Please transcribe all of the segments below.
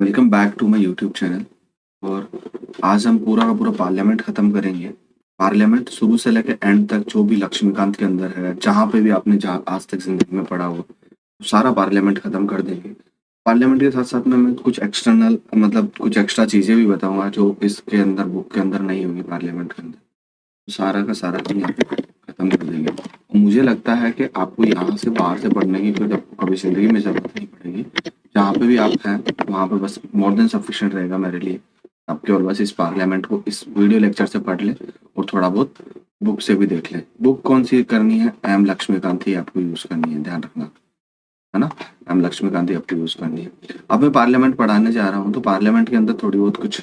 Welcome back to my YouTube channel. और आज हम पूरा का पूरा पार्लियामेंट ख़त्म करेंगे। पार्लियामेंट शुरू से लेकर एंड तक जो भी लक्ष्मीकांत के अंदर है, जहाँ पे भी आपने जहाँ आज तक ज़िंदगी में पढ़ा हो, सारा पार्लियामेंट ख़त्म कर देंगे। पार्लियामेंट के साथ साथ में मैं कुछ एक्सटर्नल मतलब कुछ एक्स्ट्रा चीज़ें भी बताऊंगा जो इसके अंदर बुक के अंदर नहीं होगी पार्लियामेंट के अंदर। तो सारा का सारा हम यहाँ पे ख़त्म कर देंगे। और मुझे लगता है कि आपको यहाँ से बाहर से पढ़ने की कोई कभी ज़िंदगी में ज़रूरत नहीं पड़ेगी। जहाँ पे भी आप हैं वहाँ पे बस मोर देन सफिशिएंट रहेगा मेरे लिए। आप केवल बस इस पार्लियामेंट को इस वीडियो लेक्चर से पढ़ लें और थोड़ा बहुत बुक से भी देख लें। बुक कौन सी करनी है? एम लक्ष्मीकांत ही आपको यूज़ करनी है, ध्यान रखना, है ना। एम लक्ष्मीकांत ही आपको यूज़ करनी है। अब मैं पार्लियामेंट पढ़ाने जा रहा हूँ तो पार्लियामेंट के अंदर थोड़ी बहुत कुछ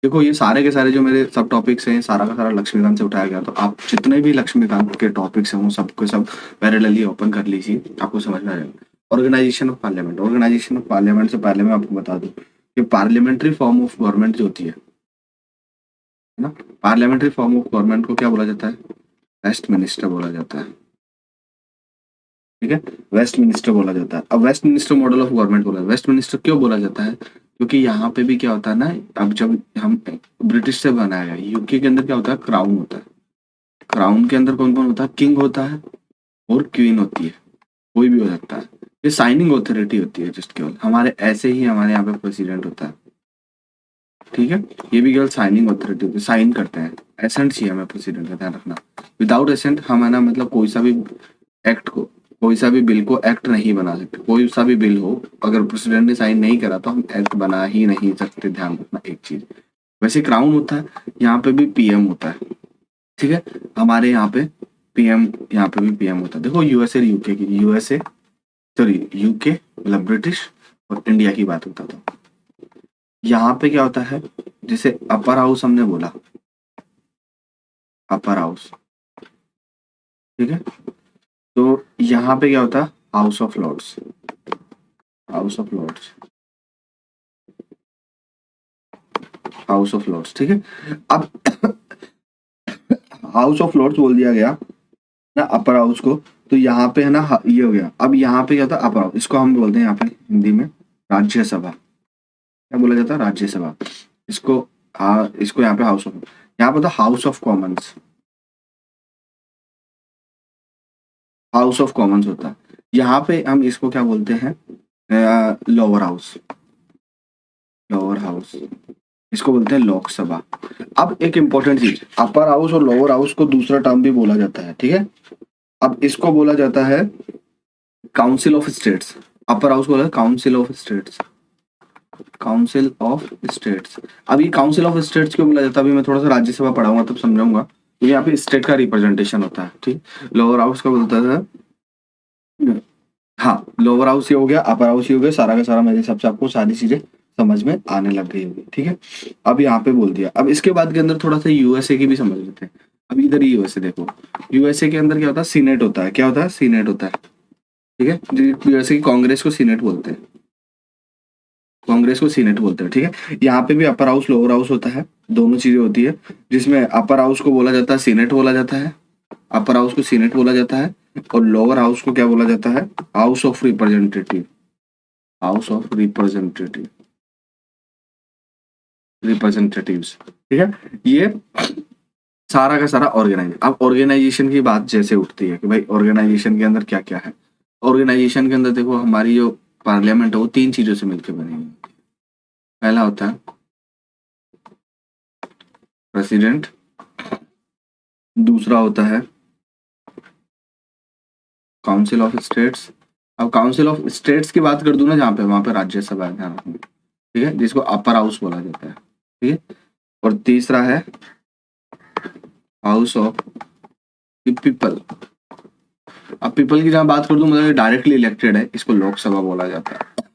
देखो, ये सारे के सारे जो मेरे सब टॉपिक्स हैं सारा का सारा लक्ष्मीकांत से उठाया गया। तो आप जितने भी लक्ष्मीकांत के टॉपिक्स हैं वो सबके सब पैरेलली ओपन कर लीजिए, आपको समझ में आ जाएगा। Organisation of parliament. Organisation of parliament से पहले मैं आपको बता दूं कि पार्लियामेंट्री फॉर्म ऑफ गवर्नमेंट जो होती है ना, पार्लियामेंट्री फॉर्म ऑफ गवर्नमेंट को क्या बोला जाता है? वेस्ट मिनिस्टर बोला जाता है। ठीक है, वेस्ट मिनिस्टर बोला जाता है। अब Westminster model of government बोला, वेस्ट मिनिस्टर क्यों बोला जाता है? क्योंकि यहाँ पे भी क्या होता है ना, अब जब हम ब्रिटिश से बनाया गया, यूके के अंदर क्या होता है? क्राउन होता है। क्राउन के अंदर कौन कौन होता है? किंग होता है और क्वीन होती है, कोई भी हो सकता है। ये साइनिंग अथॉरिटी होती है जस्ट केवल। हमारे ऐसे ही हमारे यहाँ पे प्रेसिडेंट होता है, ठीक है। ये भी केवल साइनिंग अथॉरिटी होती है, साइन करते हैं। एसेंट चाहिए हमें प्रेसिडेंट का, ध्यान रखना। विदाउट एसेंट हम है ना, मतलब कोई सा भी एक्ट को, कोई सा भी बिल को एक्ट नहीं बना सकते। कोई सा भी बिल हो, अगर प्रेसिडेंट ने साइन नहीं करा तो हम एक्ट बना ही नहीं सकते, ध्यान रखना एक चीज। वैसे क्राउन होता है, यहाँ पे भी पीएम होता है, ठीक है। हमारे यहाँ पे पीएम, यहाँ पे भी पीएम होता है। देखो यूएसए यूके की, यूएसए सॉरी यूके मतलब ब्रिटिश और इंडिया की बात होता था। यहाँ पे क्या होता है, जैसे अपर हाउस हमने बोला, अपर हाउस, ठीक है। तो यहाँ पे क्या होता है? House of Lords, House of Lords, House of Lords, ठीक है। अब हाउस ऑफ लॉर्ड्स बोल दिया गया ना अपर हाउस को, तो यहाँ पे है ना ये हो गया। अब यहाँ पे क्या होता है? अपर हाउस, इसको हम बोलते हैं यहाँ पे हिंदी में राज्यसभा। क्या बोला जाता है? राज्यसभा। इसको इसको यहाँ पे हाउस ऑफ, यहाँ पे था house of Commons, house of Commons होता है। यहाँ पे हम इसको क्या बोलते हैं? लोअर हाउस, लोअर हाउस, इसको बोलते हैं लोकसभा। अब एक इंपॉर्टेंट चीज, अपर हाउस और लोअर हाउस को दूसरा टर्म भी बोला जाता है, ठीक है। अब इसको बोला जाता है council of states. Upper house को बोला council of states, council of states. अब ये काउंसिल ऑफ स्टेट्स क्यों बोला जाता है? अभी मैं थोड़ा सा राज्यसभा पढ़ाऊंगा तब समझाऊंगा। तो यहाँ पे स्टेट का रिप्रेजेंटेशन होता है, ठीक। लोअर हाउस का बोलता था, हाँ, लोअर हाउस ये हो गया, अपर हाउस ये हो गया, सारा का सारा मेरे हिसाब से आपको सारी चीजें समझ में आने लग गई होगी, ठीक है। अब यहाँ पे बोल दिया। अब इसके बाद के अंदर थोड़ा सा यूएसए की भी समझ लेते हैं। अब इधर यूएसए देखो, यूएसए के अंदर क्या होता है? सीनेट होता है। क्या होता है? सीनेट होता है, ठीक है। यूएसए की कांग्रेस को सीनेट बोलते हैं, कांग्रेस को सीनेट बोलते हैं, ठीक है। यहाँ पे भी अपर हाउस लोअर हाउस होता है, दोनों चीजें होती है, जिसमें अपर हाउस को बोला जाता है सीनेट बोला जाता है, अपर हाउस को सीनेट बोला जाता है, और लोअर हाउस को क्या बोला जाता है? House of representative, house of representative, representatives, ठीक है। ये सारा का सारा ऑर्गेनाइजेशन। अब ऑर्गेनाइजेशन की बात जैसे उठती है कि भाई ऑर्गेनाइजेशन के अंदर क्या क्या है। ऑर्गेनाइजेशन के अंदर देखो, हमारी जो पार्लियामेंट है वो तीन चीजों से मिलकर बनी है। पहला होता है प्रेसिडेंट, दूसरा होता है काउंसिल ऑफ स्टेट्स। अब काउंसिल ऑफ स्टेट्स की बात कर दूं ना, जहाँ पे वहां पे राज्यसभा है, ध्यान रखना, ठीक है, जिसको अपर हाउस बोला जाता है, ठीक है। और तीसरा है हाउस ऑफ पीपल। अब पीपल की जहां बात कर दूं, मतलब डायरेक्टली इलेक्टेड है, इसको लोकसभा बोला जाता है,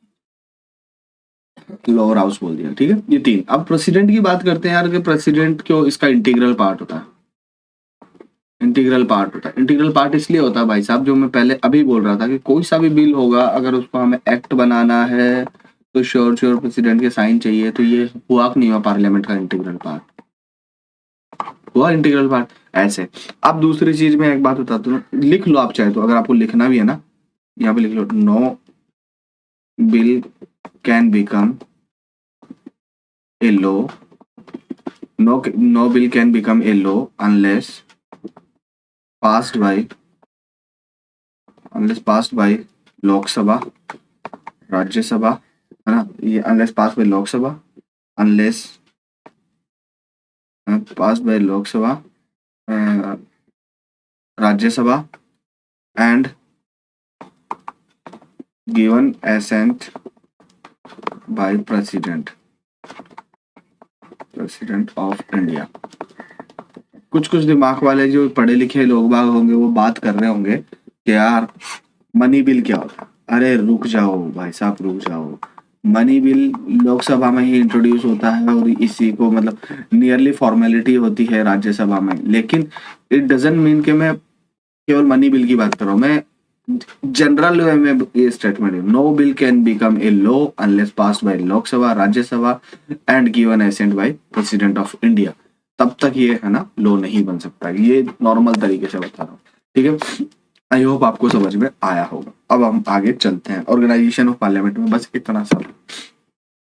लोअर हाउस बोल दिया, ठीक है। ये तीन। अब प्रेसिडेंट की बात करते हैं यार, कि प्रेसिडेंट क्यों इसका इंटीग्रल पार्ट होता है? इंटीग्रल पार्ट होता है, इंटीग्रल पार्ट इसलिए होता है भाई साहब, जो मैं पहले अभी बोल रहा था कि कोई सा भी बिल होगा, अगर उसको हमें एक्ट बनाना है तो श्योर श्योर प्रेसिडेंट के साइन चाहिए। तो ये हुआ कि नहीं हुआ पार्लियामेंट का इंटीग्रल पार्ट? हुआ इंटीग्रल पार्ट ऐसे। अब दूसरी चीज में एक बात बताता हूँ, लिख लो आप चाहे तो, अगर आपको लिखना भी है ना, यहाँ पे लिख लो, no bill can become a law, no bill can become a law unless passed by Lok Sabha, राज्य सभा, है ना, ये unless passed by Lok Sabha, unless passed by Lok Sabha, राज्य सभा, and given assent by President of India। कुछ दिमाग वाले जो पढ़े लिखे लोग बाग होंगे वो बात कर रहे होंगे कि यार मनी बिल क्या होता है। अरे रुक जाओ भाई साहब, रुक जाओ। मनी बिल लोकसभा में ही इंट्रोड्यूस होता है और इसी को मतलब नियरली फॉर्मेलिटी होती है राज्यसभा में, लेकिन इट डजंट मीन कि मैं केवल मनी बिल की बात कर रहा हूँ। मैं जनरल वे में ये स्टेटमेंट है, no bill can become a law unless passed by Lok Sabha, Rajya Sabha and given assent by president of India. तब तक ये है ना लॉ नहीं बन सकता। ये नॉर्मल तरीके से बता रहा हूँ, ठीक है। आई होप आपको समझ में आया होगा। अब हम आगे चलते हैं। ऑर्गेनाइजेशन ऑफ पार्लियामेंट में बस इतना सा,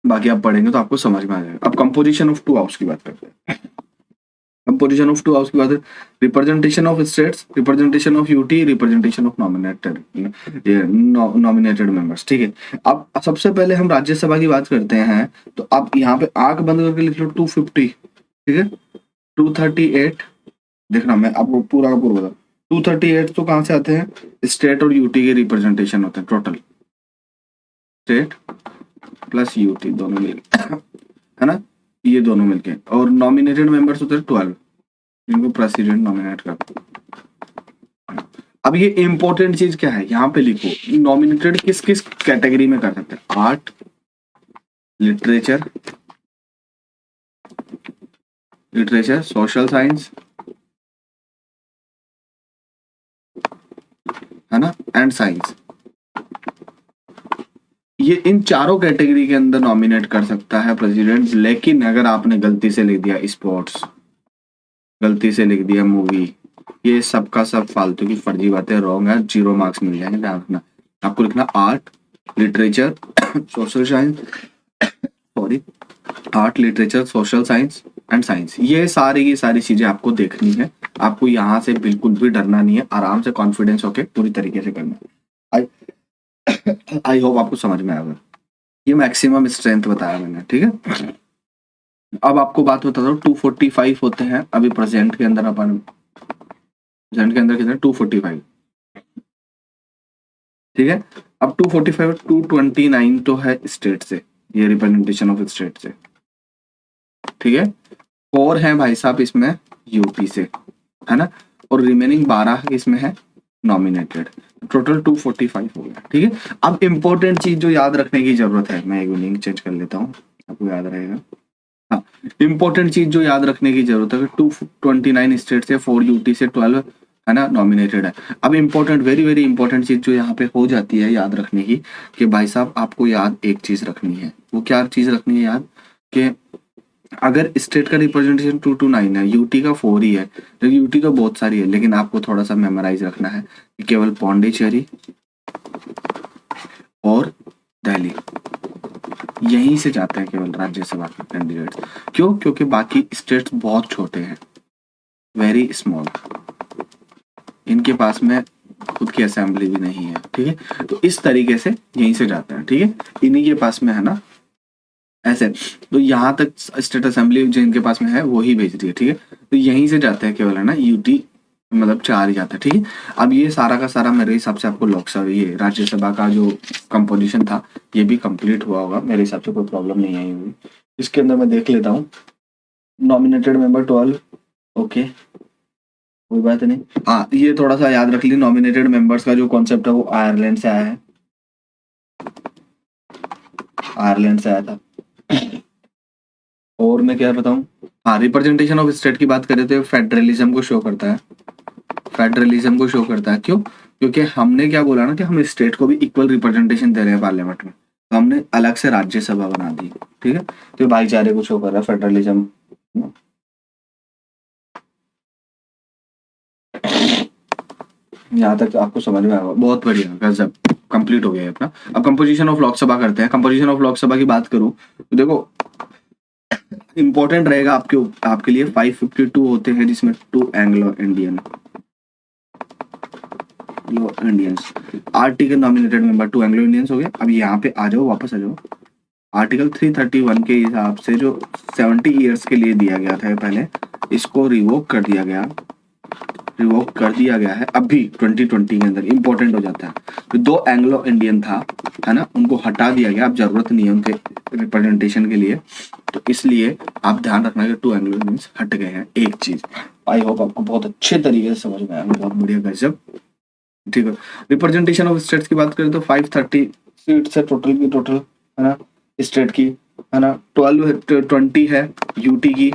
बाकी आप पढ़ेंगे तो आपको समझ में आ जाएगा। अब कंपोजिशन ऑफ 2 हाउस की बात करते हैं। कंपोजिशन ऑफ 2 हाउस की बात है, representation of states, representation of UT, representation of nominated members, ठीक है। अब सबसे पहले हम राज्यसभा की बात करते हैं, तो आप यहाँ पे आंख बंद करके लिख लो 250, ठीक है। 238, देखना मैं आपको पूरा का पूरा बता। 238 तो कहां से आते हैं, स्टेट और यूटी के रिप्रेजेंटेशन होते हैं, टोटल स्टेट प्लस यूटी दोनों मिलके, है ना, ये दोनों मिलके। और नॉमिनेटेड मेंबर्स होते हैं 12, जिनको प्रेसिडेंट नॉमिनेट करते हैं। अब ये इंपॉर्टेंट चीज क्या है, यहाँ पे लिखो नॉमिनेटेड किस किस कैटेगरी में कर सकते हैं। आर्ट, लिटरेचर, सोशल साइंस, है ना, एंड साइंस। ये इन चारों कैटेगरी के अंदर नॉमिनेट कर सकता है प्रेसिडेंट। लेकिन अगर आपने गलती से लिख दिया स्पोर्ट्स, गलती से लिख दिया मूवी, ये सब का सब फालतू की फर्जी बातें, रॉन्ग है, 0 मार्क्स मिल जाएंगे। ध्यान रखना, आपको लिखना art, literature, social science, sorry, art, literature, social science and science. ये सारी की सारी चीजें आपको देखनी है। आपको यहाँ से बिल्कुल भी डरना नहीं है, आराम से कॉन्फिडेंस होके पूरी तरीके से करना है। आई होप आपको समझ में आएगा। ये मैक्सिमम स्ट्रेंथ बताया मैंने, ठीक है। अब आपको बात बताता हूँ, 245 होते हैं अभी प्रेजेंट के अंदर। अपन प्रेजेंट के अंदर कितने, 245, ठीक है। अब 245, 229 तो है स्टेट से, ये रिप्रेजेंटेशन ऑफ स्टेट से, ठीक है। 4 है भाई साहब इसमें यूपी से, है ना, और रिमेनिंग 12 इसमें है नॉमिनेटेड। टोटल 245 हो गया, ठीक है। अब इंपॉर्टेंट चीज जो याद रखने की जरूरत है, मैं एक लिंक चेंज कर लेता हूँ, आपको याद रहेगा। हाँ, इंपॉर्टेंट चीज जो याद रखने की जरूरत है, 229 स्टेट से 4 यूटी से 12, है ना, नॉमिनेटेड है। अब इंपॉर्टेंट, वेरी वेरी इंपॉर्टेंट चीज जो यहाँ पे हो जाती है याद रखने की, कि भाई साहब आपको याद एक चीज रखनी है। वो क्या चीज रखनी है याद, कि अगर स्टेट का रिप्रेजेंटेशन 229 है, यूटी का 4 ही है, तो यूटी तो बहुत सारी है, लेकिन आपको थोड़ा सा मेमोराइज रखना है कि केवल पौंडीचेरी और दिल्ली, यहीं से जाते हैं केवल राज्यसभा के कैंडिडेट। क्यों, क्योंकि बाकी स्टेट्स बहुत छोटे हैं, वेरी स्मॉल, इनके पास में खुद की असेंबली भी नहीं है, ठीक है। तो इस तरीके से यहीं से जाते हैं, ठीक है, इन्हीं के पास में है ना, ऐसे। तो यहाँ तक स्टेट असेंबली जिनके पास में है वो ही भेजती है, ठीक है। तो यहीं से जाते हैं केवल, है ना, यूटी मतलब 4 ही जाता है, ठीक है। अब ये सारा का सारा मेरे हिसाब से आपको लोकसभा, ये राज्यसभा का जो कंपोजिशन था ये भी कंप्लीट हुआ होगा मेरे हिसाब से, कोई प्रॉब्लम नहीं आई होगी। इसके अंदर मैं देख लेता हूँ, नॉमिनेटेड मेंबर 12, ओके, कोई बात नहीं। हाँ, ये थोड़ा सा याद रख ली, नॉमिनेटेड मेंबर्स का जो कॉन्सेप्ट है वो आयरलैंड से आया है, आयरलैंड से आया था। और मैं क्या बताऊं, हाँ, रिप्रेजेंटेशन ऑफ स्टेट की बात करें तो फेडरलिज्म को शो करता है, फेडरलिज्म को शो करता है। क्यों, क्योंकि हमने क्या बोला ना कि हम स्टेट को भी इक्वल रिप्रेजेंटेशन दे रहे हैं पार्लियामेंट में, तो हमने अलग से राज्यसभा बना दी, ठीक है। तो भाईचारे को शो कर रहा है फेडरलिज्म। यहाँ तक आपको समझ में आएगा, बहुत बढ़िया, गजब, कंप्लीट हो गया है अपना। अब कंपोजिशन ऑफ लोकसभा करते हैं। कंपोजिशन ऑफ लोकसभा की बात करूं तो देखो, इंपॉर्टेंट रहेगा आपके लिए 552 होते हैं, जिसमें 2 Anglo Indians article nominated member 2 Anglo Indians हो गए। अब यहाँ पे आ जाओ, वापस आ जाओ। आर्टिकल 331 के हिसाब से जो 70 ईयर्स के लिए दिया गया था पहले, इसको रिवोक कर दिया गया है अभी 2020 के अंदर। इंपॉर्टेंट हो जाता है। तो 2 एंग्लो इंडियन था, है ना, उनको हटा दिया गया, अब जरूरत नहीं है उनके रिप्रेजेंटेशन के लिए। तो इसलिए आप ध्यान रखना कि 2 एंग्लो इंडियंस हट गए हैं। एक चीज आई होप आपको बहुत अच्छे तरीके से समझ में आया, बहुत बढ़िया गजब। ठीक है, रिप्रेजेंटेशन ऑफ स्टेट्स की बात करें तो 530 सीट्स है टोटल, है ना, स्टेट की, है ना। 20 है यूटी की,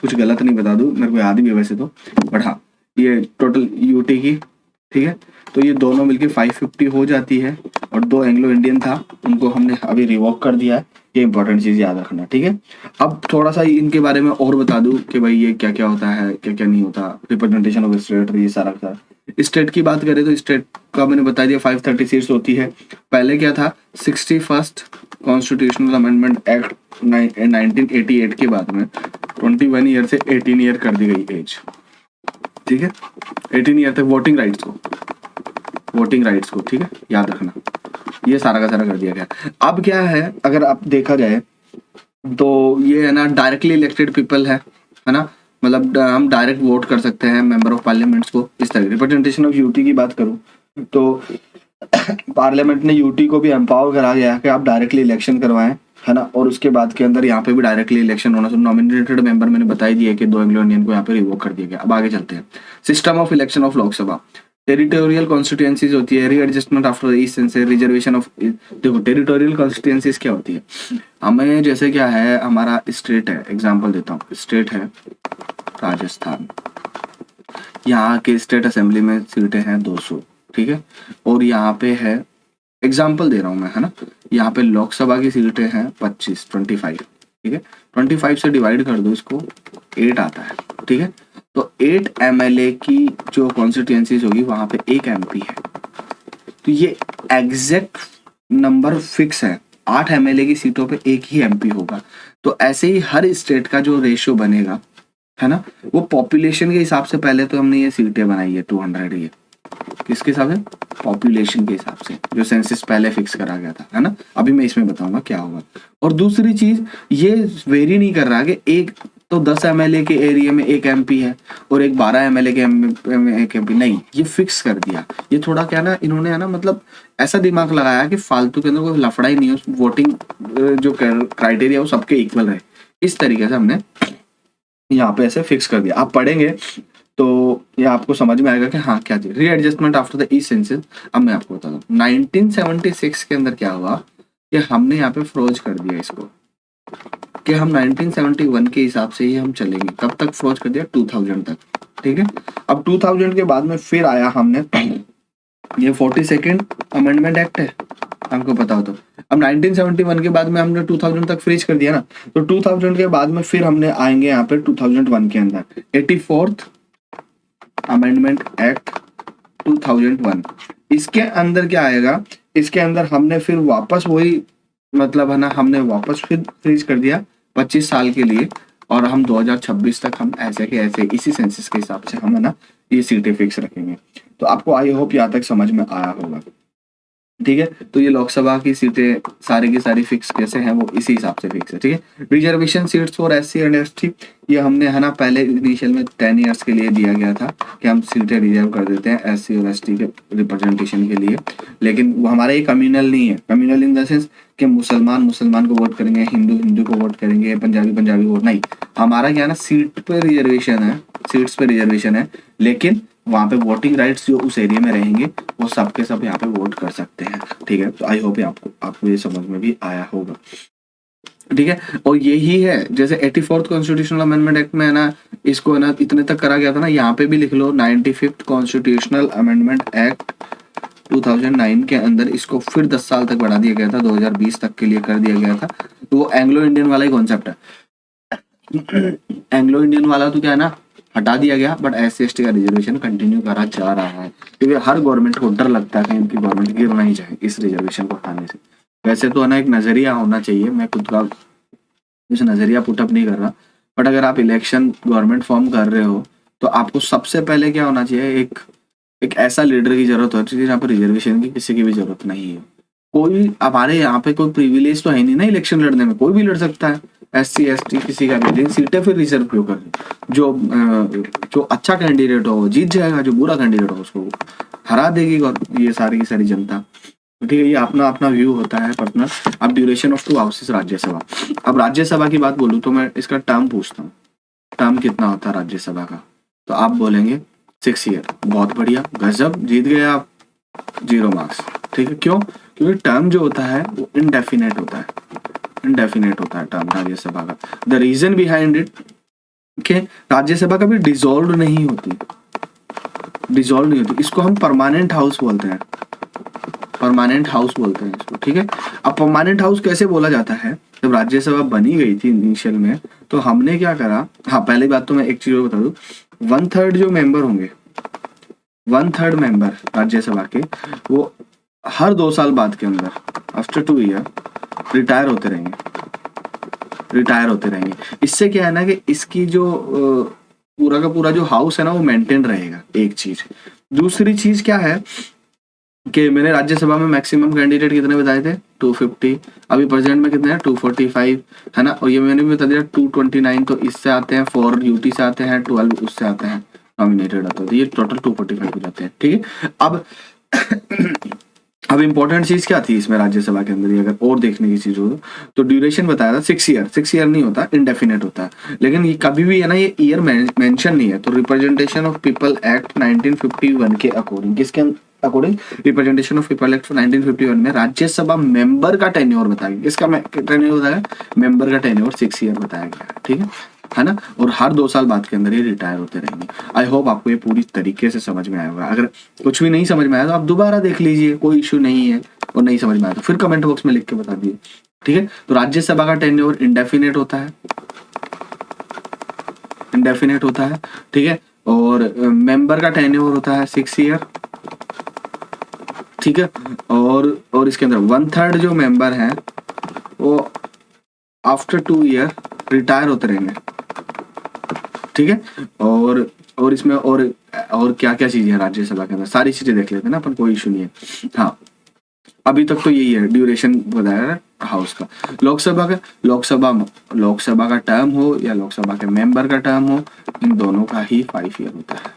कुछ गलत नहीं बता दूं, मेरे को याद भी है वैसे तो, बट हाँ ये टोटल यूटी की, ठीक है। तो ये दोनों मिलके 550 हो जाती है, और 2 एंग्लो इंडियन था, उनको हमने अभी रिवोक कर दिया है। ये इंपॉर्टेंट चीज याद रखना, ठीक है। अब थोड़ा सा इनके बारे में और बता दूं कि भाई ये क्या क्या होता है, क्या क्या नहीं होता, रिप्रेजेंटेशन ऑफ स्टेट, ये सारा। स्टेट की बात करें तो स्टेट का मैंने बता दिया 530 सीट्स होती है। पहले क्या था, 61st कॉन्स्टिट्यूशनल अमेंडमेंट एक्ट 1988 के बाद में 21 ईयर से 18 ईयर कर दी गई एज, ठीक है। 18 ईयर तक वोटिंग राइट्स को, ठीक है, याद रखना। ये सारा का सारा कर दिया गया। अब क्या है, अगर आप देखा जाए तो ये है ना डायरेक्टली इलेक्टेड पीपल है ना, मतलब हम डायरेक्ट वोट कर सकते हैं मेंबर ऑफ पार्लियामेंट्स को। इस तरह रिप्रेजेंटेशन ऑफ यूटी की बात करूं तो पार्लियामेंट ने यूटी को भी एम्पावर करा गया है कि आप डायरेक्टली इलेक्शन करवाएं, है ना। और उसके बाद के अंदर यहाँ पे भी डायरेक्टली इलेक्शन होना चाहिए। नॉमिनेटेड मेंबर मैंने बता ही दिया कि 2 एंग्लो इंडियन को यहाँ पे रिवोक कर दिया गया। अब आगे चलते हैं, system of election of Lok Sabha. Territorial constituencies होती है, readjustment after east sensor, reservation of. देखो टेरिटोरियल कॉन्स्टिट्यूएंसीज क्या होती है, हमें जैसे क्या है, हमारा स्टेट है, एग्जांपल देता हूँ, स्टेट है राजस्थान, यहाँ के स्टेट असेंबली में सीटें हैं 200, ठीक है। और यहाँ पे है, एग्जाम्पल दे रहा हूँ मैं, है ना, यहाँ पे लोकसभा की सीटें हैं 25, ठीक है। 25 से डिवाइड कर दो इसको, 8 आता है, ठीक है। तो 8 एमएलए की जो कॉन्स्टिट्यूएंसीज होगी वहां पे 1 एमपी है। तो ये एग्जैक्ट नंबर फिक्स है, 8 एमएलए की सीटों पे 1 ही एमपी होगा। तो ऐसे ही हर स्टेट का जो रेशियो बनेगा, है ना, वो पॉपुलेशन के हिसाब से। पहले तो हमने ये सीटें बनाई है 200, ये किसके हिसाब से, पॉपुलेशन के हिसाब से, जो सेंसस पहले फिक्स करा गया था, है ना। अभी मैं इसमें बताऊंगा क्या होगा। और दूसरी चीज, ये वेरी नहीं कर रहा कि एक तो 10 एमएलए के एरिया में 1 एमपी है और एक 12 एमएलए के 1 एमपी, नहीं, ये फिक्स कर दिया। ये थोड़ा क्या ना, इन्होंने है ना, मतलब ऐसा दिमाग लगाया कि फालतू के अंदर कोई लफड़ा ही नहीं हो, वोटिंग जो क्राइटेरिया वो सबके इक्वल रहे। इस तरीके से हमने यहाँ पे ऐसे फिक्स कर दिया। आप पढ़ेंगे तो ये आपको समझ में आएगा कि हाँ क्या चीज, readjustment after the east census. अब मैं आपको बता दूं 1976 के अंदर क्या हुआ कि हमने यहाँ पे फ्रोज कर दिया इसको, कि हम 1971 के हिसाब से ही हम चलेंगे। कब तक फ्रोज कर दिया, 2000 तक, ठीक है। अब 2000 के बाद में फिर आया हमने ये 42nd अमेंडमेंट एक्ट है, आपको पता हो तो। अब 1971 के बाद में हमने 2000 तक फ्रीज कर दिया ना, तो 2000 के बाद में फिर हमने आएंगे यहाँ पे 2001 के अंदर 84th अमेंडमेंट एक्ट 2001। इसके अंदर क्या आएगा, इसके अंदर हमने फिर वापस वही, मतलब है ना, हमने वापस फिर फ्रीज कर दिया 25 साल के लिए, और हम 2026 तक हम ऐसे के ऐसे इसी सेंसस के हिसाब से हम है ना ये सीटें फिक्स रखेंगे। तो आपको आई होप यहाँ तक समझ में आया होगा, ठीक है। तो ये लोकसभा की सीटें सारी की सारी फिक्स कैसे हैं, वो इसी हिसाब से फिक्स है, ठीक है। Reservation seats for SC and ST, ये हमने है ना पहले इनिशियल में 10 ईयर्स के लिए दिया गया था कि हम सीटें रिजर्व कर देते हैं एससी और एसटी के रिप्रेजेंटेशन के लिए। लेकिन वो हमारा ये कम्युनल नहीं है, कम्युनल इन द सेंस कि मुसलमान को वोट करेंगे, हिंदू को वोट करेंगे, पंजाबी वोट नहीं। हमारा क्या है ना, सीट्स पे रिजर्वेशन है, लेकिन वहां पे वोटिंग राइट्स जो उस एरिया में रहेंगे वो सबके सब यहाँ पे वोट कर सकते हैं, ठीक है। तो आई होप आपको ये समझ में भी आया होगा, ठीक है। और यही है, जैसे 84th कॉन्स्टिट्यूशनल अमेंडमेंट एक्ट में है ना, इसको है ना इतने तक करा गया था ना, यहाँ पे भी लिख लो 95th कॉन्स्टिट्यूशनल अमेंडमेंट एक्ट 2009 के अंदर इसको फिर 10 साल तक बढ़ा दिया गया था, 2020 तक के लिए कर दिया गया था। तो वो एंग्लो इंडियन वाला ही कॉन्सेप्ट है। एंग्लो इंडियन वाला तो क्या है ना हटा दिया गया, बट SC/ST का रिजर्वेशन कंटिन्यू करा जा रहा है, क्योंकि हर गवर्नमेंट को डर लगता है कि इनकी गवर्नमेंट गिर नहीं जाए इस रिजर्वेशन को हटाने से। वैसे तो है ना एक नजरिया होना चाहिए, मैं खुद का कुछ नजरिया पुटअप नहीं कर रहा, बट अगर आप इलेक्शन गवर्नमेंट फॉर्म कर रहे हो तो आपको सबसे पहले क्या होना चाहिए, एक एक ऐसा लीडर की जरूरत होती है जहाँ पर रिजर्वेशन की किसी की भी जरूरत नहीं है। कोई हमारे यहाँ पे कोई प्रिविलेज तो है नहीं ना इलेक्शन लड़ने में, कोई भी लड़ सकता है, SC ST किसी का भी, लेकिन सीटें फिर रिजर्व क्यों कर रहे हैं? जो अच्छा कैंडिडेट हो वो जीत जाएगा, जो बुरा कैंडिडेट हो उसको हरा देगी ये सारी की सारी जनता। तो ठीक है, ये अपना अपना व्यू होता है पर्सनल। अब ड्यूरेशन ऑफ 2 हाउसेस राज्यसभा। अब राज्यसभा की बात बोलूँ तो मैं इसका टर्म पूछता हूँ, टर्म कितना होता है राज्यसभा का, तो आप बोलेंगे 6 ईयर। बहुत बढ़िया, गजब, जीत गए आप, 0 मार्क्स। ठीक है, क्यों? क्योंकि टर्म जो होता है वो इनडेफिनेट होता है, इनडेफिनेट होता है टर्म राज्यसभा का। द रीजन बिहाइंड इट कि राज्यसभा कभी डिसॉल्व नहीं होती, डिसॉल्व नहीं होती, इसको हम परमानेंट हाउस बोलते हैं, परमानेंट हाउस बोलते हैं इसको। ठीक है, अब परमानेंट हाउस कैसे बोला जाता है, जब राज्यसभा बनी गई थी इनिशियल में तो हमने क्या करा, हाँ पहली बात तो मैं एक चीज बता दूं, 1/3 जो मेंबर होंगे, 1/3 मेंबर राज्यसभा के, वो हर 2 साल बाद के अंदर, आफ्टर 2 ईयर, रिटायर होते रहेंगे, रिटायर होते रहेंगे। इससे क्या है ना कि इसकी जो पूरा का पूरा जो हाउस है ना वो मेंटेन रहेगा, एक चीज। दूसरी चीज क्या है कि मैंने राज्यसभा में मैक्सिमम कैंडिडेट कितने बताए थे, 250, अभी प्रेजेंट में कितने हैं 245, है ना, और ये मैंने भी बता दिया 229, तो इससे आते हैं 4 यूटी से आते हैं, 12 उससे आते हैं, नॉमिनेटेड आते हैं, तो ये टोटल 245 हो जाते हैं। ठीक है, अब इम्पोर्टेंट चीज क्या थी इसमें राज्यसभा के अंदर, अगर और देखने की चीज हो तो ड्यूरेशन बताया था 6 ईयर, 6 ईयर नहीं होता, इंडेफिनेट होता है, लेकिन ये कभी भी है ना ये ईयर मेंशन नहीं है। तो रिप्रेजेंटेशन ऑफ पीपल एक्ट 1951 के अकॉर्डिंग, किसके according, representation of people act 1951 में राज्यसभा मेंबर का टेन्योर बताया गया, किसका टेन्योर बताया, मेंबर का टेन्योर 6 ईयर बताया गया। ठीक है ना, और हर 2 साल बाद के अंदर ये रिटायर होते रहेंगे। आई होप आपको ये पूरी तरीके से समझ में आया होगा। अगर कुछ भी नहीं समझ में आया तो आप दोबारा देख लीजिए, कोई इश्यू नहीं है, और नहीं समझ में आया तो फिर कमेंट बॉक्स में लिख के बता दिए। ठीक है, तो राज्यसभा का टेन्योर इंडेफिनेट होता है, इंडेफिनेट होता है। ठीक है, और मेंबर का टेन्योर होता है 6 ईयर। ठीक है, और इसके अंदर 1/3 जो मेंबर हैं वो आफ्टर 2 ईयर रिटायर होते रहेंगे। ठीक है, और इसमें और क्या क्या चीजें हैं राज्यसभा के अंदर, सारी चीजें देख लेते हैं ना अपन, कोई इशू नहीं है। हाँ, अभी तक तो यही है ड्यूरेशन बताया हाउस का। लोकसभा का टर्म हो या लोकसभा के मेंबर का टर्म हो, इन दोनों का ही 5 ईयर होता है।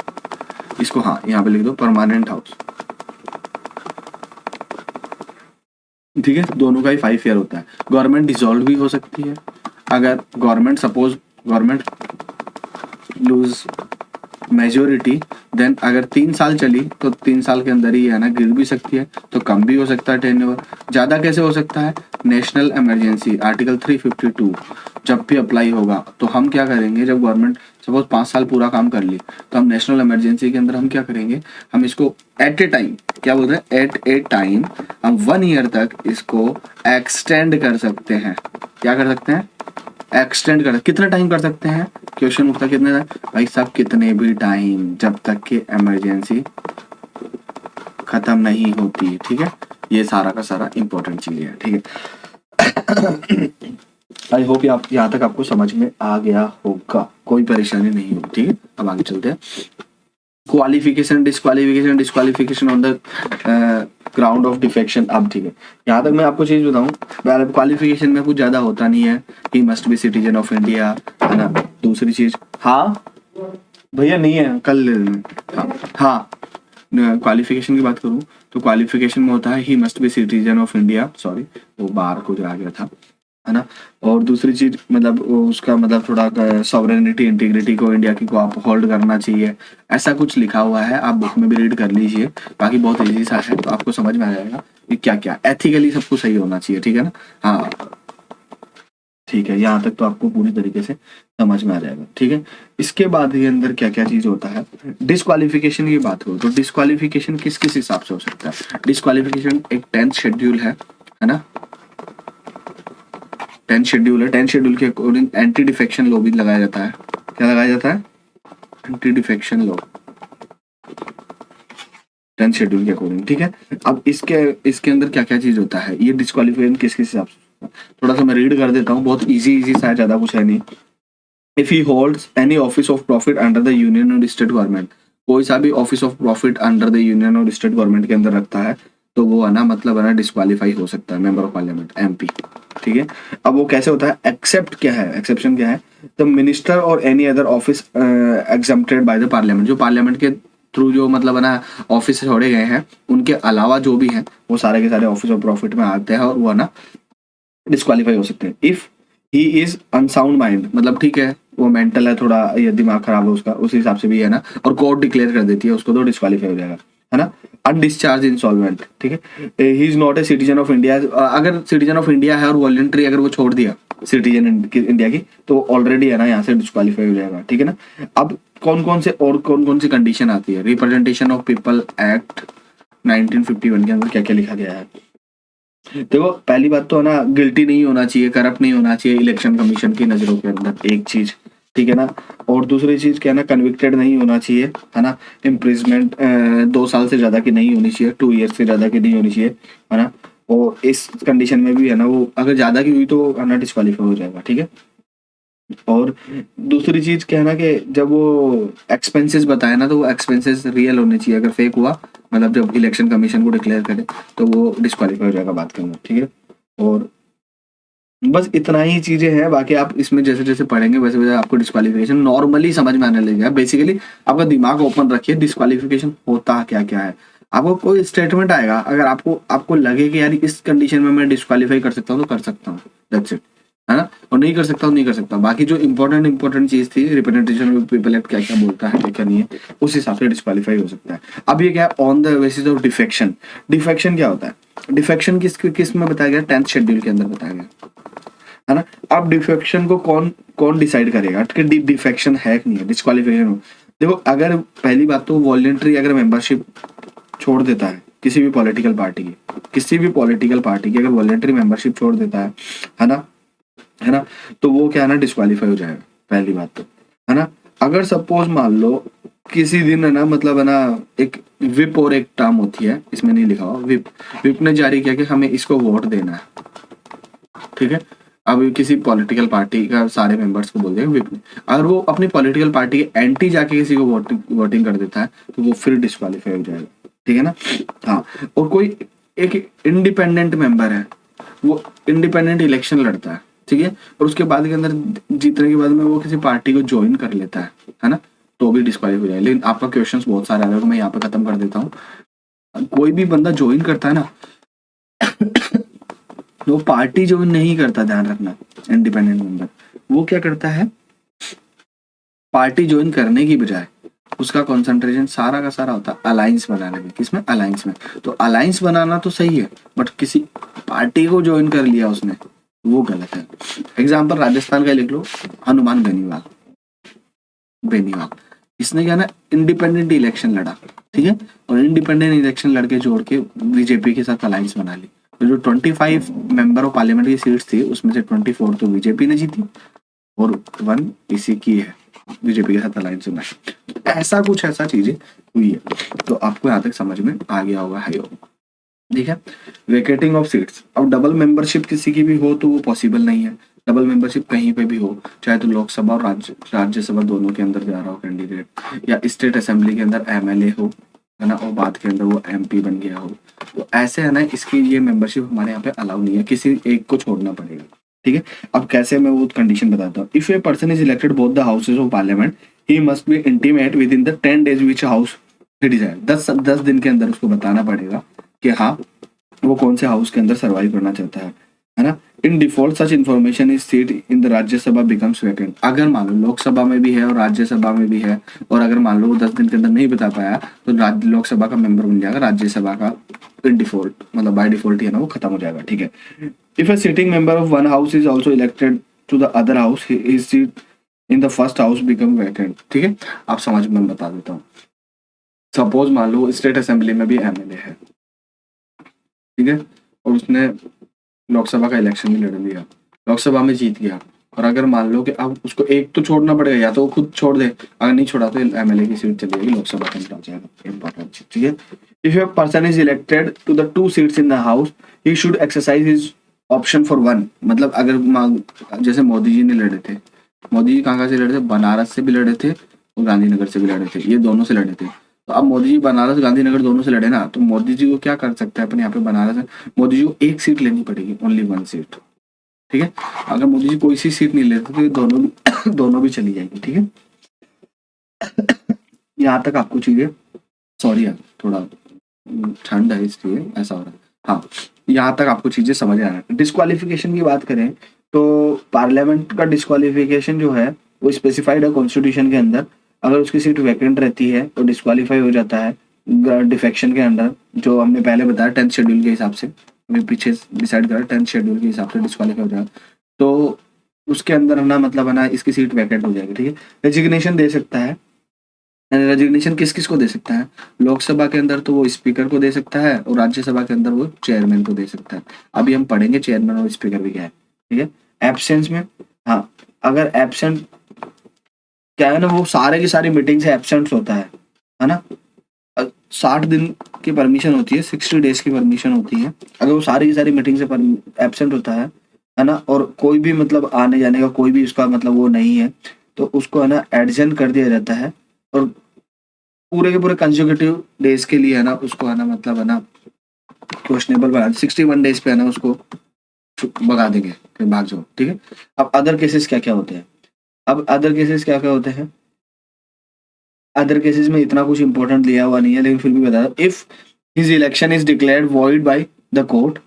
इसको हाँ यहाँ पे लिख दो, परमानेंट हाउस। ठीक है, दोनों का ही 5 ईयर होता है। गवर्नमेंट डिसॉल्व भी हो सकती है, अगर गवर्नमेंट लूज मेजोरिटी, देन अगर 3 साल चली तो 3 साल के अंदर ही है ना गिर भी सकती है, तो कम भी हो सकता है टेन्योर। ज्यादा कैसे हो सकता है, नेशनल इमरजेंसी आर्टिकल 352 जब भी अप्लाई होगा तो हम क्या करेंगे, जब गवर्नमेंट सपोज 5 साल पूरा काम कर ली तो हम नेशनल इमरजेंसी के अंदर हम क्या करेंगे, हम इसको एट ए टाइम, क्या बोलते हैं, एट ए टाइम हम 1 ईयर तक इसको एक्सटेंड कर सकते हैं। क्या कर सकते हैं, एक्सटेंड कर, कितना टाइम कर सकते हैं, क्वेश्चन उठता कितने तक, भाई साहब कितने भी टाइम, जब तक कि इमरजेंसी खत्म नहीं होती। ठीक है, ये सारा का सारा इंपॉर्टेंट चीज है। ठीक है, आई होप आप यहाँ तक आपको समझ में आ गया होगा, कोई परेशानी नहीं होगी। ठीक है, अब आगे चलते हैं। Qualification disqualification on the ground of defection. अब ठीक है, यहाँ तक मैं आपको चीज बताऊं, क्वालिफिकेशन में कुछ ज्यादा होता नहीं है, ही must B citizen of India, है ना। दूसरी चीज, हाँ भैया नहीं है, कल ले लेना। हाँ, क्वालिफिकेशन की बात करूं तो क्वालिफिकेशन में होता है ही must B citizen of India, sorry वो बाहर को आ गया था, है ना। और दूसरी चीज मतलब उसका मतलब थोड़ा सॉवरेनिटी इंटीग्रिटी को इंडिया की को आप होल्ड करना चाहिए, ऐसा कुछ लिखा हुआ है, आप बुक में भी रीड कर लीजिए, बाकी बहुत इजी सा है, तो आपको समझ में आ जाएगा कि क्या क्या एथिकली सब कुछ सही होना चाहिए। ठीक है ना, हाँ ठीक है, यहाँ तक तो आपको पूरी तरीके से समझ में आ जाएगा। ठीक है, इसके बाद ये अंदर क्या क्या चीज होता है, डिस्क्वालिफिकेशन की बात हो तो डिस्क्वालिफिकेशन किस किस हिसाब से हो सकता है। डिस्क्वालिफिकेशन एक 10th शेड्यूल है ना, 10th शेड्यूल है, 10th शेड्यूल के अकॉर्डिंग एंटी डिफेक्शन लॉ भी लगाया जाता है। क्या लगाया जाता है, anti defection law, 10th schedule के अकॉर्डिंग। ठीक है, अब इसके अंदर क्या क्या चीज होता है, ये डिस्क्वालिफिकेशन किस किस हिसाब से, थोड़ा सा मैं रीड कर देता हूँ, बहुत इजी सा है, ज़्यादा कुछ है नहीं। If he holds any office of profit under the union और स्टेट गवर्नमेंट, कोई सा भी office of profit under the union और स्टेट गवर्नमेंट के अंदर रखता है तो वो है ना, मतलब है ना, डिस्क्वालीफाई हो सकता है, मेंबर ऑफ पार्लियामेंट एमपी। ठीक है, अब वो कैसे होता है, एक्सेप्ट क्या है, एक्सेप्शन क्या है, द मिनिस्टर और any other office exempted by the parliament, जो पार्लियामेंट के थ्रू जो मतलब है ना ऑफिस छोड़े गए हैं उनके अलावा जो भी हैं वो सारे के सारे ऑफिस ऑफ प्रॉफिट में आते हैं और वो है ना डिस्क्वालीफाई हो सकते हैं। If he is unsound mind, मतलब ठीक है वो मेंटल है थोड़ा, या दिमाग खराब है उसका, उस हिसाब से भी है ना, और कोर्ट डिक्लेयर कर देती है उसको तो डिस्क्वालीफाई हो जाएगा, है ना। अनडिस्चार्ज इंसॉल्वेंट, ठीक है, he is not a citizen of India, अगर सिटीजन ऑफ इंडिया है और वॉलंटरी अगर वो छोड़ दिया सिटीजन इंडिया की तो ऑलरेडी है ना यहाँ से डिस्क्वालीफाई हो जाएगा। ठीक है ना। अब कौन कौन सी कंडीशन आती है, रिप्रेजेंटेशन ऑफ पीपल एक्ट 1951 के अंदर क्या क्या लिखा गया है। देखो पहली बात तो है ना, गिल्टी नहीं होना चाहिए, करप्ट नहीं होना चाहिए इलेक्शन कमीशन की नजरों के अंदर, एक चीज, ठीक है ना। और दूसरी चीज क्या है ना, कन्विक्टेड नहीं होना चाहिए, है ना। इम्प्रिजमेंट 2 साल से ज्यादा की नहीं होनी चाहिए, 2 ईयर से ज्यादा की नहीं होनी चाहिए, है ना। और इस कंडीशन में भी है ना वो अगर ज्यादा की हुई तो है ना डिस्क्वालीफाई हो जाएगा। ठीक है। और दूसरी चीज क्या है ना कि जब वो एक्सपेंसेस बताए ना तो वो एक्सपेंसेस रियल होने चाहिए, अगर फेक हुआ मतलब जब इलेक्शन कमीशन को डिक्लेयर करे तो वो डिस्क्वालीफाई हो जाएगा बात के अंदर। ठीक है। और बस इतना ही चीजें हैं, बाकी आप इसमें जैसे जैसे पढ़ेंगे वैसे वैसे आपको डिस्क्वालिफिकेशन नॉर्मली समझ में आने लगेगा। बेसिकली आपका दिमाग ओपन रखिए, डिस्क्वालिफिकेशन होता क्या क्या है। आपको कोई स्टेटमेंट आएगा, अगर आपको आपको लगे कि यार इस कंडीशन में मैं डिस्क्वालीफाई कर सकता हूँ तो कर सकता हूँ, दैट्स इट, है ना। और नहीं कर सकता हूँ नहीं कर सकता। बाकी जो इंपॉर्टेंट चीज थी, रिप्रेजेंटेशन ऑफ पीपल एक्ट क्या क्या बोलता है क्या क्या नहीं है, उस हिसाब से डिस्क्वालीफाई हो सकता है। अब ये क्या है, on the basis of defection. Defection क्या होता है, डिफेक्शन किस में बताया गया, 10th शेड्यूल के अंदर बताया गया, है ना। अब डिफेक्शन को कौन कौन डिसाइड करेगा कि डिफेक्शन है कि नहीं है, डिस्क्वालिफिकेशन हो। देखो अगर पहली बात तो वॉलंटरी अगर मेंबरशिप छोड़ देता है किसी भी पॉलिटिकल पार्टी की, अगर वॉलंटरी मेंबरशिप छोड़ देता है ना, है ना, तो वो क्या है ना डिस्क्वालीफाई हो जाएगा, पहली बात तो, है ना। अगर सपोज मान लो किसी दिन है ना, मतलब है ना, एक विप और एक टर्म होती है, इसमें नहीं लिखा हुआ, विप ने जारी किया कि हमें इसको वोट देना है, ठीक है। अब किसी पॉलिटिकल पार्टी का सारे मेंबर्स को बोल देगा विप ने, अगर वो अपनी पॉलिटिकल पार्टी के एंटी जाके किसी को वोटिंग कर देता है तो वो फिर डिस्क्वालीफाई हो जाएगा। ठीक है ना। हाँ, और कोई एक इंडिपेंडेंट मेंबर है, वो इंडिपेंडेंट इलेक्शन लड़ता है, ठीक है, और उसके बाद के अंदर जीतने के बाद में वो किसी पार्टी को ज्वाइन कर लेता है ना, तो भी डिस्क्वालीफाई हो जाएगा। लेकिन आपका क्वेश्चन बहुत सारे आ रहे हैं, मैं यहाँ पे खत्म कर देता हूँ। कोई भी बंदा ज्वाइन करता है ना वो पार्टी ज्वाइन नहीं करता, ध्यान रखना, इंडिपेंडेंट मेंबर वो क्या करता है, पार्टी ज्वाइन करने की बजाय उसका कंसंट्रेशन सारा का सारा होता है अलायंस बनाने में। किसमें, अलायंस में। तो अलायंस बनाना तो सही है, बट किसी पार्टी को ज्वाइन कर लिया उसने, वो गलत है। एग्जाम्पल राजस्थान का लिख लो, हनुमान बेनीवाल, इसने क्या ना इंडिपेंडेंट इलेक्शन लड़ा, ठीक है, और इंडिपेंडेंट इलेक्शन लड़के जोड़ के बीजेपी के साथ अलायंस बना ली। तो जो 25 मेंबर ऑफ पार्लियामेंट की सीट्स थी उसमें से 24 तो बीजेपी ने जीती और 1 इसी की है, बीजेपी के साथ अलायंस में। ऐसा चीजें हुई है, तो आपको यहाँ तक समझ में आ गया होगा, है ठीक है। वेकेटिंग ऑफ सीट्स, अब डबल मेंबरशिप किसी की भी हो तो वो पॉसिबल नहीं है। डबल मेंबरशिप कहीं पे भी हो, चाहे तो लोकसभा और राज्यसभा दोनों के अंदर जा रहा हो कैंडिडेट, या स्टेट असेंबली के अंदर एमएलए हो, है ना, और बाद के अंदर वो एमपी बन गया हो, तो ऐसे है ना इसकी ये मेंबरशिप हमारे यहाँ पे अलाउ नहीं है, किसी एक को छोड़ना पड़ेगा। ठीक है। अब कैसे, मैं वो कंडीशन बताता हूँ। If a person is elected both the houses of parliament he must be intimate within the 10 days which house he desire, 10 दिन के अंदर उसको बताना पड़ेगा कि हाँ वो कौन से हाउस के अंदर सर्वाइव करना चाहता है ना। In default such information is seat in the Rajya Sabha becomes vacant, अगर मान लो लोकसभा में भी है और राज्यसभा में भी है, और अगर मान लो वो 10 दिन के अंदर नहीं बता पाया तो लोकसभा का मेंबर बन जाएगा, राज्यसभा का इन डिफॉल्ट मतलब बाय डिफॉल्ट ही है ना वो खत्म हो जाएगा। ठीक है। If a sitting member of one house is also elected to the other house his seat in the first house become vacant. ठीक है, आप समझ में बता देता हूँ। सपोज मान लो स्टेट असेंबली में भी एमएलए है, ठीक है, और उसने लोकसभा का इलेक्शन भी लड़ लिया, लोकसभा में जीत गया, और अगर मान लो कि अब उसको एक तो छोड़ना पड़ेगा, या तो वो खुद छोड़ दे, अगर नहीं छोड़ा तो एमएलए की सीट चली जाएगी, लोकसभा के अंदर आ जाएगा। इंपॉर्टेंट चीज, ठीक है। If a person is elected to the 2 seats in the house he should exercise his option for one, मतलब अगर जैसे मोदी जी ने लड़े थे, मोदी जी कहाँ से लड़े थे, बनारस से भी लड़े थे और गांधीनगर से भी लड़े थे, ये दोनों से लड़े थे। तो अब मोदी जी बनारस गांधीनगर दोनों से लड़े ना, तो मोदी जी को क्या कर सकते हैं अपन यहाँ पे बनारस में, मोदी जी को एक सीट लेनी पड़ेगी, ओनली वन सीट, ठीक है। अगर मोदी जी कोई सी सीट नहीं लेते तो ये दोनों भी दोनों भी चली जाएगी, ठीक है। यहाँ तक आपको चीजें, सॉरी यार थोड़ा ठंड है इसलिए ऐसा हो रहा है। हाँ, यहाँ तक आपको चीजें समझ आ रहा है। डिस्क्वालिफिकेशन की बात करें तो पार्लियामेंट का डिस्क्वालिफिकेशन जो है वो स्पेसिफाइड है कॉन्स्टिट्यूशन के अंदर। अगर उसकी सीट वैकेंट रहती है तो डिस्क्वालीफाई हो जाता है डिफेक्शन के अंडर, जो हमने पहले बताया 10th शेड्यूल के हिसाब से, अभी पीछे डिसाइड करा 10th शेड्यूल के हिसाब से डिस्क्वालीफाई हो जाएगा। तो उसके अंदर ना मतलब है ना इसकी सीट वैकेंट हो जाएगी, ठीक है। रेजिग्नेशन दे सकता है, रेजिग्नेशन किस किस को दे सकता है, लोकसभा के अंदर तो वो स्पीकर को दे सकता है और राज्यसभा के अंदर वो चेयरमैन को दे सकता है। अभी हम पढ़ेंगे चेयरमैन और स्पीकर भी क्या है, ठीक है। एब्सेंस में, हाँ, अगर एब्सेंट क्या है ना, वो सारे की सारी मीटिंग से एब्सेंट होता है ना। 60 दिन की परमिशन होती है, 60 डेज की परमिशन होती है। अगर वो सारी की सारी मीटिंग से एब्सेंट होता है ना, और कोई भी मतलब आने जाने का कोई भी उसका मतलब वो नहीं है, तो उसको है ना एडजन कर दिया जाता है और पूरे के पूरे कंसेक्यूटिव डेज के लिए है ना उसको है ना मतलब है ना क्वेश्चनेबल बना 61 डेज पे है ना उसको भगा देंगे कि भाग जाओ, ठीक है। अब अदर केसेस क्या क्या होते हैं, अब अदर केसेस क्या क्या होते हैं, अदर केसेस में इतना कुछ इंपॉर्टेंट लिया हुआ नहीं है, लेकिन फिर भी बता दो। If his election is declared void by the court,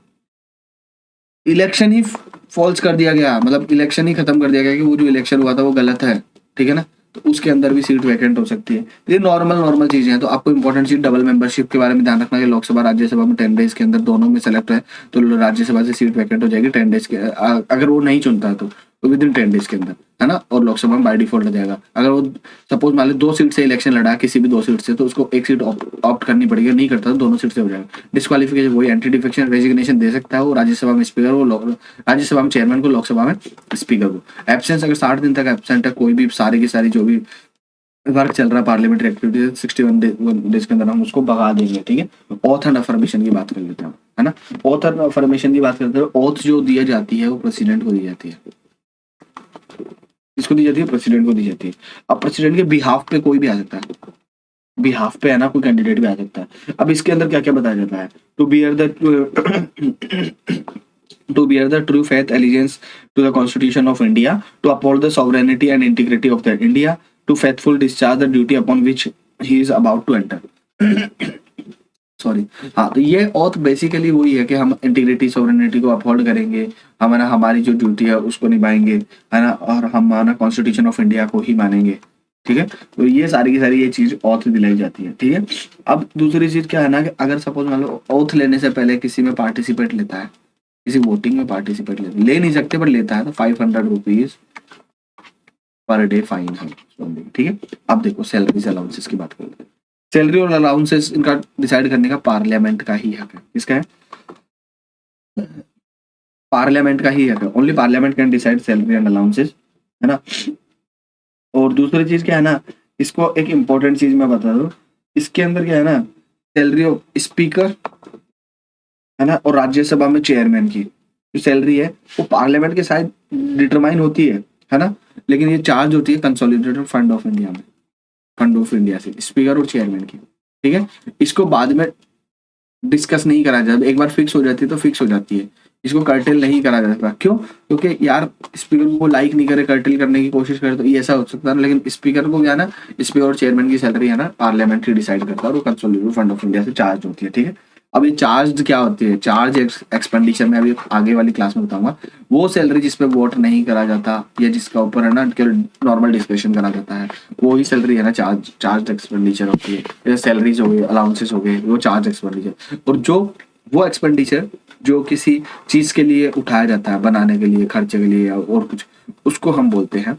election he falls कर दिया गया, मतलब इलेक्शन ही खत्म कर दिया गया कि वो जो इलेक्शन हुआ था वो गलत है, ठीक है ना, तो उसके अंदर भी सीट वैकेंट हो सकती है। ये नॉर्मल नॉर्मल चीजें हैं। तो आपको इंपॉर्टेंट चीज डबल मेंबरशिप के बारे में ध्यान रखना है, लोकसभा राज्यसभा में 10 डेज के अंदर दोनों में सेलेक्ट है तो राज्यसभा से सीट वैकेंट हो जाएगी 10 डेज के, अगर वो नहीं चुनता है तो विद इन 10 डेज के अंदर, है ना। और लोकसभा में बाय डिफॉल्ट हो जाएगा। अगर वो सपोज मान लो 2 सीट से इलेक्शन लड़ा किसी भी 2 सीट से, तो उसको एक सीट ऑप्ट करनी पड़ेगी, नहीं करता तो दोनों सीट से हो जाएगा। डिस्क्वालिफिकेशन वही, एंटी डिफेक्शन, रेजिग्नेशन दे सकता है वो राज्यसभा में स्पीकर, वो राज्यसभा में चेयरमैन को, लोकसभा में स्पीकर को। एब्सेंस अगर 60 दिन तक एब्सेंट है कोई भी, सारी की सारी जो भी वर्क चल रहा है पार्लियामेंट्री एक्टिविटीज 61 डेज के अंदर हम उसको भगा देंगे, ठीक है। ऑथ एंड अफर्मेशन की बात कर लेते हैं, है ना। ऑथ एंड अफर्मेशन की बात करते हैं, ऑथ जो दी जाती है वो प्रेसिडेंट को दी जाती है। किसको दी जाती है, प्रेसिडेंट को दी जाती है। अब प्रेसिडेंट के बिहाफ पे कोई भी आ सकता है, बिहाफ पे है ना कोई कैंडिडेट भी आ सकता है। अब इसके अंदर क्या क्या बताया जाता है, to bear the to bear the true faith allegiance to the Constitution of India, to uphold the sovereignty and integrity of the India, to faithful discharge the duty upon which he is about to enter. Sorry, हाँ, तो ये auth basically वही है कि हम integrity sovereignty को uphold करेंगे, हम ना हमारी जो ड्यूटी है उसको निभाएंगे, है ना, और हम ना कॉन्स्टिट्यूशन ऑफ इंडिया को ही मानेंगे, ठीक है। तो ये सारी की सारी ये चीज ऑथ दिलाई जाती है, ठीक है। अब दूसरी चीज क्या है ना कि अगर सपोज मान लो ऑथ लेने से पहले किसी में पार्टिसिपेट लेता है, किसी वोटिंग में पार्टिसिपेट ले नहीं सकते पर लेता है, तो 500 रुपीज पर डे फाइन है, ठीक है। अब देखो सैलरीज अलाउंसेस की बात करते हैं। सैलरी और अलाउंसेस इनका डिसाइड करने का पार्लियामेंट का ही हक है। किसका है, पार्लियामेंट का ही हक है। Only parliament can decide salary and allowances, है ना। और दूसरी चीज क्या है ना, इसको एक इम्पोर्टेंट चीज मैं बता दूं, इसके अंदर क्या है ना, सैलरी ऑफ स्पीकर, है ना, और राज्यसभा में चेयरमैन की जो सैलरी है वो पार्लियामेंट के साथ डिटरमाइन होती है ना, लेकिन ये चार्ज होती है कंसोलिडेटेड फंड ऑफ इंडिया में, फंड ऑफ इंडिया से, स्पीकर और चेयरमैन की, ठीक है। इसको बाद में डिस्कस नहीं करा जाता, एक बार फिक्स हो जाती है तो फिक्स हो जाती है, इसको कर्टेल नहीं करा जाता। क्यों, क्योंकि यार स्पीकर को लाइक नहीं करे, कर्टेल करने की कोशिश करे तो ये ऐसा हो सकता है ना, लेकिन स्पीकर को क्या ना, स्पीकर और चेयरमैन की सैलरी है ना पार्लियामेंट ही डिसाइड करता है और वो कंसोलिडेटेड फंड ऑफ इंडिया से चार्ज होती है, ठीक है। अब ये चार्ज क्या होती है, चार्ज एक्सपेंडिचर में अभी आगे वाली क्लास में बताऊंगा। वो सैलरी जिसपे वोट नहीं करा जाता या जिसका ऊपर है ना नॉर्मल डिस्कशन करा जाता है, वो ही सैलरी है ना चार्ज एक्सपेंडिचर होती है। जैसे सैलरीज हो गई, अलाउंसेस हो गए, वो चार्ज एक्सपेंडिचर। और जो वो एक्सपेंडिचर जो किसी चीज के लिए उठाया जाता है, बनाने के लिए, खर्चे के लिए और कुछ, उसको हम बोलते हैं।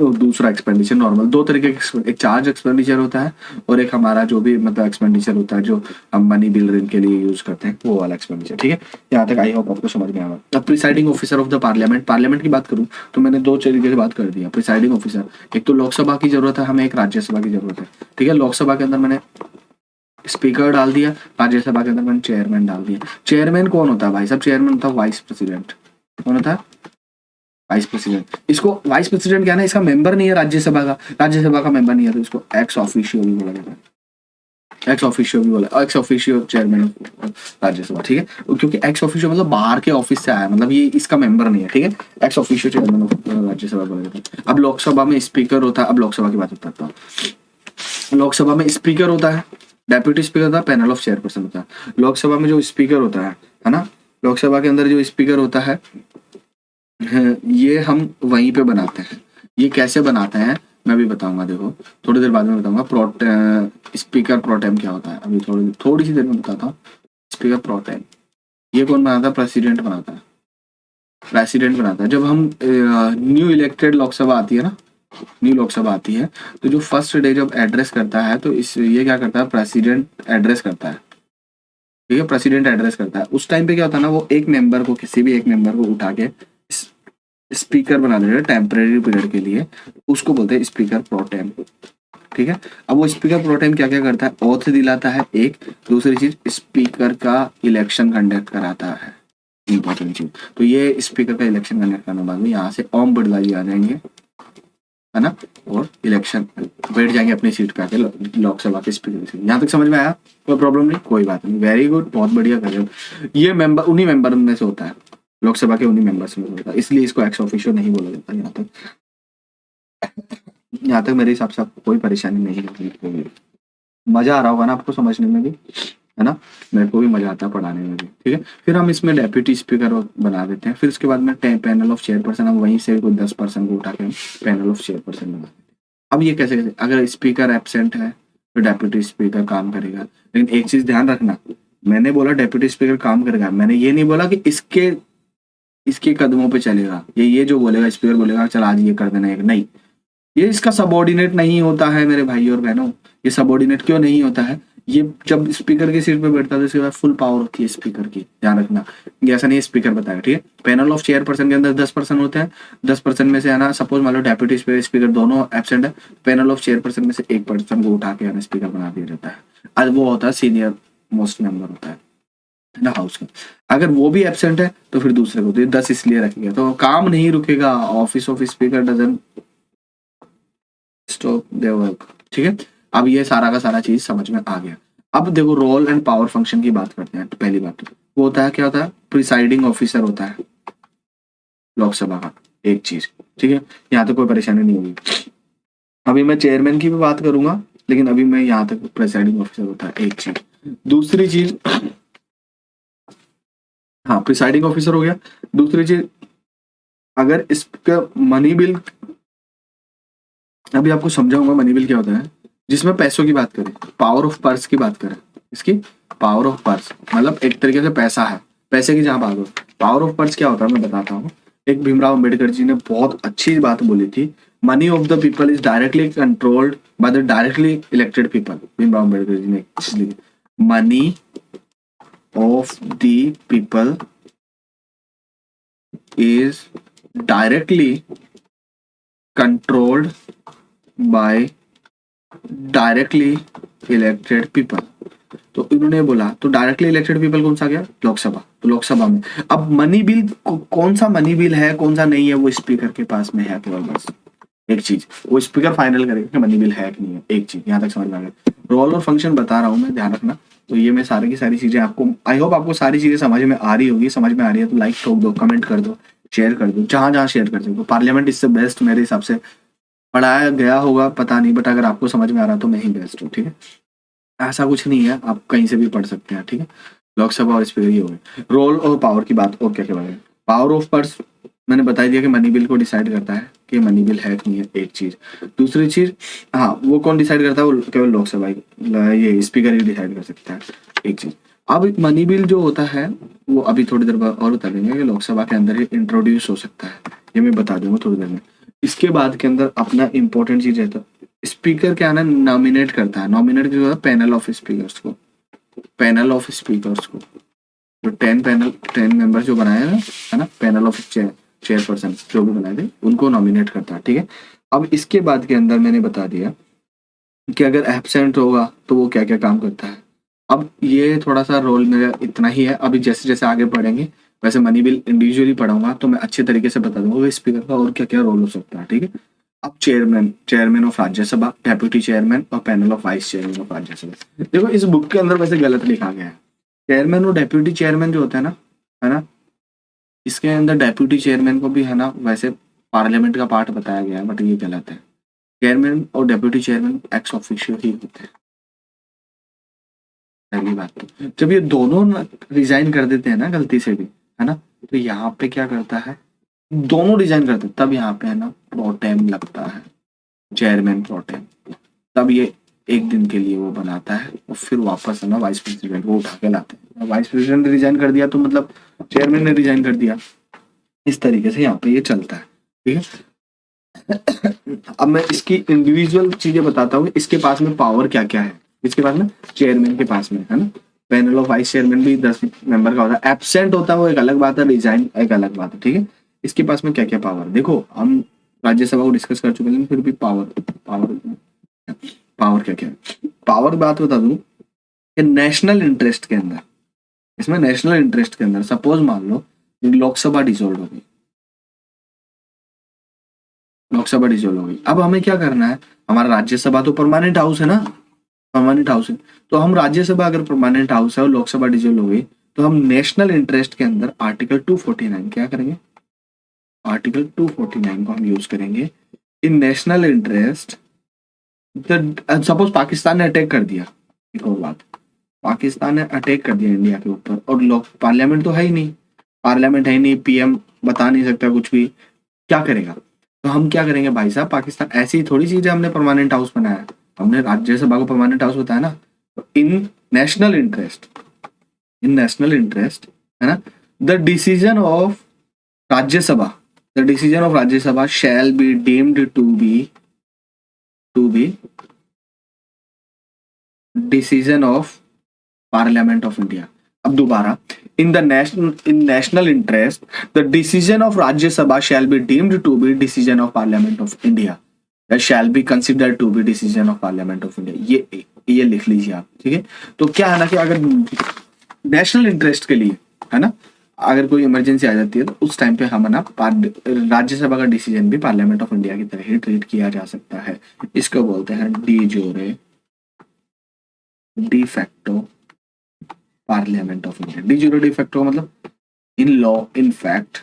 और दूसरा एक्सपेंडिचर नॉर्मल, दो तरीके के, एक चार्ज एक्सपेंडिचर होता है और एक हमारा जो भी मतलब एक्सपेंडिचर होता है जो हम मनी बिल ऋण के लिए यूज करते हैं, वो वाला एक्सपेंडिचर, ठीक है। यहाँ तक आई होप आपको समझ में आया। अब presiding officer of the parliament, parliament की बात करूं तो मैंने 2 तरीके से बात कर दिया। प्रिसाइडिंग ऑफिसर, एक तो लोकसभा की जरूरत है हमें, एक राज्यसभा की जरूरत है, ठीक है। लोकसभा के अंदर मैंने स्पीकर डाल दिया, राज्यसभा के अंदर मैंने चेयरमैन डाल दिया। चेयरमैन कौन होता है भाई साहब? चेयरमैन होता है वाइस प्रेसिडेंट। कौन होता है? Vice president. इसको वाइस प्रेसिडेंट क्या है ना, इसका मेंबर नहीं है राज्यसभा का, राज्यसभा का मेंबर नहीं है, तो इसको एक्स ऑफिशियो भी बोला जाता है। एक्स ऑफिशियो भी बोला, एक्स ऑफिशियो चेयरमैन राज्यसभा, ठीक है। क्योंकि एक्स ऑफिशियो मतलब बाहर के ऑफिस से आया, मतलब ये इसका मेंबर नहीं है, ठीक है। एक्स ऑफिशियो चेयरमैन राज्यसभा बोला जाता है। अब लोकसभा में स्पीकर होता है, अब लोकसभा की बात करता हूँ। लोकसभा में स्पीकर होता है, डेप्यूटी स्पीकर होता है, पैनल ऑफ चेयरपर्सन होता है। लोकसभा में जो स्पीकर होता है ना, लोकसभा के अंदर जो स्पीकर होता है ये हम वहीं पे बनाते हैं। ये कैसे बनाते हैं मैं भी बताऊंगा, देखो थोड़ी देर बाद में बताऊंगा। स्पीकर प्रोटेम क्या होता है, अभी थोड़ी सी देर में बताता हूँ। स्पीकर प्रोटेम ये कौन बनाता है? प्रेसिडेंट बनाता है। प्रेसिडेंट बनाता है। जब हम न्यू इलेक्टेड लोकसभा आती है ना, न्यू लोकसभा आती है, तो जो फर्स्ट डे जब एड्रेस करता है, तो इस ये क्या करता है? प्रेसिडेंट एड्रेस करता है, ठीक है। प्रेसिडेंट एड्रेस करता है। उस टाइम पे क्या होता है ना, वो एक मेंबर को, किसी भी एक मेंबर को उठा के स्पीकर बना देते हैं टेम्परेरी पीरियड के लिए, उसको बोलते हैं स्पीकर प्रोटेम, ठीक है। अब वो स्पीकर प्रोटेम क्या क्या करता है? ऑथ दिलाता है एक, दूसरी चीज स्पीकर का इलेक्शन कंडक्ट कराता है, इंपॉर्टेंट चीज। तो ये स्पीकर का इलेक्शन कंडक्ट करने बाद में यहाँ से ओम बिरला जी आ जाएंगे, है ना, और इलेक्शन बैठ जाएंगे अपनी सीट पे आके, लोकसभा के स्पीकर की। यहाँ तक समझ में आया? कोई प्रॉब्लम नहीं, कोई बात नहीं, वेरी गुड, बहुत बढ़िया कर रहे हो। ये मेंबर उन्हीं मेंबर में से होता है, लोकसभा के उन्हीं मेंबर्स में होता है, इसलिए इसको एक्स ऑफिशियो नहीं बोला जाता। यहाँ तक मेरे हिसाब से आपको कोई परेशानी नहीं होगी। मजा आ रहा होगा ना आपको समझने में भी, है ना? मेरे को भी मजा आता है पढ़ाने में भी, ठीक है। फिर हम इसमें डेप्यूटी स्पीकर बना देते हैं। फिर उसके बाद में पैनल ऑफ चेयरपर्सन, हम वहीं से कोई 10% को उठा के पैनल ऑफ चेयरपर्सन बना देते हैं। अब ये कैसे कैसे, अगर स्पीकर एब्सेंट है तो डेप्यूटी स्पीकर काम करेगा। लेकिन एक चीज ध्यान रखना, मैंने बोला डेप्यूटी स्पीकर काम करेगा, मैंने ये नहीं बोला कि इसके कदमों पे चलेगा। ये जो बोलेगा स्पीकर बोलेगा चल आज ये कर देना, एक नहीं, ये इसका सबऑर्डिनेट नहीं होता है मेरे भाई और बहनों। ये सबऑर्डिनेट क्यों नहीं होता है? ये जब स्पीकर की सीट पे बैठता है तो इसके बाद फुल पावर होती है स्पीकर की, ध्यान रखना। ये ऐसा नहीं है स्पीकर बताएगा, ठीक है। पैनल ऑफ चेयरपर्सन के अंदर 10% होते हैं, 10% में से है ना, सपोज मान लो डेप्यूटी स्पीकर दोनों एब्सेंट है, पैनल ऑफ चेयरपर्सन में से 1% को उठा के स्पीकर बना दिया जाता है। आज वो होता है सीनियर मोस्ट मेंबर होता है ना हाउस का। अगर वो भी एब्सेंट है तो फिर दूसरे को, तो 10 इसलिए रखेगा, तो काम नहीं रुकेगा। Office of speaker doesn't stop their work, ठीक है। अब ये सारा का सारा चीज समझ में आ गया। अब देखो रोल एंड पावर फंक्शन की बात करते हैं। तो पहली बात वो होता है, क्या होता है? प्रिसाइडिंग ऑफिसर होता है लोकसभा का, एक चीज, ठीक है। यहाँ तक कोई परेशानी नहीं होगी। अभी मैं चेयरमैन की भी बात करूंगा, लेकिन अभी मैं यहाँ तक प्रिसाइडिंग ऑफिसर होता है, एक चीज। दूसरी चीज, हाँ प्रिसाइडिंग ऑफिसर हो गया। दूसरी चीज, अगर इसका मनी बिल, अभी आपको समझाऊंगा मनी बिल क्या होता है। जिसमें पैसों की बात करें, पावर ऑफ पर्स की बात करें, इसकी पावर ऑफ पर्स मतलब एक तरीके से पैसा है, पैसे की जहां बात हो। पावर ऑफ पर्स क्या होता है मैं बताता हूँ। एक भीमराव अंबेडकर जी ने बहुत अच्छी बात बोली थी, money of the people is directly controlled by the directly elected people. Bhimrao Ambedkar ji ने money of the people is directly controlled by directly elected people। तो इन्होंने बोला, तो डायरेक्टली इलेक्टेड पीपल कौन सा गया? लोकसभा। तो लोकसभा में अब मनी बिल कौन सा मनी बिल है कौन सा नहीं है, वो स्पीकर के पास में है केवल, बस एक चीज, वो स्पीकर फाइनल करेगा कि मनी बिल है कि नहीं है, एक चीज। यहाँ तक समझ में आ गया। रोल और फंक्शन बता रहा हूँ मैं, ध्यान रखना। तो ये मैं सारी की सारी चीजें आपको, आई होप आपको सारी चीजें समझ में आ रही होगी। समझ में आ रही है तो लाइक ठोक दो, कमेंट कर दो, शेयर कर दो, जहां जहां शेयर कर सकते हो। पार्लियामेंट इससे बेस्ट मेरे हिसाब से पढ़ाया गया होगा पता नहीं, बट अगर आपको समझ में आ रहा तो मैं ही बेस्ट हूँ, ठीक है। ऐसा कुछ नहीं है, आप कहीं से भी पढ़ सकते हैं, ठीक है। लोकसभा और स्पीकर ये हो गए। रोल और पावर की बात और क्या क्या बात है। पावर ऑफ पर्स मैंने बता दिया कि मनी बिल को डिसाइड करता है कि मनी बिल है कि नहीं है, एक चीज। दूसरी चीज, हाँ वो कौन डिसाइड करता है? वो केवल लोकसभा ये स्पीकर ही डिसाइड कर सकता है, एक चीज। अब मनी बिल जो होता है वो अभी थोड़ी देर बाद और बता देंगे कि लोकसभा के अंदर ही इंट्रोड्यूस हो सकता है, ये मैं बता दूंगा थोड़ी देर में। इसके बाद के अंदर अपना इंपॉर्टेंट चीज रहता है, स्पीकर क्या है ना, नॉमिनेट करता है। नॉमिनेट जो है पैनल ऑफ स्पीकर्स को, पैनल ऑफ स्पीकर्स को, जो 10 मेंबर्स जो बनाए है ना, पैनल ऑफ चेयरपर्सन जो भी बनाए थे उनको नॉमिनेट करता है, ठीक है। अब इसके बाद के अंदर मैंने बता दिया कि अगर एब्सेंट होगा तो वो क्या क्या काम करता है। अब ये थोड़ा सा रोल मेरा इतना ही है, अभी जैसे जैसे आगे पढ़ेंगे वैसे मनी बिल इंडिविजुअली पढ़ाऊंगा तो मैं अच्छे तरीके से बता दूंगा स्पीकर का और क्या क्या रोल हो सकता है, ठीक है। अब chairman, chairman of Rajya Sabha, deputy chairman और panel of vice chairman of Rajya Sabha. देखो इस बुक के अंदर वैसे गलत लिखा गया है, चेयरमैन और डेप्यूटी चेयरमैन जो होता है ना, इसके अंदर डेप्यूटी चेयरमैन को भी है ना वैसे पार्लियामेंट का पार्ट बताया गया है, बट ये गलत है। चेयरमैन और डेप्यूटी चेयरमैन एक्स ऑफिशियो ही होते हैं, पहली बात। तो जब ये दोनों रिजाइन कर देते हैं ना गलती से भी, है ना, तो यहाँ पे क्या करता है, दोनों रिजाइन करते हैं तब यहाँ पे है ना प्रोटेम लगता है, चेयरमैन प्रोटेम। तब ये एक दिन के लिए वो बनाता है और फिर वापस है ना वाइस प्रेसिडेंट वो उठा के लाते हैं। वाइस प्रेसिडेंट ने रिजाइन कर दिया तो मतलब चेयरमैन ने रिजाइन कर दिया। इस तरीके से यहाँ पे ये चलता है, ठीक है। अब मैं इसकी इंडिविजुअल चीजें बताता हूँ, इसके पास में पावर क्या क्या है। इसके पास में चेयरमैन के पास में है ना, पैनल ऑफ वाइस चेयरमैन भी 10 मेंबर का होता है, एब्सेंट होता है वो एक अलग बात है, रिजाइन एक अलग बात है, ठीक है। इसके पास में क्या क्या पावर, देखो हम राज्यसभा को डिस्कस कर चुके हैं, फिर भी पावर पावर पावर क्या क्या है। पावर बात बता दूं कि नेशनल इंटरेस्ट के अंदर, इसमें नेशनल इंटरेस्ट के अंदर सपोज मान लो लोकसभा डिसॉल्व हो गई, लोकसभा डिसॉल्व हो गई, अब हमें क्या करना है, हमारा राज्यसभा तो परमानेंट हाउस है ना, परमानेंट हाउस है, तो हम राज्यसभा अगर परमानेंट हाउस है और लोकसभा डिसॉल्व हो गई तो हम नेशनल इंटरेस्ट के अंदर आर्टिकल 249 क्या करेंगे, आर्टिकल 249 को हम यूज करेंगे। इन नेशनल इंटरेस्ट, सपोज पाकिस्तान ने अटैक कर दिया, एक और बात, पाकिस्तान ने अटैक कर दिया इंडिया के ऊपर और लोग, पार्लियामेंट तो है ही नहीं, पार्लियामेंट है ही नहीं, पीएम बता नहीं सकता कुछ भी, क्या करेगा, तो हम क्या करेंगे भाई साहब, पाकिस्तान ऐसी थोड़ी चीज है हमने परमानेंट हाउस बनाया, हमने राज्यसभा को परमानेंट हाउस बताया ना, तो in national interest, in national interest है ना, the decision of Rajya Sabha, the decision of Rajya Sabha shall be deemed to be decision of parliament of India. अब दोबारा, in national interest the decision of Rajya Sabha shall be deemed to be decision of parliament of India, shall be considered to be decision of parliament of India. ये लिख लीजिए आप, ठीक है। तो क्या है ना कि अगर नेशनल इंटरेस्ट के लिए है ना, अगर कोई इमरजेंसी आ जाती है तो उस टाइम पे हम ना राज्यसभा का डिसीजन भी पार्लियामेंट ऑफ इंडिया की तरह ही ट्रीट किया जा सकता है। इसको बोलते हैं डी जोरे de facto parliament of India. D जोरे डी फैक्टो मतलब in law in fact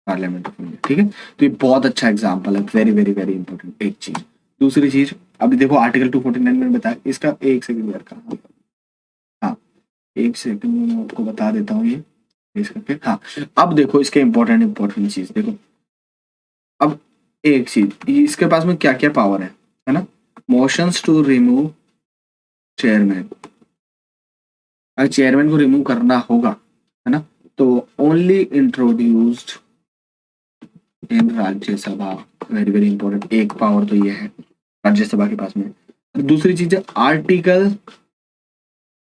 parliament of India, ठीक है। तो ये बहुत अच्छा एग्जाम्पल है, वेरी वेरी वेरी इंपॉर्टेंट एक चीज। दूसरी चीज, अभी देखो आर्टिकल 249 में बताया, इसका एक सेकंड यार कहा, हाँ एक सेकंड में आपको बता देता हूँ ये करके, हाँ। अब देखो इसके इंपॉर्टेंट चीज देखो, अब एक चीज, इसके पास में क्या क्या पावर है ना, मोशंस टू रिमूव चेयरमैन, अगर चेयरमैन को रिमूव करना होगा है ना, तो only introduced in Rajya Sabha, very very important, एक पावर तो ये है राज्यसभा के पास में। दूसरी चीज है आर्टिकल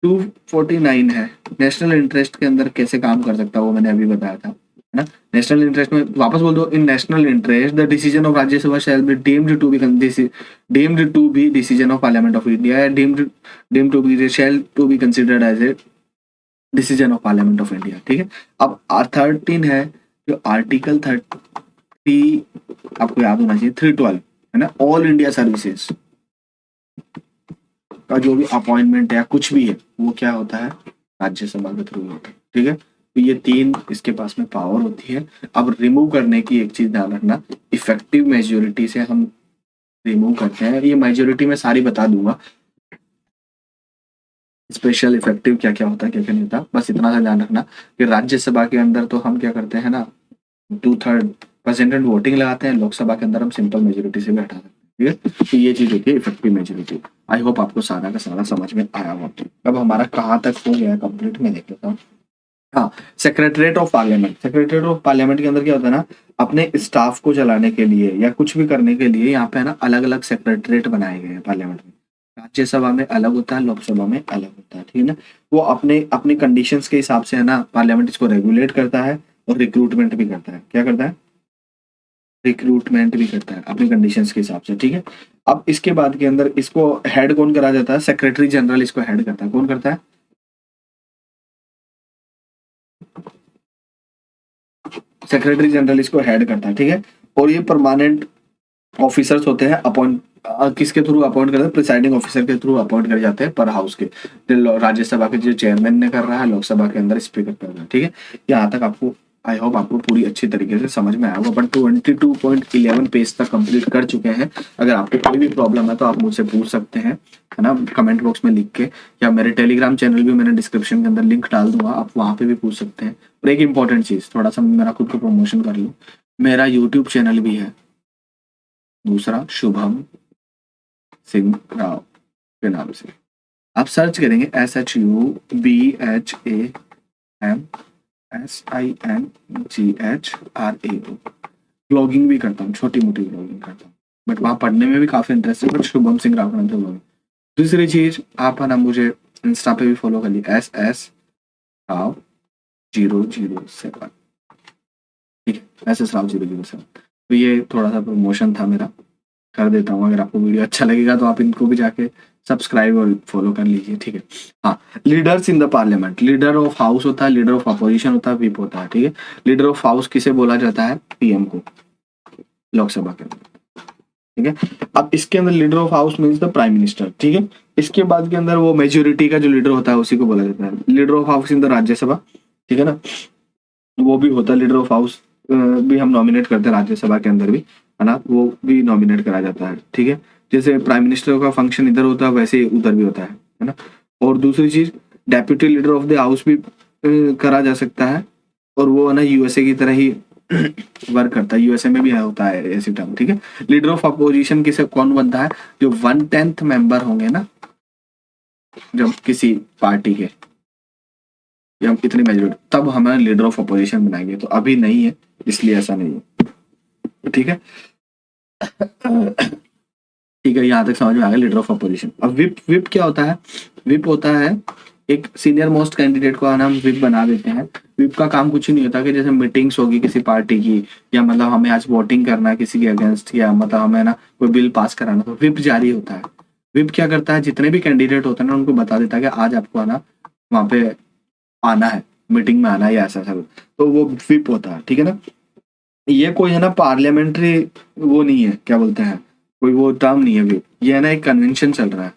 249 है, नेशनल इंटरेस्ट के अंदर कैसे काम कर सकता है वो मैंने अभी बताया था, है ना। नेशनल इंटरेस्ट में वापस बोल दो, in national interest the decision of Rajya Sabha shall be deemed to be decision of parliament of India, deemed to be shall to be considered as a decision of parliament of India, ठीक है। अब R13 है, जो article 30 आपको याद होना चाहिए, 312 है ना, ऑल इंडिया सर्विसेज का जो भी अपॉइंटमेंट है या कुछ भी है वो क्या होता है, राज्यसभा के थ्रू होता है, ठीक है। तो ये तीन इसके पास में पावर होती है। अब रिमूव करने की एक चीज ध्यान रखना, इफेक्टिव मेजोरिटी से हम रिमूव करते हैं, ये मेजोरिटी में सारी बता दूंगा, स्पेशल इफेक्टिव क्या क्या होता है क्या क्या नहीं होता, बस इतना सा ध्यान रखना कि राज्यसभा के अंदर तो हम क्या करते हैं ना 2/3 वोटिंग लगाते हैं, लोकसभा के अंदर हम सिंपल मेजोरिटी से भी हटा सकते हैं, ठीक है। तो ये चीज होती है इफेक्टिव मेजोरिटी। आई होप आपको सारा का सारा समझ में आया हो। अब हमारा कहाँ तक हो गया कंप्लीट में देख लेता हूँ। हाँ, secretariat of parliament, secretariat of parliament के अंदर क्या होता है ना, अपने स्टाफ को चलाने के लिए या कुछ भी करने के लिए यहाँ पे है ना अलग अलग सेक्रेटरीट बनाए गए हैं पार्लियामेंट में। राज्यसभा में अलग होता है, लोकसभा में अलग होता है, ठीक है ना। वो अपने अपनी कंडीशंस के हिसाब से है ना पार्लियामेंट इसको रेगुलेट करता है और रिक्रूटमेंट भी करता है। क्या करता है, रिक्रूटमेंट भी करता है अपनी कंडीशंस के हिसाब से, ठीक है। अब इसके बाद के अंदर इसको हेड कौन करा जाता है, सेक्रेटरी जनरल इसको हेड करता है। कौन करता है, सेक्रेटरी जनरल इसको हेड करता है, ठीक है। और ये परमानेंट ऑफिसर्स होते हैं, अपॉइंट किसके थ्रू अपॉइंट करते हैं, प्रिसाइडिंग ऑफिसर के थ्रू अपॉइंट करे जाते हैं पर हाउस के, राज्यसभा के जो चेयरमैन ने कर रहा है, लोकसभा के अंदर स्पीकर कर रहा है, ठीक है। यहाँ तक आपको आई होप आपको पूरी अच्छी तरीके से समझ में आया होगा। अपन 22.11 पेज तक कंप्लीट कर चुके हैं। अगर आपको कोई भी प्रॉब्लम है तो आप मुझसे पूछ सकते हैं, है ना, कमेंट बॉक्स में लिख के, या मेरे टेलीग्राम चैनल भी मैंने डिस्क्रिप्शन के अंदर लिंक डाल दूंगा, आप वहां पे भी पूछ सकते हैं। और एक इंपॉर्टेंट चीज, थोड़ा सा मेरा खुद को प्रमोशन कर लूँ, मेरा यूट्यूब चैनल भी है दूसरा, शुभम सिंह राव के नाम से। आप सर्च करेंगे SHUBHAMSINGHRAO। ब्लॉगिंग भी करता हूँ, छोटी मोटी ब्लॉगिंग करता हूँ, बट वहाँ पढ़ने में भी काफी इंटरेस्ट है, बट शुभम सिंह राव के नाम से ब्लॉगिंग। दूसरी चीज, आप है ना मुझे इंस्टा पे भी फॉलो कर लीजिए, SS राव 007, ठीक है, SS राव 007। तो ये थोड़ा सा प्रमोशन था मेरा, कर देता हूँ। अगर आपको वीडियो अच्छा लगेगा तो आप इनको भी जाके सब्सक्राइब और फॉलो कर लीजिए, ठीक है। हाँ, leaders in the parliament, leader of house होता है, लीडर ऑफ अपोजिशन होता है, व्हिप होता है, ठीक है। लीडर ऑफ हाउस किसे बोला जाता है, PM को, लोकसभा के अंदर, ठीक है। अब इसके अंदर leader of house means the prime minister, ठीक है। इसके बाद के अंदर वो मेजोरिटी का जो लीडर होता है उसी को बोला जाता है leader of house in the Rajya Sabha, ठीक है ना। वो भी होता है लीडर ऑफ हाउस, भी हम नॉमिनेट करते हैं राज्यसभा के अंदर भी, है ना, वो भी नॉमिनेट करा जाता है, ठीक है। जैसे प्राइम मिनिस्टर का फंक्शन इधर होता है वैसे ही उधर भी होता है ना। और दूसरी चीज, deputy leader of the house भी करा जा सकता है, और वो है ना USA की तरह ही वर्क करता है, USA में भी होता है ऐसी टर्म, ठीक है। लीडर ऑफ अपोजिशन किसे कौन बनता है, जो 1/10 मेंबर होंगे ना जब किसी पार्टी के, या इतनी मेजोरिटी, तब हमें लीडर ऑफ अपोजिशन बनाएंगे, तो अभी नहीं है इसलिए ऐसा नहीं है, ठीक है। ठीक है, यहाँ तक समझ में आ गया लीडर ऑफ अपोजिशन। अब विप क्या होता है, विप होता है एक सीनियर मोस्ट कैंडिडेट को हम विप बना देते हैं। विप का काम कुछ ही नहीं होता कि जैसे मीटिंग्स होगी किसी पार्टी की, या मतलब हमें आज वोटिंग करना है किसी के अगेंस्ट, या मतलब हमें ना कोई बिल पास कराना, तो विप जारी होता है। विप क्या करता है, जितने भी कैंडिडेट होते हैं ना उनको बता देता है कि आज आपको आना, वहां पे आना है, मीटिंग में आना है, या ऐसा ऐसा, तो वो विप होता है, ठीक है ना। ये कोई है ना पार्लियामेंट्री वो नहीं है, क्या बोलते हैं, कोई वो टर्म नहीं है विप, ये है ना एक कन्वेंशन चल रहा है,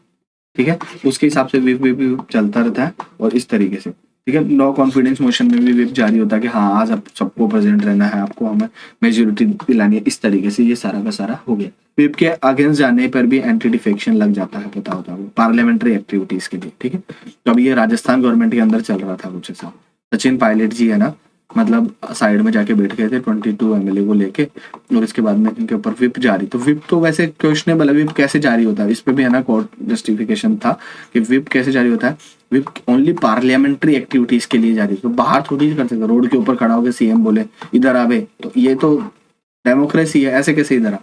ठीक है। उसके हिसाब से विप विप चलता रहता है, और इस तरीके से, ठीक है। नो कॉन्फिडेंस मोशन में भी विप जारी होता है कि हाँ आज आप सबको प्रेजेंट रहना है, आपको हमें मेजोरिटी दिलानी है, इस तरीके से ये सारा का सारा हो गया। विप के अगेंस्ट जाने पर भी एंटी डिफेक्शन लग जाता है, पता होता है, पार्लियामेंट्री एक्टिविटीज के लिए, ठीक है। तो अभी ये राजस्थान गवर्नमेंट के अंदर चल रहा था कुछ ऐसा। सचिन पायलट जी है ना, मतलब साइड में जाके बैठ गए थे 22 MLA को लेके, और इसके बाद में इनके ऊपर विप जारी। तो विप तो वैसे क्वेश्चनेबल है, विप कैसे जारी होता है, इस पे भी है ना कोर्ट जस्टिफिकेशन था कि विप कैसे जारी होता है। विप ओनली पार्लियामेंट्री एक्टिविटीज के लिए जारी, तो बाहर थोड़ी कर सकते, रोड के ऊपर खड़ा होकर CM बोले इधर आवे, तो ये तो डेमोक्रेसी है, ऐसे कैसे इधर आ,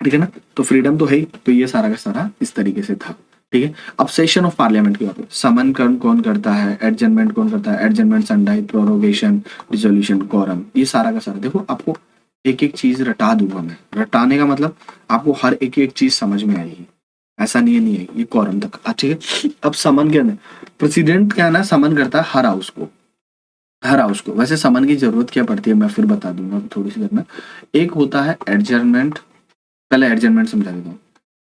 ठीक है ना। तो फ्रीडम तो है ही, तो ये सारा का सारा इस तरीके से था, ठीक है। अब सेशन ऑफ पार्लियामेंट की बात है, समन कौन करता है, एडजमेंट कौन करता है, एडजमेंट, संडाई, प्रोरोगेशन, डिसोल्यूशन, कोरम, ये सारा का सारा। देखो आपको एक एक चीज रटा दूंगा मैं, रटाने का मतलब आपको हर एक एक चीज समझ में आएगी, ऐसा नहीं है, नहीं है ये कोरम तक, ठीक है। अब समन के अंदर प्रेसिडेंट क्या है ना, समन करता है हर हाउस को, हर हाउस को। वैसे समन की जरूरत क्या पड़ती है मैं फिर बता दूंगा थोड़ी सी देर में। एक होता है एडजर्नमेंट, पहले एडजर्नमेंट समझा देता हूँ।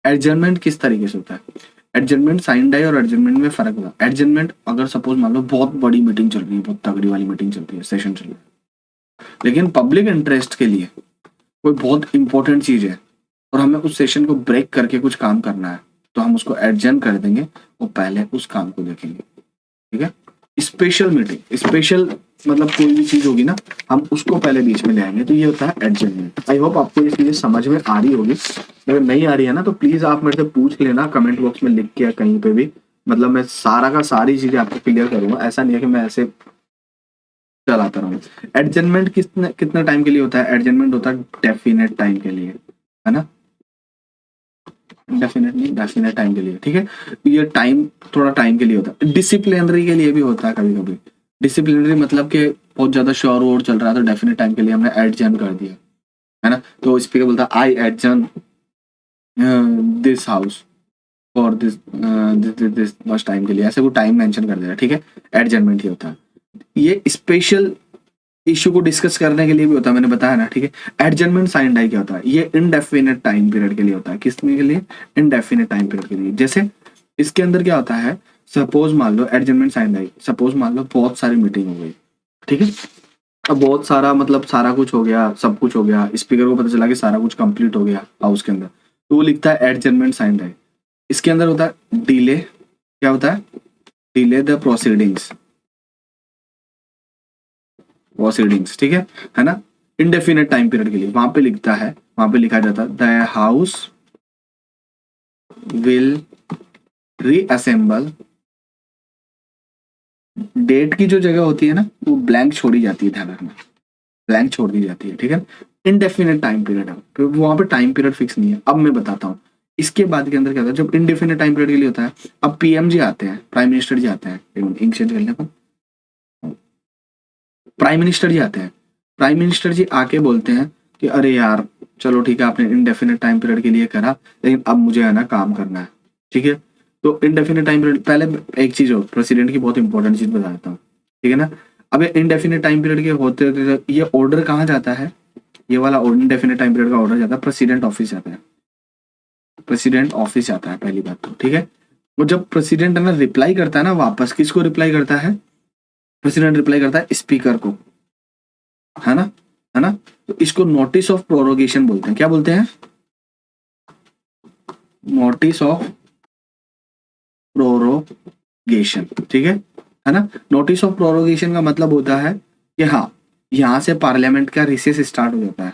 एडजर्नमेंट किस तरीके से होता है, एडजर्नमेंट साइन डाई और एडजर्नमेंट में फर्क होता है। एडजर्नमेंट अगर सपोज मान लो बहुत बड़ी मीटिंग चल रही है, बहुत तगड़ी वाली मीटिंग चल रही है, सेशन चल रहा है, लेकिन पब्लिक इंटरेस्ट के लिए कोई बहुत इंपॉर्टेंट चीज है और हमें उस सेशन को ब्रेक करके कुछ काम करना है, तो हम उसको एडजर्न कर देंगे और पहले उस काम को देखेंगे, ठीक है। स्पेशल मीटिंग, स्पेशल मतलब कोई भी चीज होगी ना, हम उसको पहले बीच में ले आएंगे, तो ये होता है एडजर्नमेंट। आई होप आपको ये चीजें समझ में आ रही होगी। अगर नहीं आ रही है ना तो प्लीज आप मेरे से पूछ लेना कमेंट बॉक्स में लिख के, या कहीं पे भी, मतलब मैं सारा का सारी चीजें आपको क्लियर करूंगा। ऐसा नहीं है कि मैं ऐसे चलाता रहूँ। एडजर्नमेंट कितने कितने टाइम के लिए होता है, एडजर्नमेंट होता है डेफिनेट टाइम के लिए, है ना, डेफिनेट टाइम के लिए, ठीक है। ये टाइम थोड़ा टाइम के लिए होता है। डिसिप्लिनरी के लिए भी होता है कभी कभी। डिसिप्लिनरी मतलब कि बहुत ज्यादा श्योर वोर चल रहा है तो डेफिनेट टाइम के लिए हमने एडजर्न कर दिया, है ना। तो स्पीकर बोलता है I adjourn this house for this this much time के लिए, ऐसे वो टाइम मेंशन कर देगा, ठीक है। एडजर्नमेंट ही होता है। ये स्पेशल इश्यू को डिस्कस करने के लिए भी होता है, मैंने बताया ना, ठीक है। एडजमेंट साइन डाई क्या होता है, ये इनडेफिनेट टाइम पीरियड के लिए होता है। किस में के लिए? इनडेफिनेट टाइम पीरियड के लिए। जैसे इसके अंदर क्या होता है, सपोज मान लो एडजमेंट साइन डाई, सपोज मान लो बहुत सारी मीटिंग हो गई, ठीक है। अब बहुत सारा मतलब सारा कुछ हो गया, सब कुछ हो गया, स्पीकर को पता चला कि सारा कुछ कंप्लीट हो गया हाउस के अंदर, तो वो लिखता है एडजमेंट साइन डाई। इसके अंदर होता है डिले, क्या होता है? डिले द प्रोसीडिंग्स, प्रोसीडिंग्स, ठीक है ना। इंडेफिनेट टाइम पीरियड के लिए वहां पे लिखता है, वहां पे लिखा जाता है the house will reassemble. Date की जो जगह होती है ना, वो ब्लैंक छोड़ी जाती है, ध्यान रखना, ब्लैंक छोड़ दी जाती है, ठीक है। इनडेफिनेट टाइम पीरियड है, तो वहां पे टाइम पीरियड फिक्स नहीं है। अब मैं बताता हूँ इसके बाद के अंदर क्या होता है, जब इनडेफिनेट टाइम पीरियड के लिए होता है, अब पीएम जी आते हैं, प्राइम मिनिस्टर जी आते हैं, इंक चेंज करने पर, प्राइम मिनिस्टर जी आते हैं, प्राइम मिनिस्टर जी आके बोलते हैं कि अरे यार चलो ठीक है, आपने इनडेफिनेट टाइम पीरियड के लिए करा, लेकिन अब मुझे है ना काम करना है, ठीक है। तो इनडेफिनेट टाइम पीरियड, पहले एक चीज हो, प्रेसिडेंट की बहुत इंपॉर्टेंट चीज बता देता हूँ, ठीक है ना। अब इनडेफिनेट टाइम पीरियड के होते होते ये ऑर्डर कहाँ जाता है, ये वाला इनडेफिनेट टाइम पीरियड का ऑर्डर जाता है प्रेसिडेंट ऑफिस जाता है, प्रेसिडेंट ऑफिस जाता है, पहली बात तो, ठीक है। वो जब प्रेसिडेंट है ना रिप्लाई करता है ना वापस, किसको रिप्लाई करता है? प्रेसिडेंट रिप्लाई करता है स्पीकर को, है ना, है ना। तो इसको नोटिस ऑफ प्रोरोगेशन बोलते हैं। क्या बोलते हैं? नोटिस ऑफ प्रोरोगेशन, ठीक है ना। नोटिस ऑफ प्रोरोगेशन का मतलब होता है कि हाँ, यहाँ से पार्लियामेंट का रिसेस स्टार्ट हो जाता है,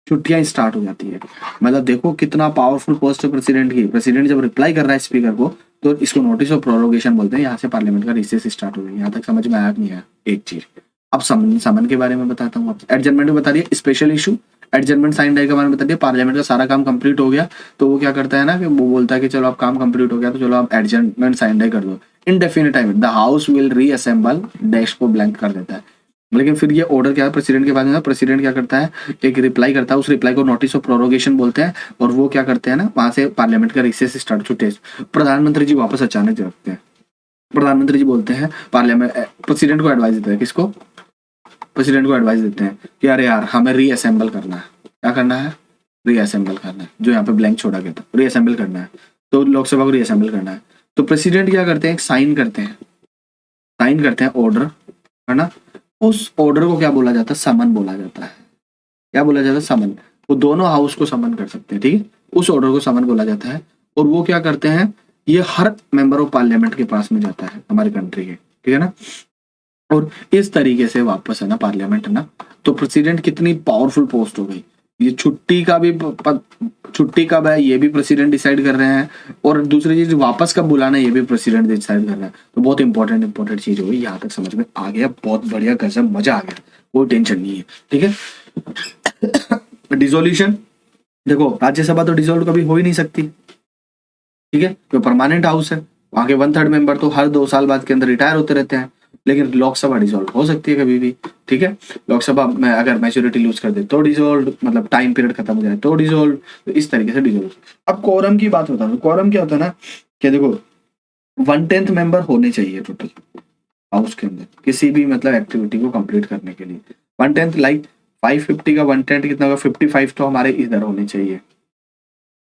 छुट्टियां स्टार्ट हो जाती है। मतलब देखो कितना पावरफुल पोस्ट है प्रेसिडेंट की, प्रेसिडेंट जब रिप्लाई कर रहा है स्पीकर को, तो इसको नोटिस ऑफ प्रोरोगेशन बोलते हैं। यहाँ से पार्लियामेंट का रिसेस स्टार्ट हो गया। यहाँ तक समझ में आया कि नहीं आया? एक चीज। अब समन समन के बारे में बताता हूँ आपसे। एडजर्नमेंट में बता दिया special issue, adjournment sine die के बारे में बता दिया, पार्लियामेंट का सारा काम कंप्लीट हो गया, तो वो क्या करता है ना कि वो बोलता है कि चलो आप काम कंप्लीट हो गया, तो चलो आप एडजर्नमेंट साइन डाई कर दो। Indefinite time the house will reassemble, dash को ब्लैंक कर देता है। लेकिन फिर ये ऑर्डर क्या है प्रेसिडेंट के पास में, प्रेसिडेंट क्या करता है, एक रिप्लाई करता है, उस रिप्लाई को नोटिस ऑफ प्रोरोगेशन बोलते हैं। और वो क्या करते हैं ना, वहां से पार्लियामेंट का रिसेस स्टार्ट, छुट्टी, प्रधानमंत्री जी वापस अचानक रखते हैं। प्रधानमंत्री जी बोलते हैं, पार्लियामेंट प्रेसिडेंट को एडवाइस देते हैं, किसको? प्रेसिडेंट को एडवाइस देते हैं कि अरे यार हमें रीअसेंबल करना है। क्या करना है? रीअसेंबल करना है, जो यहाँ पे ब्लैंक छोड़ा गया था, रीअसेंबल करना है, तो लोकसभा को रीअसेंबल करना है। तो प्रेसिडेंट क्या करते हैं, साइन करते हैं, साइन करते हैं ऑर्डर, है ना। उस ऑर्डर को क्या बोला जाता है? समन बोला जाता है। क्या बोला जाता है? समन। वो दोनों हाउस को समन कर सकते हैं, ठीक है। उस ऑर्डर को समन बोला जाता है। और वो क्या करते हैं, ये हर मेंबर ऑफ पार्लियामेंट के पास में जाता है, हमारे कंट्री के, ठीक है ना। और इस तरीके से वापस है ना पार्लियामेंट, है ना। तो प्रेसिडेंट कितनी पावरफुल पोस्ट हो गई। ये छुट्टी का भी छुट्टी कब है ये भी प्रेसिडेंट डिसाइड कर रहे हैं, और दूसरी चीज वापस कब बुलाना है ये भी प्रेसिडेंट डिसाइड कर रहा है। तो बहुत इंपॉर्टेंट चीज हो गई। यहाँ तक समझ में आ गया? बहुत बढ़िया, गजब, मजा आ गया, कोई टेंशन नहीं है, ठीक है। डिसोल्यूशन, देखो राज्यसभा तो डिसोल्व कभी हो ही नहीं सकती, ठीक है, तो परमानेंट हाउस है, वहां के 1/3 मेंबर तो हर 2 साल बाद के अंदर रिटायर होते रहते हैं। लेकिन लोकसभा डिसॉल्व हो सकती है कभी भी, ठीक है। लोकसभा में अगर मैच्योरिटी लूज कर दे तो डिसॉल्व, मतलब टाइम पीरियड खत्म हो जाए तो डिसॉल्व, तो इस तरीके से डिसॉल्व। अब कोरम की बात होता है, कोरम क्या होता है ना, कि देखो 1/10 मेंबर होने चाहिए टोटल हाउस के अंदर किसी भी मतलब एक्टिविटी को कंप्लीट करने के लिए। 1/10 लाइक 550 का 1/10 कितना होगा? 55 तो हमारे इधर होने चाहिए,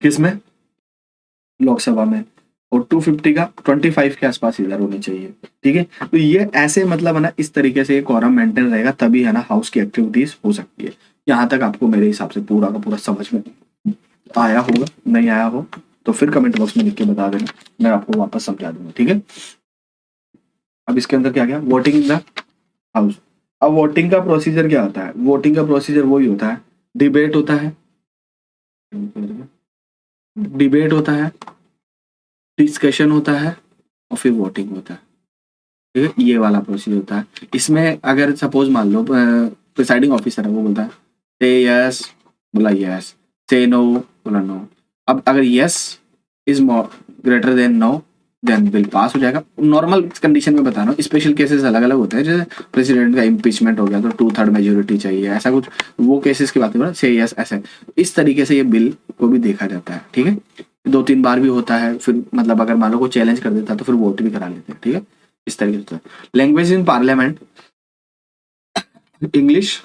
किसमें? लोकसभा में। और 250 का 25 के आसपास इधर होनी चाहिए, ठीक है। तो ये ऐसे मतलब है ना, इस तरीके से क्वारम मेंटेन रहेगा, तभी है ना हाउस की एक्टिविटीज हो सकती है। यहाँ तक आपको मेरे हिसाब से पूरा का पूरा समझ में आया होगा, नहीं आया हो तो फिर कमेंट बॉक्स में लिख के बता देना, मैं आपको वापस समझा दूंगा, ठीक है। अब इसके अंदर क्या गया, वोटिंग इन द हाउस। अब वोटिंग का प्रोसीजर क्या होता है? वोटिंग का प्रोसीजर वही होता है, डिबेट होता है, डिबेट होता है, डिस्कशन होता है, और फिर वोटिंग होता है, ठीक है। ये वाला प्रोसीजर होता है। इसमें अगर सपोज मान लो प्रिसाइडिंग ऑफिसर है, वो बोलता है से यस, बोला यस, से नो, बोला नो। अब अगर yes is greater than no, then bill pass हो जाएगा। नॉर्मल कंडीशन में बता रहा हूँ, स्पेशल केसेस अलग अलग होते हैं, जैसे प्रेसिडेंट का इम्पीचमेंट हो गया तो 2/3 मेजोरिटी चाहिए, ऐसा कुछ, वो केसेस की बात कर रहा हूँ, से यस ऐसे। इस तरीके से ये बिल को भी देखा जाता है, ठीक है। 2-3 बार भी होता है, फिर मतलब अगर मान लो कोई चैलेंज कर देता है तो फिर वोट भी करा लेते हैं, ठीक है। इस तरीके से लैंग्वेज इन पार्लियामेंट, इंग्लिश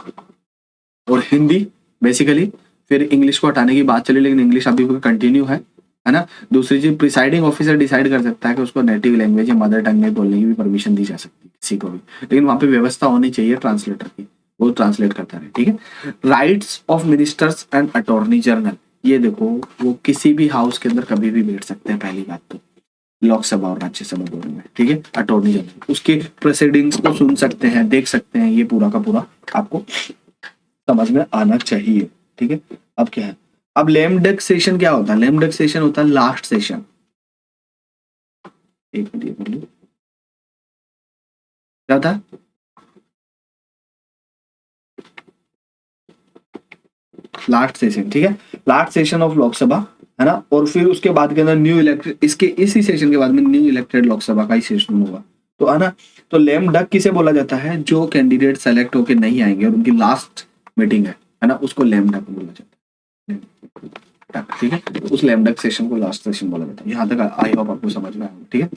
और हिंदी बेसिकली। फिर इंग्लिश को हटाने की बात चली, लेकिन इंग्लिश अभी भी कंटिन्यू है ना। दूसरी चीज, प्रिसाइडिंग ऑफिसर डिसाइड कर सकता है कि उसको नेटिव लैंग्वेज या मदर टंग में बोलने की भी परमिशन दी जा सकती है किसी को भी, लेकिन वहां पे व्यवस्था होनी चाहिए ट्रांसलेटर की, वो ट्रांसलेट करता रहे, ठीक है। Rights of ministers and attorney general, ये देखो वो किसी भी हाउस के अंदर कभी भी बैठ सकते हैं, पहली बात तो लोकसभा और राज्यसभा दोनों में, ठीक है। अटॉर्नी जनरल उसके प्रोसीडिंग्स को सुन सकते हैं, देख सकते हैं, ये पूरा का पूरा आपको समझ में आना चाहिए, ठीक है। अब क्या है, अब लेमडेक सेशन क्या होता है, लेमडेक सेशन होता है लास्ट सेशन। एक मिनट ये कर लो, क्या होता है, लास्ट सेशन, ठीक है। लास्ट सेशन ऑफ लोकसभा, है ना। और फिर उसके बाद के अंदर न्यू इलेक्टेड, इसके इसी सेशन के बाद में न्यू इलेक्टेड लोकसभा का ही सेशन होगा, तो है ना। तो लेम डक किसे बोला जाता है, जो कैंडिडेट सेलेक्ट होके नहीं आएंगे और उनकी लास्ट मीटिंग है ना, उसको लेम डक बोला जाता है, ठीक है। उस लेम डक सेशन को लास्ट सेशन बोला जाता है। यहाँ तक आई होप आपको समझ में आया, ठीक है।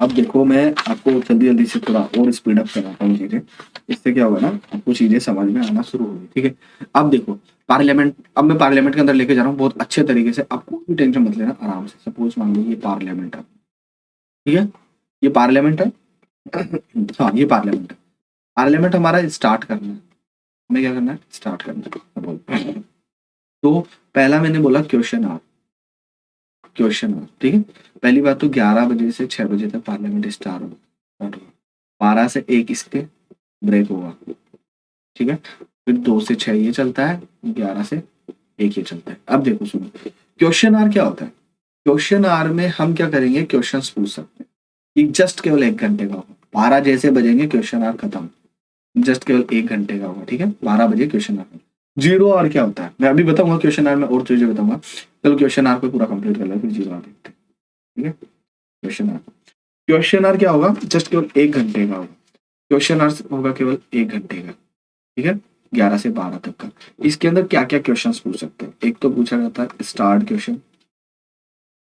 अब देखो मैं आपको जल्दी जल्दी से थोड़ा और स्पीड अप कराता हूँ चीजें, इससे क्या होगा ना, आपको चीजें समझ में आना शुरू होगी, ठीक है। अब देखो पार्लियामेंट, अब मैं पार्लियामेंट के अंदर लेके जा रहा हूँ बहुत अच्छे तरीके से, आपको कोई टेंशन मत लेना, आराम से। सपोज मान लो ये पार्लियामेंट है, ठीक है, ये पार्लियामेंट है। हाँ ये पार्लियामेंट है। पार्लियामेंट हमारा स्टार्ट करना है, हमें क्या करना है, स्टार्ट करना है। तो पहला मैंने बोला क्वेश्चन आवर, क्वेश्चन आवर, ठीक है। पहली बात तो 11 बजे से 6 बजे तक पार्लियामेंट स्टार्ट होगा, 12 से 1 इसके ब्रेक होगा, ठीक है। फिर 2 से 6 ये चलता है, 11 से 1 ये चलता है। अब देखो सुनो, क्वेश्चन आवर क्या होता है, क्वेश्चन आवर में हम क्या करेंगे, क्वेश्चंस पूछ सकते हैं, ये जस्ट केवल 1 घंटे का होगा। 12 जैसे बजेंगे क्वेश्चन आवर खत्म, जस्ट केवल 1 घंटे का होगा, ठीक है। 12 बजे क्वेश्चन आवर। जीरो आवर क्या होता है, मैं अभी बताऊंगा क्वेश्चन आवर में और चीजें बताऊंगा, चलो क्वेश्चन आवर को पूरा कंप्लीट कर लो, फिर जीरो आवर देखते हैं, ठीक है। क्वेश्चन आवर, क्वेश्चन आवर क्या होगा, जस्ट केवल 1 घंटे का होगा, क्वेश्चन आवर होगा केवल 1 घंटे का, ठीक है। 11 से 12 तक का। इसके अंदर क्या क्या क्वेश्चन पूछ सकते हैं, एक तो पूछा जाता है स्टार्ट क्वेश्चन,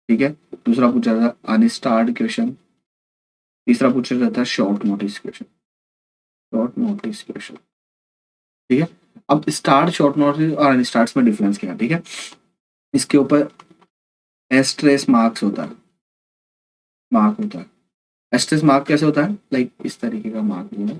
ठीक है। दूसरा पूछा जाता है अनस्टार्ट क्वेश्चन। तीसरा पूछा जाता है short notice question, short notice question, ठीक है। अब स्टार्ट, शॉर्ट नोटिस और अनस्टार्ट में डिफरेंस क्या है, ठीक है। इसके ऊपर एस्ट्रेस मार्क्स होता है, मार्क होता है। एस्ट्रेस मार्क कैसे होता है, लाइक इस तरीके का मार्क होगा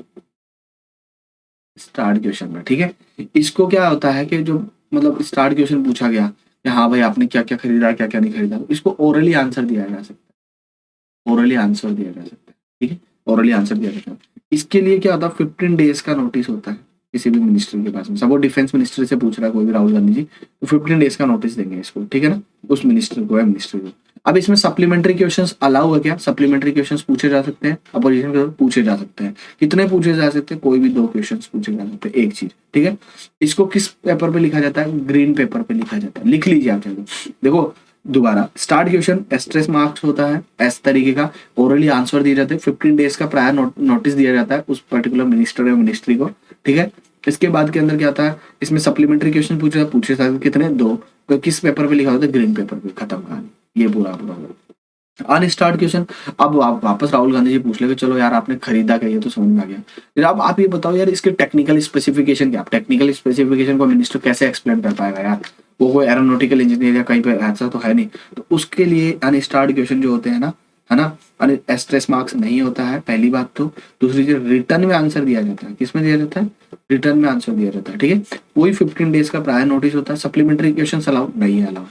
स्टार्ट क्वेश्चन में, ठीक है। इसको क्या होता है कि जो मतलब स्टार्ट क्वेश्चन पूछा गया कि हाँ भाई आपने क्या क्या खरीदा, क्या क्या नहीं खरीदा, इसको ओरली आंसर दिया जा सकता है, ओरली आंसर दिया जा सकता है, ठीक है। ओरली आंसर दिया जाता है। इसके लिए क्या होता है, 15 डेज का नोटिस होता है किसी भी मिनिस्टर के पास में। सपोज डिफेंस मिनिस्टर से पूछ रहा है कोई भी राहुल गांधी जी, तो 15 डेज का नोटिस देंगे इसको, ठीक है ना, उस मिनिस्टर को या मिनिस्टर को। अब इसमें सप्लीमेंट्री क्वेश्चंस अलाउ है क्या, सप्लीमेंट्री क्वेश्चंस पूछे जा सकते हैं, अपोजिशन के पूछे जा सकते हैं। कितने पूछे जा सकते हैं, कोई भी 2 क्वेश्चंस पूछे जा सकते हैं, एक चीज, ठीक है। इसको किस पेपर पे लिखा जाता है, ग्रीन पेपर पे लिखा जाता है, लिख लीजिए आप चाहे। देखो दोबारा, स्टार्ट क्वेश्चन एस्ट्रेस मार्क्स होता है, इस तरीके का ओरली आंसर दिए जाते हैं, 15 डेज का प्रायर नोटिस दिया जाता है उस पर्टिकुलर मिनिस्टर या मिनिस्ट्री को, ठीक है। इसके बाद के अंदर क्या आता है, इसमें सप्लीमेंट्री क्वेश्चन पूछे जाते कितने, 2, तो किस पेपर पे लिखा होता है, ग्रीन पेपर पे, खत्म कहानी, ये पूरा पूरा अनस्टार्ट क्वेश्चन। अब आप वापस राहुल गांधी जी पूछ लेंगे, चलो यार आपने खरीदा क्या, ये तो समझ में आ गया, फिर अब आप ये बताओ यार इसके टेक्निकल स्पेसिफिकेशन क्या, टेक्निकल स्पेसिफिकेशन को मिनिस्टर कैसे एक्सप्लेन कर पाएगा यार, वो कोई एरोनॉटिकल इंजीनियर या कहीं पे ऐसा तो है नहीं। तो उसके लिए अनस्टार्ट क्वेश्चन जो होते हैं ना, है ना, स्ट्रेस मार्क्स नहीं होता है, पहली बात तो। दूसरी चीज, रिटर्न में आंसर दिया जाता है, किसमें दिया जाता है, रिटर्न में आंसर दिया जाता है, ठीक है। वही 15 डेज का प्रायर नोटिस होता है, सप्लीमेंट्री क्वेश्चन अलाउ नहीं है, अलाउ,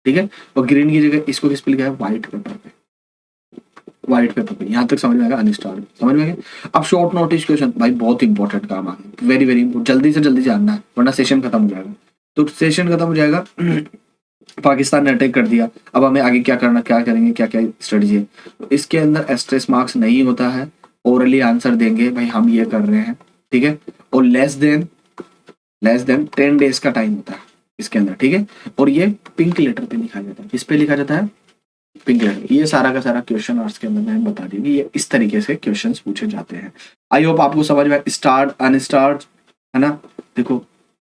ठीक है। और ग्रीन की जगह इसको किस पे लिखा है, व्हाइट पेपर पे, व्हाइट पेपर पे। यहाँ तक समझ में आएगा, अनस्टार्ट समझ में आएगा। अब शॉर्ट नोटिस क्वेश्चन, भाई बहुत इंपॉर्टेंट काम है, वेरी वेरी जल्दी से जल्दी जानना है, वरना सेशन खत्म हो जाएगा। तो सेशन खत्म हो जाएगा, पाकिस्तान ने अटैक कर दिया, अब हमें आगे क्या करना, क्या करेंगे, क्या क्या स्ट्रेटजी है। तो इसके अंदर एस्ट्रेस मार्क्स नहीं होता है, ओरली आंसर देंगे भाई हम ये कर रहे हैं, ठीक है। और लेस देन 10 डेज का टाइम होता है इसके अंदर, ठीक है। और ये पिंक लेटर पे लिखा जाता है, किस पे लिखा जाता है, पिंक लेटर। ये सारा का सारा क्वेश्चन आवर्स के अंदर मैंने बता दी, ये इस तरीके से क्वेश्चंस पूछे जाते हैं। आई होप आपको समझ में, स्टार्ट अनस्टार्ट, है ना। देखो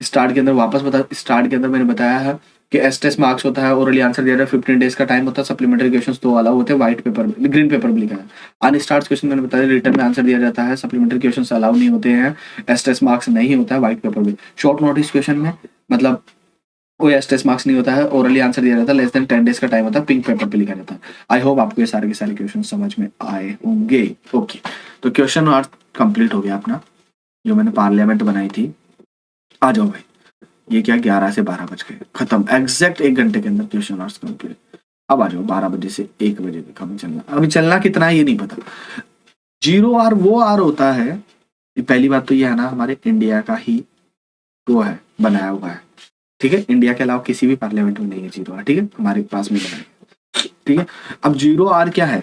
स्टार्ट के अंदर वापस बता, स्टार्ट के अंदर मैंने बताया है कि एस टेस्ट मार्क्स होता है, ओरली आंसर दिया जाए, 15 डेज का टाइम होता है, सप्लीमेंट्री क्वेश्चंस 2 अलाउ होते हैं, व्हाइट पेपर ग्रीन पेपर में लिखा है। अनस्टार्ट क्वेश्चन मैंने बताया रिटर्न में आंसर दिया जाता है, सप्लीमेंट्री क्वेश्चंस अलाउ नहीं होते हैं, एस टेस्ट मार्क्स नहीं होता है व्हाइट पेपर में। शॉर्ट नोटिस क्वेश्चन में मतलब कोई एस टेस्ट मार्क्स नहीं होता है, ओरली आंसर दिया जाता है, लेस देन 10 डेज का टाइम होता है, पिंक पेपर पे लिखा जाता है। आई होप आपको ये सारे के सारे क्वेश्चन समझ में आए होंगे। ओके, तो क्वेश्चन आवर्स कंप्लीट हो गया अपना, जो मैंने पार्लियामेंट बनाई थी। आ जाओ भाई, ये क्या 11 से 12 बज गए, खत्म एग्जैक्ट 1 घंटे के अंदर क्वेश्चन आवर्स कंप्लीट। अब आ जाओ 12 बजे से 1 बजे तक हमें चलना, अभी चलना कितना है ये नहीं पता। 0 आर वो आर होता है, पहली बात तो ये है ना, हमारे इंडिया का ही वो है, बनाया हुआ है, ठीक है, इंडिया के अलावा किसी भी पार्लियामेंट में नहीं है 0 आर, ठीक है, हमारे पास में बनाया है, ठीक है। अब 0 आर क्या है,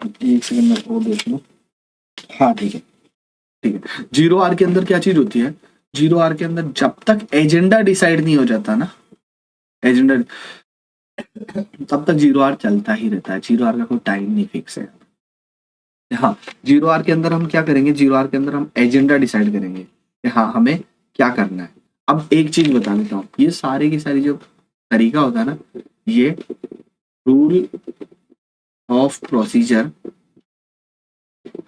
एक सेकंड में वो देख लो, हाँ ठीक है, ठीक है। 0 आर के अंदर क्या चीज होती है, 0 आर के अंदर जब तक एजेंडा डिसाइड नहीं हो जाता ना, एजेंडा, तब तक 0 आर चलता ही रहता है, 0 आर का कोई टाइम नहीं फिक्स है। हाँ, 0 आर के अंदर हम क्या करेंगे, 0 आर के अंदर हम एजेंडा डिसाइड करेंगे कि हाँ हमें क्या करना है। अब एक चीज बता देता हूँ, ये सारी की सारी जो तरीका होता है ना, ये रूल ऑफ प्रोसीजर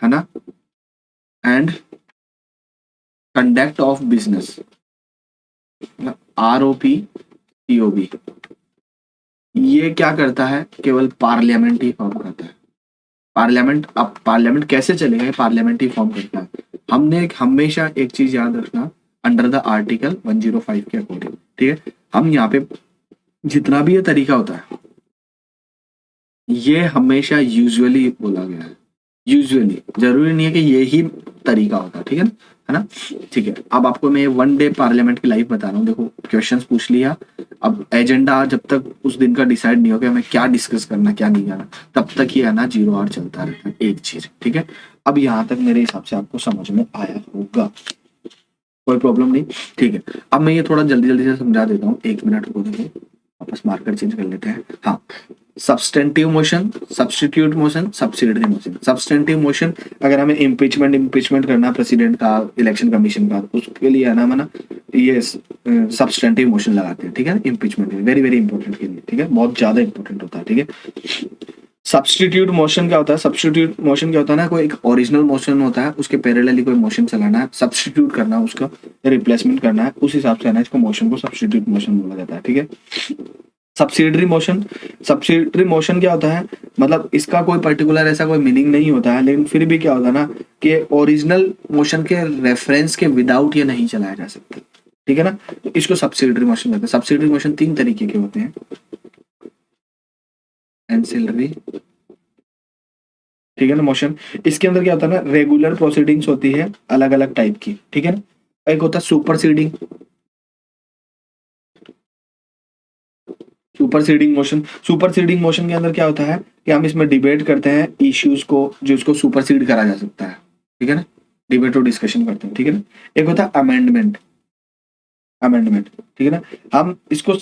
है ना, and conduct of business, ROP TOB, ये क्या करता है, केवल पार्लियामेंट ही फॉर्म करता है। पार्लियामेंट, अब पार्लियामेंट कैसे चलेगा, पार्लियामेंट ही फॉर्म करता है। हमने हमेशा एक चीज याद रखना, अंडर द आर्टिकल 105 के अकॉर्डिंग, ठीक है, हम यहाँ पे जितना भी ये तरीका होता है, ये हमेशा यूजुअली बोला गया है, यूजुअली, जरूरी नहीं है कि यही तरीका होता है, ठीक है ना, ठीक है। अब आपको मैं 1 डे पार्लियामेंट की लाइफ बता रहा हूँ, देखो क्वेश्चंस पूछ लिया, अब एजेंडा जब तक उस दिन का डिसाइड नहीं हो गया हमें क्या डिस्कस करना क्या नहीं करना, तब तक ही है ना 0 आर चलता रहता है, एक चीज, ठीक है। अब यहाँ तक मेरे हिसाब से आपको समझ में आया होगा, कोई प्रॉब्लम नहीं, ठीक है। अब मैं ये थोड़ा जल्दी जल्दी से समझा देता हूँ, 1 मिनट रुको, देखो वापस मार्कर चेंज कर लेते हैं। हाँ, substantive motion, substitute motion, subsidiary motion. Substantive motion, अगर हमें इम्पीचमेंट करना प्रेसिडेंट का, इलेक्शन कमीशन का, उसके लिए है ना ये सब्सटेंटिव मोशन लगाते हैं, ठीक है, इम्पीचमेंट वेरी वेरी इंपॉर्टेंट के लिए, ठीक है, बहुत ज्यादा इंपॉर्टेंट होता है, ठीक है। सब्स्टिट्यूट मोशन क्या होता है, सब्स्टिट्यूट मोशन क्या होता है ना, कोई एक ओरिजिनल मोशन होता है, उसके पैरेलली कोई मोशन चलाना है, सब्स्टिट्यूट करना है उसका, रिप्लेसमेंट करना है, उस हिसाब से है ना इसको मोशन को सब्स्टिट्यूट मोशन बोला जाता है, ठीक है। सब्सिडरी मोशन, सब्सिडरी मोशन क्या होता है, मतलब इसका कोई पर्टिकुलर ऐसा कोई मीनिंग नहीं होता है, लेकिन फिर भी क्या होता है ना कि ओरिजिनल मोशन के रेफरेंस के विदाउट ये नहीं चलाया जा सकता, ठीक है ना, तो इसको सब्सिडरी मोशन कहते हैं। सब्सिडरी मोशन 3 तरीके के होते हैं, एंसिलरी, ठीक है ना, मोशन। इसके अंदर क्या होता है ना, रेगुलर प्रोसीडिंग्स होती है अलग अलग टाइप की, ठीक है ना। एक होता है superseding, superseding motion. Superseding motion के अंदर क्या होता है कि हम इसमें डिबेट करते हैं इश्यूज को, जो इसको सुपरसीड करा जा सकता है, ठीक है ना, डिबेट और डिस्कशन करते हैं, ठीक है ना। एक होता है अमेंडमेंट, अमेंडमेंट, ठीक है ना, हम इसको,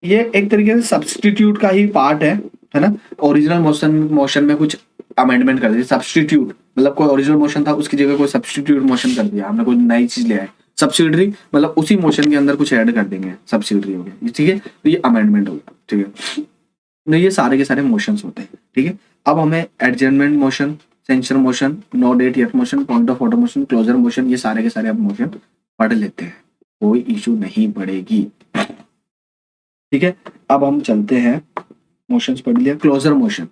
ये एक तरीके से सब्सटीट्यूट का ही पार्ट है ना। ओरिजिनल मोशन में कुछ अमेंडमेंट कर दिया, सब्सटीट्यूट मतलब कोई ओरिजिनल मोशन था उसकी जगह कोई सब्सटीट्यूट मोशन कर दिया, हमने कोई नई चीज ले आए। सब्सिडरी मतलब उसी मोशन के अंदर कुछ ऐड कर देंगे, सब्सिडरी हो गया, ठीक है, तो ये अमेंडमेंट हो गया, ठीक है। तो ये सारे के सारे मोशंस होते हैं, ठीक है। अब हमें adjournment motion, censure motion, no date yet motion, point of order motion, closure motion, ये सारे के सारे अब मोशन पढ़ लेते हैं, कोई इशू नहीं पड़ेगी, ठीक है। अब हम चलते हैं, मोशंस पढ़ लिया, क्लोजर मोशन,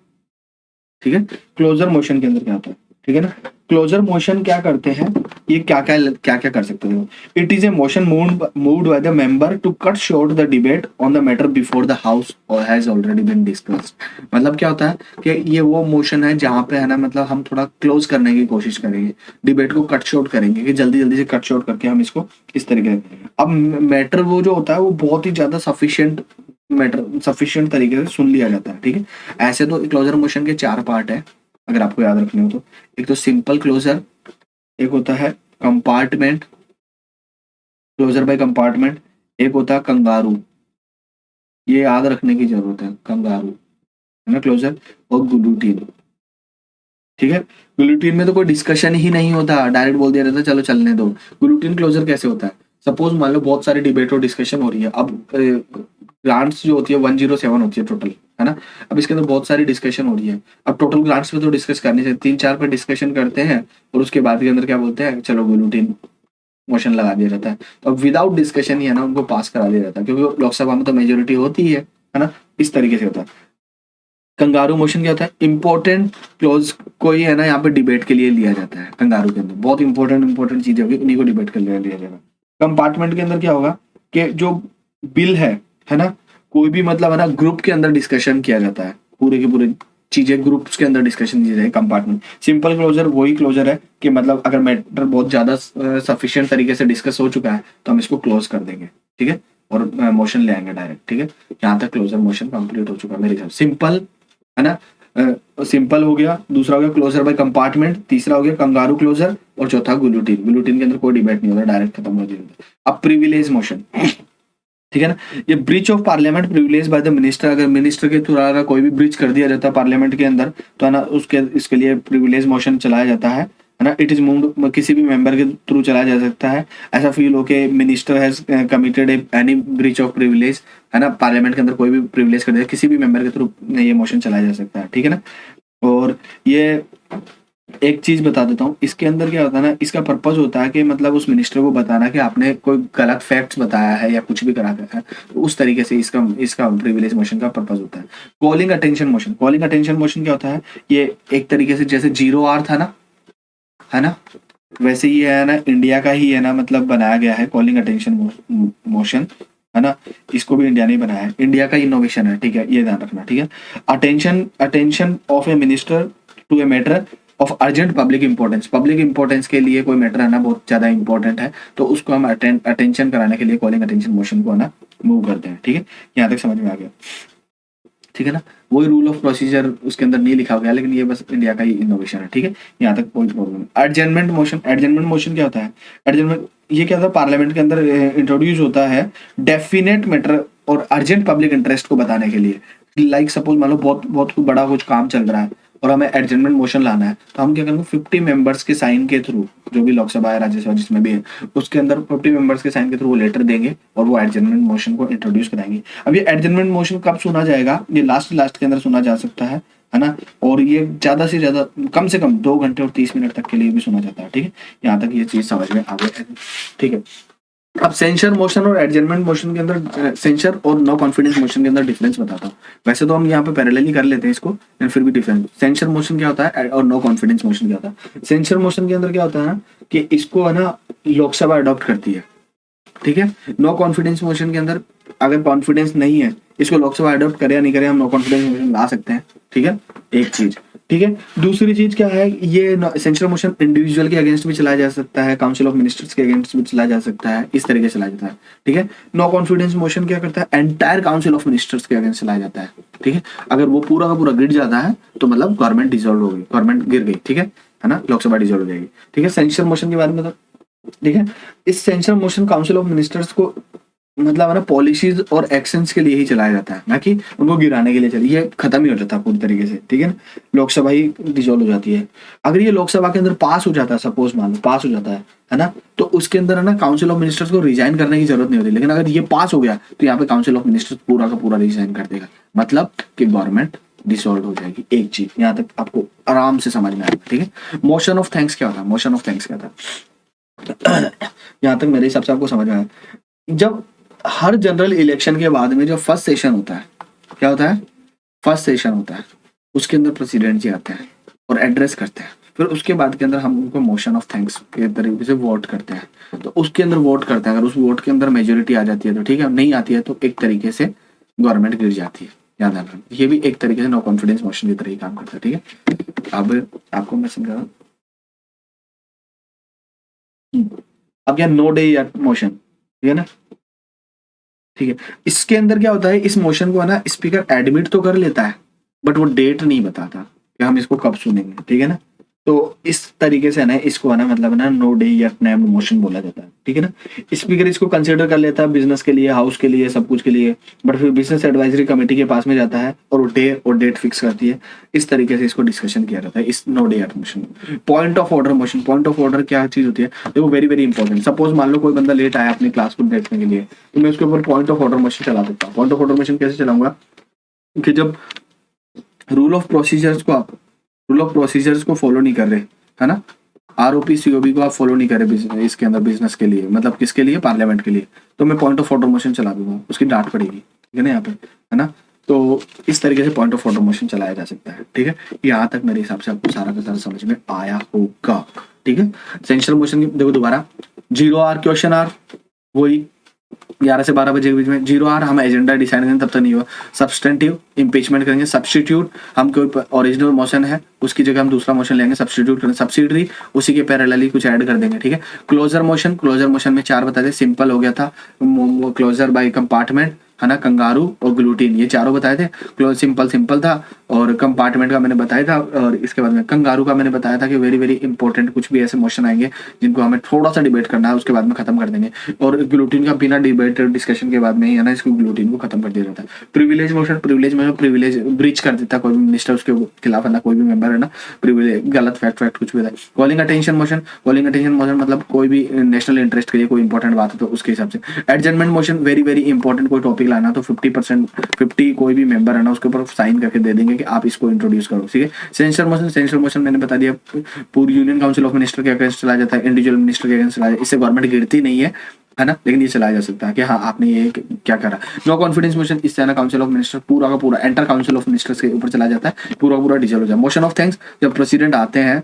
ठीक है। क्लोजर मोशन के अंदर क्या होता है, ठीक है ना। क्लोजर मोशन क्या करते हैं, ये क्या क्या कर सकते हो। It is a motion moved by the member to cut short the debate on the matter before the house और हैज ऑलरेडी बीन डिस्कस्ड। मतलब क्या होता है कि ये वो मोशन है जहां पे है ना, मतलब हम थोड़ा क्लोज करने की कोशिश करेंगे, डिबेट को कट शॉर्ट करेंगे, कि जल्दी जल्दी से कट शॉर्ट करके हम इसको इस तरीके से, अब मैटर वो जो होता है वो बहुत ही ज्यादा सफिशिएंट तरीके से सुन लिया जाता है, ठीक है। ऐसे तो क्लोजर मोशन के 4 पार्ट है, अगर आपको याद रखने हो तो। एक तो सिंपल क्लोजर, एक होता है कंपार्टमेंट, क्लोजर बाय कंपार्टमेंट, एक होता है कंगारू, ये याद रखने की जरूरत है, कंगारू है ना क्लोजर, और गुलूटीन, ठीक है। गुलूटीन में तो कोई डिस्कशन ही नहीं होता, डायरेक्ट बोल दिया रहता है चलो चलने दो। गुलूटीन क्लोजर कैसे होता है, सपोज मान लो बहुत सारी डिबेट और डिस्कशन हो रही है, अब ग्रांट्स जो होती है 107 होती है टोटल, है ना। अब इसके अंदर बहुत सारी डिस्कशन हो रही है, अब टोटल ग्रांट्स पे तो डिस्कस करनी चाहिए, 3-4 पे डिस्कशन करते हैं और उसके बाद के अंदर क्या बोलते हैं, चलो गुलूटीन मोशन लगा दिया जाता है। तो अब विदाउट डिस्कशन ही है ना उनको पास करा दिया जाता है, क्योंकि लोकसभा में तो मेजोरिटी होती है ना। इस तरीके से होता है। कंगारू मोशन क्या होता है, इंपॉर्टेंट क्लोज को ही है ना यहाँ पे डिबेट के लिए लिया जाता है। कंगारू के अंदर बहुत इंपॉर्टेंट चीजें होगी, उन्हीं को डिबेट के लिए लिया जाएगा। कंपार्टमेंट के अंदर क्या होगा कि जो बिल है ना, कोई भी मतलब है ना ग्रुप के अंदर डिस्कशन किया जाता है, पूरे के पूरे चीजें ग्रुप्स के अंदर डिस्कशन की जाए। कंपार्टमेंट सिंपल क्लोजर वही क्लोजर है कि मतलब अगर मैटर बहुत ज्यादा सफिशिएंट तरीके से डिस्कस हो चुका है तो हम इसको क्लोज कर देंगे, ठीक है, और मोशन ले आएंगे डायरेक्ट, ठीक है। यहाँ तक क्लोजर मोशन कंप्लीट हो चुका है मेरे हिसाब से। सिंपल है ना, सिंपल हो गया, दूसरा हो गया क्लोजर बाय कंपार्टमेंट, तीसरा हो गया कंगारू क्लोजर, और चौथा गुलूटीन। गुलूटीन के अंदर कोई डिबेट नहीं होता, डायरेक्ट खत्म हो जाता। अब प्रिविलेज मोशन, ठीक है ना, ये breach of parliament privilege by the minister, अगर मिनिस्टर के द्वारा कोई भी ब्रीच कर दिया जाता है पार्लियामेंट के अंदर तो है ना उसके इसके लिए प्रिविलेज मोशन चलाया जाता है ना। इट इज मूव्ड, किसी भी मेंबर के थ्रू चलाया जा सकता है। ऐसा फील हो के minister has committed any breach of privilege, है ना, पार्लियामेंट के अंदर कोई भी प्रिविलेज कर दिया, किसी भी मेंबर के थ्रू ये मोशन चलाया जा सकता है, ठीक है ना। और ये एक चीज बता देता हूँ, इसके अंदर क्या होता है ना, इसका पर्पज होता है कि मतलब उस मिनिस्टर को बताना कि आपने कोई गलत फैक्ट्स बताया है या कुछ भी करा है, तो उस तरीके से इसका इसका प्रिविलेज मोशन का पर्पज होता है। Calling attention motion, calling attention motion क्या होता है, ये एक तरीके से जैसे 0R था ना, है ना, वैसे ही है ना इंडिया का ही है ना मतलब बनाया गया है कॉलिंग अटेंशन मोशन, है ना। इसको भी इंडिया ने बनाया है, इंडिया का इनोवेशन है, ठीक है, ये ध्यान रखना, ठीक है। Attention attention of a minister to a matter of urgent public importance, public importance के लिए कोई मैटर है ना बहुत ज्यादा इंपॉर्टेंट है तो उसको हम अटेंशन कराने के लिए कॉलिंग अटेंशन मोशन को है ना मूव करते हैं, ठीक है। यहाँ तक समझ में आ गया, ठीक है ना। वही रूल ऑफ प्रोसीजर उसके अंदर नहीं लिखा गया, लेकिन ये बस इंडिया का ही इनोवेशन है, ठीक है। यहाँ तक कोई प्रॉब्लम नहीं। एडजर्नमेंट मोशन, एडजर्नमेंट मोशन क्या होता है, एडजर्नमेंट ये क्या होता है, पार्लियामेंट के अंदर इंट्रोड्यूस होता है डेफिनेट मैटर और अर्जेंट पब्लिक इंटरेस्ट को बताने के लिए। लाइक सपोज मान लो बहुत बहुत कुछ बड़ा कुछ काम चल रहा है और हमें एडजर्नमेंट मोशन लाना है, तो हम क्या करेंगे 50 मेंबर्स के साइन के थ्रू, जो भी लोकसभा है राज्यसभा जिसमें भी है उसके अंदर 50 मेंबर्स के साइन के थ्रू वो लेटर देंगे और वो एडजर्नमेंट मोशन को इंट्रोड्यूस कराएंगे। अब ये एडजर्नमेंट मोशन कब सुना जाएगा, ये लास्ट के अंदर सुना जा सकता है ना। और ये ज्यादा से ज्यादा कम से कम 2 घंटे और 30 मिनट तक के लिए भी सुना जाता है, ठीक है। यहाँ तक ये चीज समझ में आ गई, ठीक है। अब सेंसर मोशन और एडजर्नमेंट मोशन के अंदर, सेंसर और नो कॉन्फिडेंस मोशन के अंदर डिफरेंस बताता हूँ। वैसे तो हम यहाँ पे पैरेलली कर लेते हैं इसको, लेकिन फिर भी डिफरेंस, सेंसर मोशन क्या होता है और नो कॉन्फिडेंस मोशन क्या होता है। सेंसर मोशन के अंदर क्या होता है कि इसको है ना लोकसभा अडॉप्ट करती है, ठीक है। नो कॉन्फिडेंस मोशन के अंदर अगर कॉन्फिडेंस नहीं है, इसको लोकसभा अडॉप्ट करे या नहीं करे, हम नो कॉन्फिडेंस मोशन ला सकते हैं, ठीक है, एक चीज, ठीक है। दूसरी चीज क्या है, ये सेंसर मोशन इंडिविजुअल के अगेंस्ट भी चलाया जा सकता है, काउंसिल ऑफ मिनिस्टर्स के अगेंस्ट भी चलाया जा सकता है, इस तरीके से चलाया जाता है, ठीक है। नो कॉन्फिडेंस मोशन क्या करता है, एंटायर काउंसिल ऑफ मिनिस्टर्स के अगेंस्ट चलाया जाता है, ठीक है। अगर वो पूरा का पूरा गिर जाता है तो मतलब गवर्नमेंट डिसॉल्व हो गई, गवर्नमेंट गिर गई, ठीक है ना, लोकसभा डिसॉल्व हो जाएगी, ठीक है। सेंसर मोशन के बारे में ठीक है, इस censure motion council of ministers को मतलब है ना पॉलिसीज और एक्शंस के लिए ही चलाया जाता है, ना कि उनको गिराने के लिए चलिए, ये खत्म ही हो जाता है पूरी तरीके से, ठीक है ना। लोकसभा ही डिसॉल्व हो जाती है। अगर ये लोकसभा के अंदर पास हो जाता है, सपोज मान लो पास हो जाता है ना, तो उसके अंदर है ना काउंसिल ऑफ मिनिस्टर्स को रिजाइन करने की जरूरत नहीं होती। लेकिन अगर ये पास हो गया तो यहाँ पे काउंसिल ऑफ मिनिस्टर्स पूरा का पूरा रिजाइन कर देगा, मतलब कि गवर्नमेंट डिसॉल्व हो जाएगी। एक चीज यहाँ तक आपको आराम से समझ में आएगा, ठीक है। मोशन ऑफ थैंक्स क्या होता है, मोशन ऑफ थैंक्स क्या होता है यहाँ तक मेरे हिसाब से आपको समझ में आया। जब हर जनरल इलेक्शन के बाद में जो फर्स्ट सेशन होता है, क्या होता है, फर्स्ट सेशन होता है, उसके अंदर प्रेसिडेंट जी आते हैं और एड्रेस करते हैं, फिर उसके बाद के अंदर हम उनको मोशन ऑफ थैंक्स के तरीके से वोट करते हैं। तो उसके अंदर वोट करते हैं, अगर उस वोट के अंदर मेजोरिटी आ जाती है तो ठीक है, नहीं आती है तो एक तरीके से गवर्नमेंट गिर जाती है। याद रखना, ये भी एक तरीके से नो कॉन्फिडेंस मोशन की तरह ही काम करता है, ठीक है। अब आपको मैं समझा, अब क्या नो डे या मोशन, ठीक है ना, ठीक है। इसके अंदर क्या होता है, इस मोशन को है ना स्पीकर एडमिट तो कर लेता है बट वो डेट नहीं बताता कि हम इसको कब सुनेंगे, ठीक है ना। तो इस तरीके से है ना इसको है ना मतलब है ना नो डे या नेम्ड मोशन बोला जाता है, ठीक है ना। स्पीकर इसको कंसिडर कर लेता है बिजनेस के लिए, हाउस के लिए, सब कुछ के लिए, बट फिर बिजनेस एडवाइजरी कमेटी के पास में जाता है और वो डे और डेट फिक्स करती है। इस तरीके से इसको डिस्कशन किया जाता है इस no day yet motion. Point of order motion, point of order क्या चीज होती है, देखो वेरी वेरी इंपॉर्टेंट। सपोज मान लो कोई बंदा लेट आया अपनी क्लास को देखने के लिए, तो मैं उसके ऊपर पॉइंट ऑफ ऑर्डर मोशन चला सकता हूँ। पॉइंट ऑफ ऑर्डर मोशन कैसे चलाऊंगा कि जब रूल ऑफ प्रोसीजर्स को आप रूल ऑफ प्रोसीजर्स को फॉलो नहीं कर रहे, है ना, आरओपी सीओबी को आप फॉलो नहीं कर रहे इसके अंदर बिजनेस के लिए, मतलब किसके लिए, पार्लियामेंट के लिए, तो मैं पॉइंट ऑफ ऑर्डर मोशन चला दूंगा, उसकी डांट पड़ेगी, ठीक है ना यहाँ पे, है ना। तो इस तरीके से पॉइंट ऑफ ऑर्डर मोशन चलाया जा सकता है, ठीक है। यहाँ तक मेरे हिसाब से आपको सारा का सारा समझ में आया होगा, ठीक है। सेंशनल मोशन देखो दोबारा, 0 आवर क्वेश्चन आवर, वही 11 से 12 बजे के बीच में। 0 आवर हम एजेंडा डिसाइड करेंगे तब तक नहीं हुआ। सब्सटेंटिव इम्पीचमेंट करेंगे। सब्सटीट्यूट, हम कोई ओरिजिनल मोशन है उसकी जगह हम दूसरा मोशन लेंगे, सब्सटीट्यूट करेंगे। सब्सिडरी, उसी के पैरेलली कुछ ऐड कर देंगे, ठीक है। क्लोजर मोशन, क्लोजर मोशन में 4 बताए थे, सिंपल हो गया था, क्लोजर बाय कंपार्टमेंट, है ना, कंगारू और ग्लूटीन, ये चारों बताए थे। क्लोज सिंपल सिंपल था, और कंपार्टमेंट का मैंने बताया था, और इसके बाद में कंगारू का मैंने बताया था कि वेरी वेरी इंपॉर्टेंट कुछ भी ऐसे मोशन आएंगे जिनको हमें थोड़ा सा डिबेट करना है, उसके बाद में खत्म कर देंगे। और ग्लूटीन का बिना डिबेट डिस्कशन के बाद में ही है ना इसको ग्लूटीन को खत्म कर दिया जाता है। प्रिविलेज मोशन, प्रिविलेज में प्रिविलेज ब्रीच कर देता है कोई भी मिनिस्टर, उसके खिलाफ है ना कोई भी मेंबर, है ना, प्रिविलेज गलत फैक्ट कुछ भी है। Calling attention motion, calling attention motion मतलब कोई भी नेशनल इंटरेस्ट के लिए कोई इंपॉर्टेंट बात है तो उसके हिसाब से। Adjournment motion, very very important कोई टॉपिक लाना तो 50% कोई भी मेंबर है ना उसके ऊपर साइन करके दे देंगे कि आप इसको इंट्रोड्यूस करो, ठीक है। सेंसर मोशन, सेंसर मोशन मैंने बता दिया, पूरी यूनियन काउंसिल ऑफ मिनिस्टर के अगेंस्ट चला जाता है, इंडिविजुअल मिनिस्टर के अगेंस्ट चला जाता है, इससे गवर्नमेंट गिरती नहीं है ना, लेकिन ये चलाया जा सकता है कि हाँ आपने ये क्या करा। नो कॉन्फिडेंस मोशन, इससे ना काउंसिल ऑफ मिनिस्टर पूरा का पूरा एंटर काउंसिल ऑफ मिनिस्टर्स के ऊपर चला जाता है, पूरा पूरा डिजल हो जाए। मोशन ऑफ थैंक्स, जब प्रेसिडेंट आते हैं,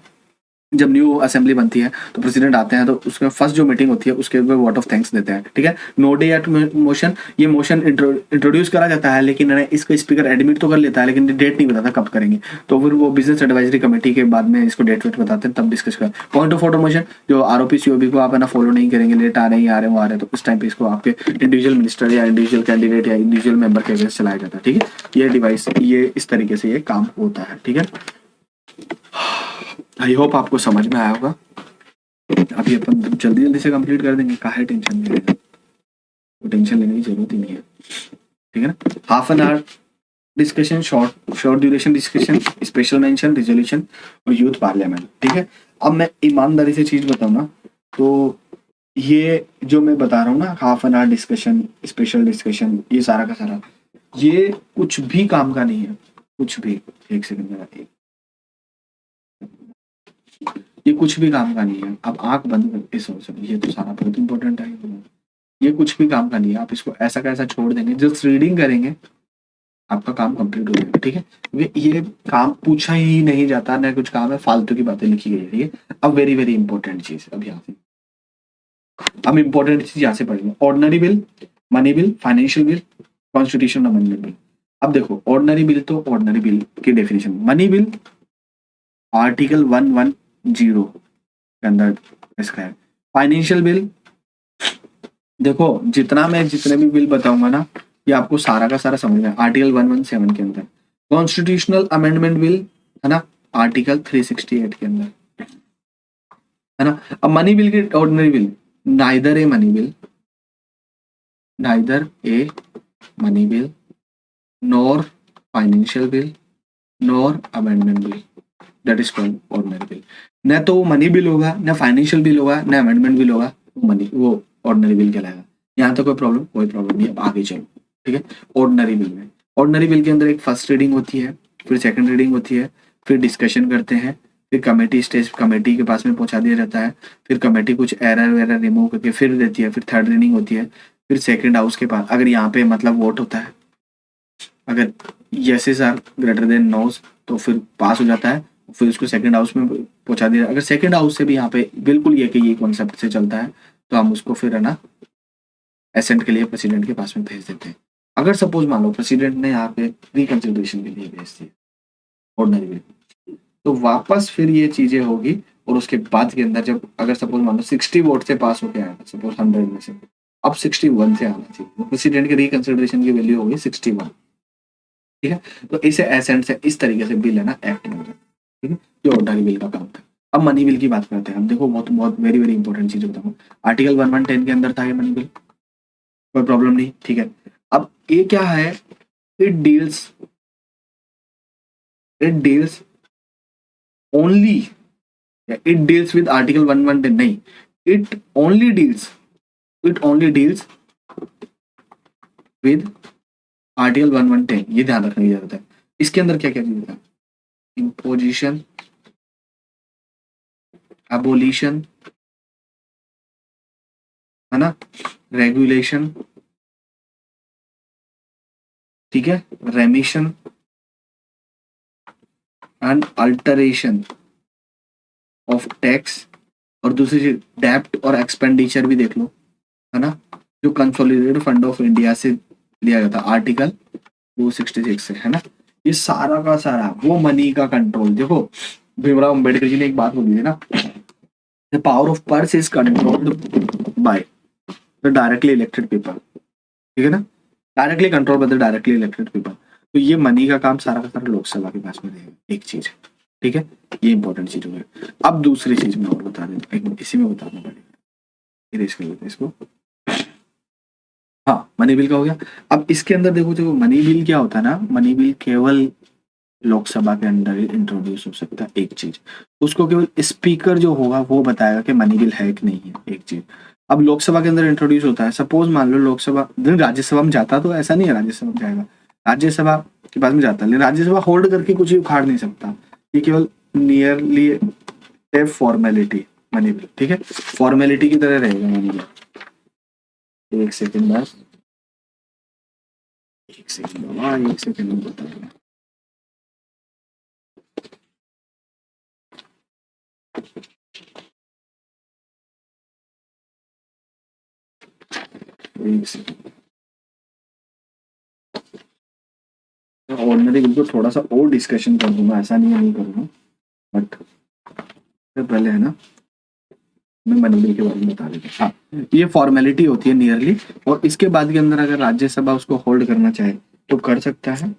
जब न्यू असेंबली बनती है तो प्रेसिडेंट आते हैं तो उसके फर्स्ट जो मीटिंग होती है उसके ऊपर वोट ऑफ थैंक्स देते हैं, ठीक है। नो डे एट मोशन, ये मोशन इंट्रोड्यूस करा जाता है, लेकिन इसको स्पीकर एडमिट तो कर लेता है लेकिन डेट नहीं बताता कब करेंगे, तो फिर वो बिजनेस एडवाइजरी कमेटी के बाद में इसको डेट वेट बताते हैं, तब डिस्कस कर। पॉइंट ऑफ ऑर्डर मोशन, जो आरओपी सीओबी को आप है ना फॉलो नहीं करेंगे, लेट आ रहे हैं, आ रहे हैं, वो आ रहे हैं, तो उस टाइम पे इसको आपके इंडिविजुअल मिनिस्टर या इंडिविजुअल कैंडिडेट या इंडिविजुअल मेंबर के अगेंस्ट चलाया जाता है, ठीक है। ये डिवाइस, ये इस तरीके से ये काम होता है, ठीक है। आई होप आपको समझ में आया होगा। अभी अपन जल्दी जल्दी से कंप्लीट कर देंगे, काहे टेंशन ले रहे, टेंशन लेने की जरूरत ही नहीं है, ठीक है ना। Half an hour discussion, short duration discussion, special mention, resolution और यूथ पार्लियामेंट, ठीक है। अब मैं ईमानदारी से चीज बताऊं ना, तो ये जो मैं बता रहा हूँ ना, half an hour discussion, special discussion, ये सारा का सारा ये कुछ भी काम का नहीं है, कुछ भी। एक सेकंड मेरा, ये कुछ भी काम का नहीं है। आप आंख बंद करके सोच सकते, ये तो सारा बहुत इंपॉर्टेंट है, ये कुछ भी काम का नहीं है। आप इसको ऐसा कैसा छोड़ देंगे, जस्ट रीडिंग करेंगे आपका काम कंप्लीट हो जाएगा, ठीक है। ये काम पूछा ही नहीं जाता, ना कुछ काम है, फालतू की बातें लिखी गई है, ठीक है। अब वेरी वेरी इंपॉर्टेंट चीज, अब यहाँ से हम इंपॉर्टेंट चीज यहाँ से पढ़ेंगे। Ordinary bill, money bill, financial bill, constitution amendment bill. अब देखो ऑर्डिनरी बिल तो ऑर्डिनरी बिल की डेफिनेशन, मनी बिल आर्टिकल 110 के अंदर इसका है। फाइनेंशियल बिल, देखो जितने भी बिल बताऊंगा ना, ये आपको सारा का सारा समझ में, आर्टिकल 117 के अंदर। कॉन्स्टिट्यूशनल अमेंडमेंट बिल, है ना, आर्टिकल 368 के अंदर, है ना। अब मनी बिल की ordinary bill, neither a money bill, nor financial bill, nor amendment bill, that is called ordinary bill. न तो वो मनी बिल होगा, न फाइनेंशियल बिल होगा, न अमेंडमेंट बिल होगा, वो ऑर्डिनरी बिल कहलाएगा। यहाँ तो कोई प्रॉब्लम नहीं है, अब आगे चलो, ठीक है। ऑर्डिनरी बिल में, ऑर्डिनरी बिल के अंदर एक फर्स्ट रीडिंग होती है, फिर सेकंड रीडिंग होती है, फिर डिस्कशन करते हैं, फिर कमेटी के पास में पहुंचा दिया जाता है, फिर कमेटी कुछ एरर वेरर रिमूव करके फिर देती है, फिर थर्ड रीडिंग होती है, फिर सेकंड हाउस के पास, अगर यहाँ पे मतलब वोट होता है, अगर येसेस आर ग्रेटर देन नोज तो फिर पास हो जाता है, फिर उसको सेकंड हाउस में पहुंचा दिया। अगर सेकंड हाउस से भी यहाँ पे बिल्कुल ये कि ये कॉन्सेप्ट से चलता है तो हम उसको फिर है ना एसेंट के लिए प्रेसिडेंट के पास में भेज देते हैं। अगर सपोज मान लो प्रेसिडेंट ने यहाँ पे रिकंसिडरेशन के लिए भेज दिया ऑर्डिनरी बिल, तो वापस फिर ये चीजें होगी, और उसके बाद के अंदर जब अगर सपोज मान लो 60 वोट से पास होके आया, सपोज 100 में से, अब 61 से आना चाहिए, प्रेसिडेंट की रिकंसिडरेशन की वैल्यू होगी 61, ठीक है। तो इसे एसेंट से इस तरीके से बिल है ना एक्ट में हो जाता है, ठीक है। जो ऑर्डिनरी बिल का काम था। अब मनी बिल की बात करते हैं। अब देखो बहुत बहुत वेरी वेरी इंपॉर्टेंट चीज बताऊँ। आर्टिकल 1110 के अंदर था ये मनी बिल, कोई प्रॉब्लम नहीं, ठीक है। अब ये क्या है, it deals only, it deals with article 1110 नहीं, it only deals with article 1110, ये ध्यान रखने की जरूरत है। इसके अंदर क्या क्या चीज है, इम्पोजिशन, एबोलिशन, है ना, रेगुलेशन, ठीक है, रेमिशन एंड अल्टरेशन ऑफ टैक्स, और दूसरी चीज डेप्ट और एक्सपेंडिचर भी देख लो, है ना, जो कंसोलिडेटेड फंड ऑफ इंडिया से लिया गया था आर्टिकल 266 से, है ना। ये सारा का सारा वो मनी का कंट्रोल। देखो भीमराव अम्बेडकर जी ने एक बात बोली थी ना, the power of purse is controlled by the directly elected people, ठीक है ना, directly control by the directly elected people. तो ये मनी का काम सारा का सारा लोकसभा के पास में रहेगा, एक चीज, ठीक है, ये इंपॉर्टेंट चीज हो गई। अब दूसरी चीज मैं और बता देता हूँ, इसी में बताना पड़ेगा, इरेज कर लेते हैं इसको। हाँ, मनी बिल का हो गया। अब इसके अंदर देखो देखो मनी बिल क्या होता है ना, मनी बिल केवल लोकसभा के अंदर ही इंट्रोड्यूस हो सकता है, एक चीज, उसको केवल स्पीकर जो होगा वो बताएगा कि मनी बिल है कि नहीं है, एक चीज। अब लोकसभा के अंदर इंट्रोड्यूस होता है, सपोज मान लो लोकसभा, राज्यसभा में जाता तो ऐसा नहीं है राज्यसभा में जाएगा, राज्यसभा के पास में जाता है, लेकिन राज्यसभा होल्ड करके कुछ भी उखाड़ नहीं सकता, ये केवल नियरली ए फॉर्मेलिटी मनी बिल, ठीक है, फॉर्मेलिटी की तरह रहेगा मनी बिल। एक सेकंड बस, एक सेकंड बाबा, एक सेकंड में बता दूंगा। एक सेकंड, ऑर्डिनरी बिल को थोड़ा सा और डिस्कशन कर दूंगा, ऐसा नहीं करूंगा, बट पहले है ना मैं मनी बिल के बारे में बता देता हूँ। हाँ, ये फॉर्मेलिटी होती है नियरली, और इसके बाद के अंदर अगर राज्यसभा उसको होल्ड करना चाहे तो कर सकता है,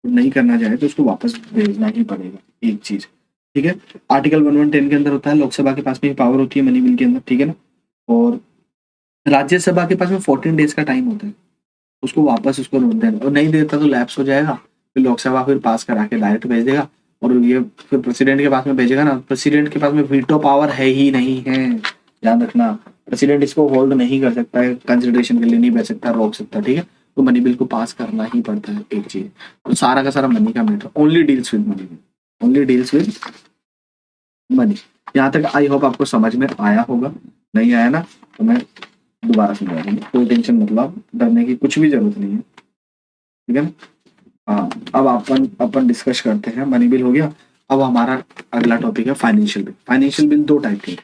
नहीं करना चाहे तो उसको वापस भेजना ही पड़ेगा, एक चीज, ठीक है। आर्टिकल 1110 के अंदर होता है, लोकसभा के पास में पावर होती है मनी बिल के अंदर, ठीक है ना, और राज्यसभा के पास में 14 डेज का टाइम होता है उसको वापस उसको नोट देना, और नहीं देता तो लैप्स हो जाएगा, फिर लोकसभा फिर पास करा के डायरेक्ट भेज देगा, और ये फिर प्रेसिडेंट के पास में भेजेगा ना, प्रेसिडेंट के पास में वीटो पावर है ही नहीं है, ध्यान रखना, प्रेसिडेंट इसको होल्ड नहीं कर सकता है, कंसिडरेशन के लिए नहीं भेज सकता, रोक सकता, ठीक है, तो मनी बिल को पास करना ही पड़ता है, एक चीज। तो सारा का सारा मनी का matter, only deals with money, only deals with money. यहाँ तक आई होप आपको समझ में आया होगा, नहीं आया ना तो मैं दोबारा समझा दूंगा, कोई टेंशन मतलब डरने की कुछ भी जरूरत नहीं है, ठीक है ना। हाँ, अब अपन डिस्कस करते हैं, मनी बिल हो गया। अब हमारा अगला टॉपिक है फाइनेंशियल बिल। फाइनेंशियल बिल दो टाइप के,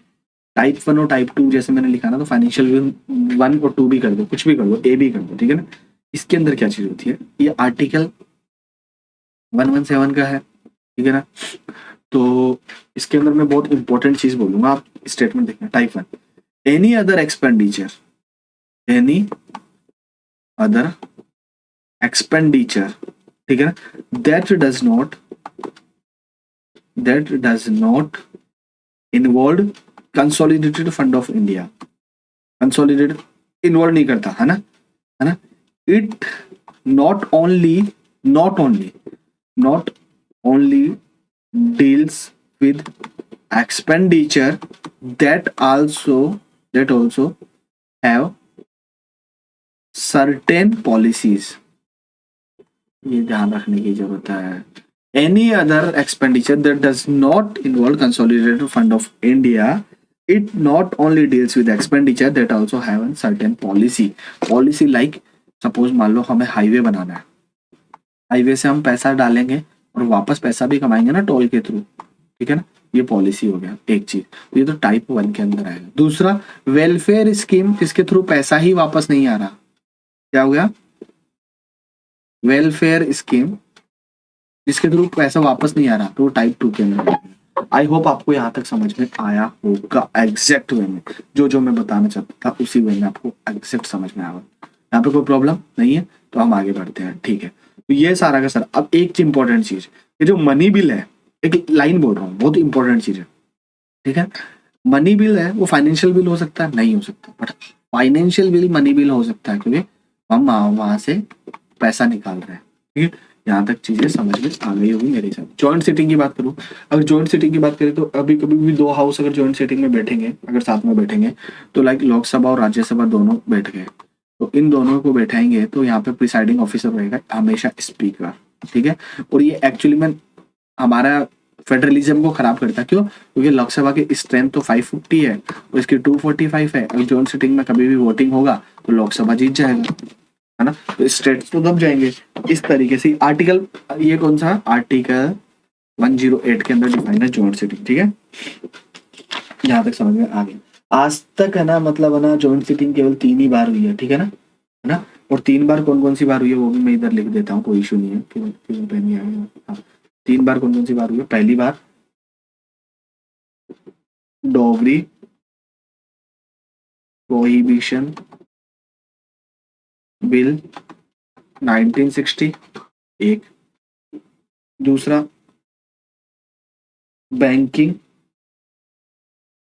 टाइप 1 और टाइप 2, जैसे मैंने लिखा ना, तो फाइनेंशियल बिल 1 और 2 भी कर दो, कुछ भी कर दो, ए भी कर दो, ठीक है ना। इसके अंदर क्या चीज होती है, ये आर्टिकल 117 का है, ठीक है ना। तो इसके अंदर मैं बहुत इंपॉर्टेंट चीज बोलूंगा, आप स्टेटमेंट देखना। Type 1, any other expenditure, any other expenditure, ठीक है ना, that does not involve consolidated fund of India, consolidated involve नहीं करता, है ना, it not only deals with expenditure that also have certain policies, ये ध्यान रखने की जरूरत है। Any other expenditure that does not involve consolidated fund of India, it not only deals with expenditure that also have a certain policy like, suppose मान लो हमें highway बनाना है, highway से हम पैसा डालेंगे और वापस पैसा भी कमाएंगे ना टोल के थ्रू, ठीक है ना, ये पॉलिसी हो गया एक चीज, ये तो टाइप 1 के अंदर आएगा। दूसरा, वेलफेयर स्कीम जिसके थ्रू पैसा ही वापस नहीं आ रहा, क्या हो गया, वेलफेयर स्कीम जिसके थ्रू पैसा वापस नहीं आ रहा, तो टाइप 2 के अंदर आएगा। आई होप आपको यहाँ तक समझ में आया होगा, एग्जैक्ट वे में जो मैं बताना चाहता था उसी वे में आपको एग्जैक्ट समझ में आया, यहाँ पे कोई प्रॉब्लम नहीं है, तो हम आगे बढ़ते हैं, ठीक है। तो ये सारा का सारा। अब एक इंपॉर्टेंट चीज, ये जो मनी बिल है, एक लाइन बोल रहा हूँ, बहुत इंपॉर्टेंट चीज है, ठीक है। मनी बिल है वो फाइनेंशियल बिल हो सकता है, नहीं हो सकता, but financial bill money bill हो सकता है क्योंकि हम वहां से पैसा निकाल रहे हैं। ठीक है, यहाँ तक चीजें समझ में आ गई होगी मेरे हिसाब से। जॉइंट सिटिंग की बात करूँ, अगर जॉइंट सिटिंग की बात करें तो अभी कभी भी दो हाउस अगर जॉइंट सिटिंग में बैठेंगे, अगर साथ में बैठेंगे तो लाइक लोकसभा और राज्यसभा दोनों बैठ गए, तो इन दोनों को बैठाएंगे तो यहाँ पे प्रिसाइडिंग ऑफिसर रहेगा हमेशा स्पीकर। ठीक है, और ये एक्चुअली में हमारा फेडरलिज्म को खराब करता है। क्यों? क्योंकि लोकसभा की स्ट्रेंथ तो 550 है और इसकी 245 है। अगर जॉइंट सिटिंग में कभी भी वोटिंग होगा तो लोकसभा जीत जाएगा, है ना, तो स्टेट्स तो दब जाएंगे। इस तरीके से आर्टिकल, ये कौन सा आर्टिकल 108 के अंदर डिफाइन है जॉइंट सिटिंग। ठीक है, यहाँ तक समझ में आ गया। आज तक है ना, मतलब है ना, जॉइंट सिटिंग केवल 3 ही बार हुई है। ठीक है ना, और 3 बार कौन कौन सी बार हुई है वो भी मैं इधर लिख देता हूँ, कोई इशू नहीं है। केवल पेन नहीं आएगा। 3 बार कौन कौन सी बार हुई है? पहली बार डोगरी प्रोहिबिशन बिल 1960, एक। दूसरा बैंकिंग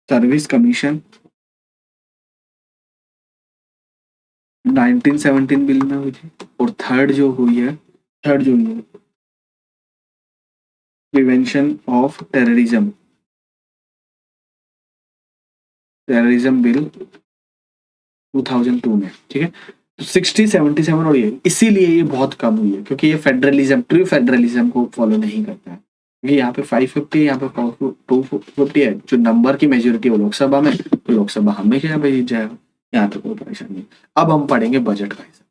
सर्विस कमीशन 1917 बिल में हुई थी। और थर्ड जो हुई है प्रिवेंशन ऑफ टेररिज्म बिल 2002 में। ठीक है, तो 60, 77 और ये इसीलिए ये बहुत कम हुई है क्योंकि ये फेडरलिज्म, ट्रू फेडरलिज्म को फॉलो नहीं करता है। क्योंकि यहाँ पे 550, यहाँ पे 250 है, जो नंबर की मेजोरिटी है लोकसभा में, तो लोकसभा हमेशा यहाँ पे जीत जाएगा। यहाँ पे कोई परेशानी नहीं। अब हम पढ़ेंगे बजट का हिसाब।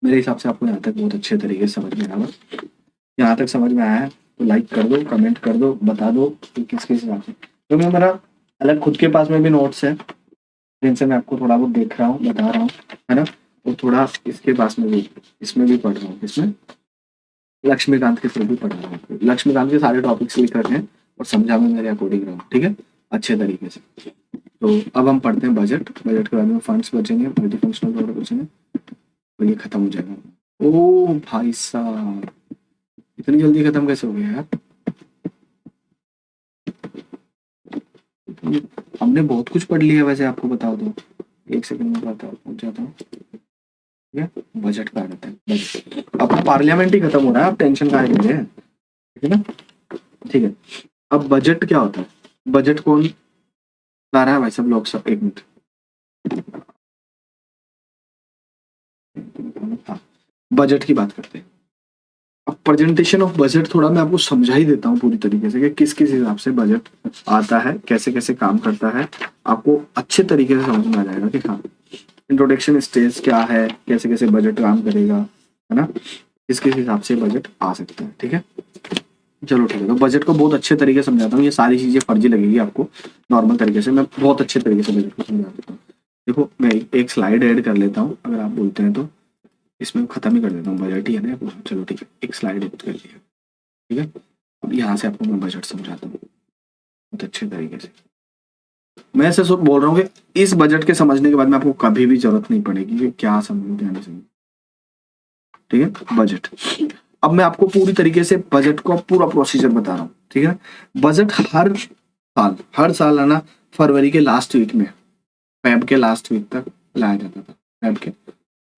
मेरे हिसाब से आपको यहाँ तक बहुत अच्छे तरीके से समझ में आया। यहाँ तक समझ में आया है तो लाइक कर दो, कमेंट कर दो, बता दो कि किस किस हिसाब से। क्योंकि मेरा अलग खुद के पास में भी नोट्स है जिनसे मैं आपको थोड़ा बहुत देख रहा हूँ, बता रहा हूँ, है ना, और थोड़ा इसके पास में भी, इसमें भी पढ़ रहा हूँ, इसमें लक्ष्मीकांत के थ्रू भी पढ़ रहा हूँ। लक्ष्मीकांत के सारे टॉपिक्स लिख रखे हैं और समझा मैं मेरे अकॉर्डिंग रहा हूँ। ठीक है, अच्छे तरीके से। तो अब हम पढ़ते हैं बजट के बारे में। फंड्स बचेंगे, मल्टी फंक्शनल प्रोडक्ट बचेंगे और ये खत्म हो जाएगा। ओ भाई साहब, इतनी जल्दी खत्म कैसे हो गया यार? हमने बहुत कुछ पढ़ लिया वैसे, आपको बताओ तो। एक सेकंड में पहुंच जाता हूँ। ठीक है, बजट का रहता है बजट। अब पार्लियामेंट ही खत्म हो रहा है, आप टेंशन काहे ले रहे हैं? ठीक है ना, ठीक है। अब बजट क्या होता है? बजट कौन ला रहा है भाई सब? लोकसभा। एक मिनट, हाँ, बजट की बात करते हैं। अब प्रेजेंटेशन ऑफ बजट थोड़ा मैं आपको समझा ही देता हूँ पूरी तरीके से कि किस किस हिसाब से बजट आता है, कैसे कैसे काम करता है। आपको अच्छे तरीके से समझ में आ जाएगा कि हाँ, इंट्रोडक्शन स्टेज क्या है, कैसे कैसे बजट काम करेगा, है ना, किस किस हिसाब से बजट आ सकता है। ठीक है, चलो ठीक है। तो बजट को बहुत अच्छे तरीके से समझाता हूँ। ये सारी चीजें फर्जी लगेगी आपको, नॉर्मल तरीके से मैं बहुत अच्छे तरीके से बजट को समझा देता हूँ। देखो, मैं एक स्लाइड ऐड कर लेता हूँ, अगर आप बोलते हैं तो इसमें खत्म ही कर देता हूँ, बजट ही है ना। चलो ठीक है, एक स्लाइड ऐड कर लिया। ठीक है, अब यहाँ से आपको मैं बजट समझाता हूँ बहुत अच्छे तरीके से। मैं ऐसे बोल रहा हूँ कि इस बजट के समझने के बाद में आपको कभी भी जरूरत नहीं पड़ेगी कि क्या समझ ध्यान से। ठीक है, बजट। अब मैं आपको पूरी तरीके से बजट का पूरा प्रोसीजर बता रहा हूँ। ठीक है, बजट हर साल है ना, फरवरी के लास्ट वीक में, फेब के लास्ट वीक तक लाया जाता था। फेब के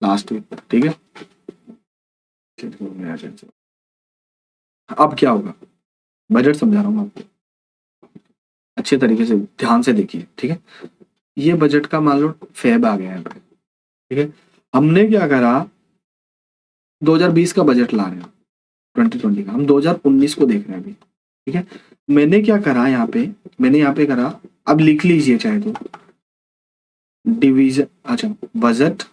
लास्ट वीक तक। ठीक है, अब क्या होगा, बजट समझा रहा हूँ आपको अच्छे तरीके से, ध्यान से देखिए। ठीक है, ये बजट का मान लो फेब आ गया है। ठीक है, हमने क्या करा, 2020 का बजट ला रहे हैं, 2020 का, हम 2019 को देख रहे हैं अभी। ठीक है, मैंने क्या करा यहाँ पे, मैंने यहाँ पे करा, अब लिख लीजिए चाहे तो, डिवीजन, अच्छा, budget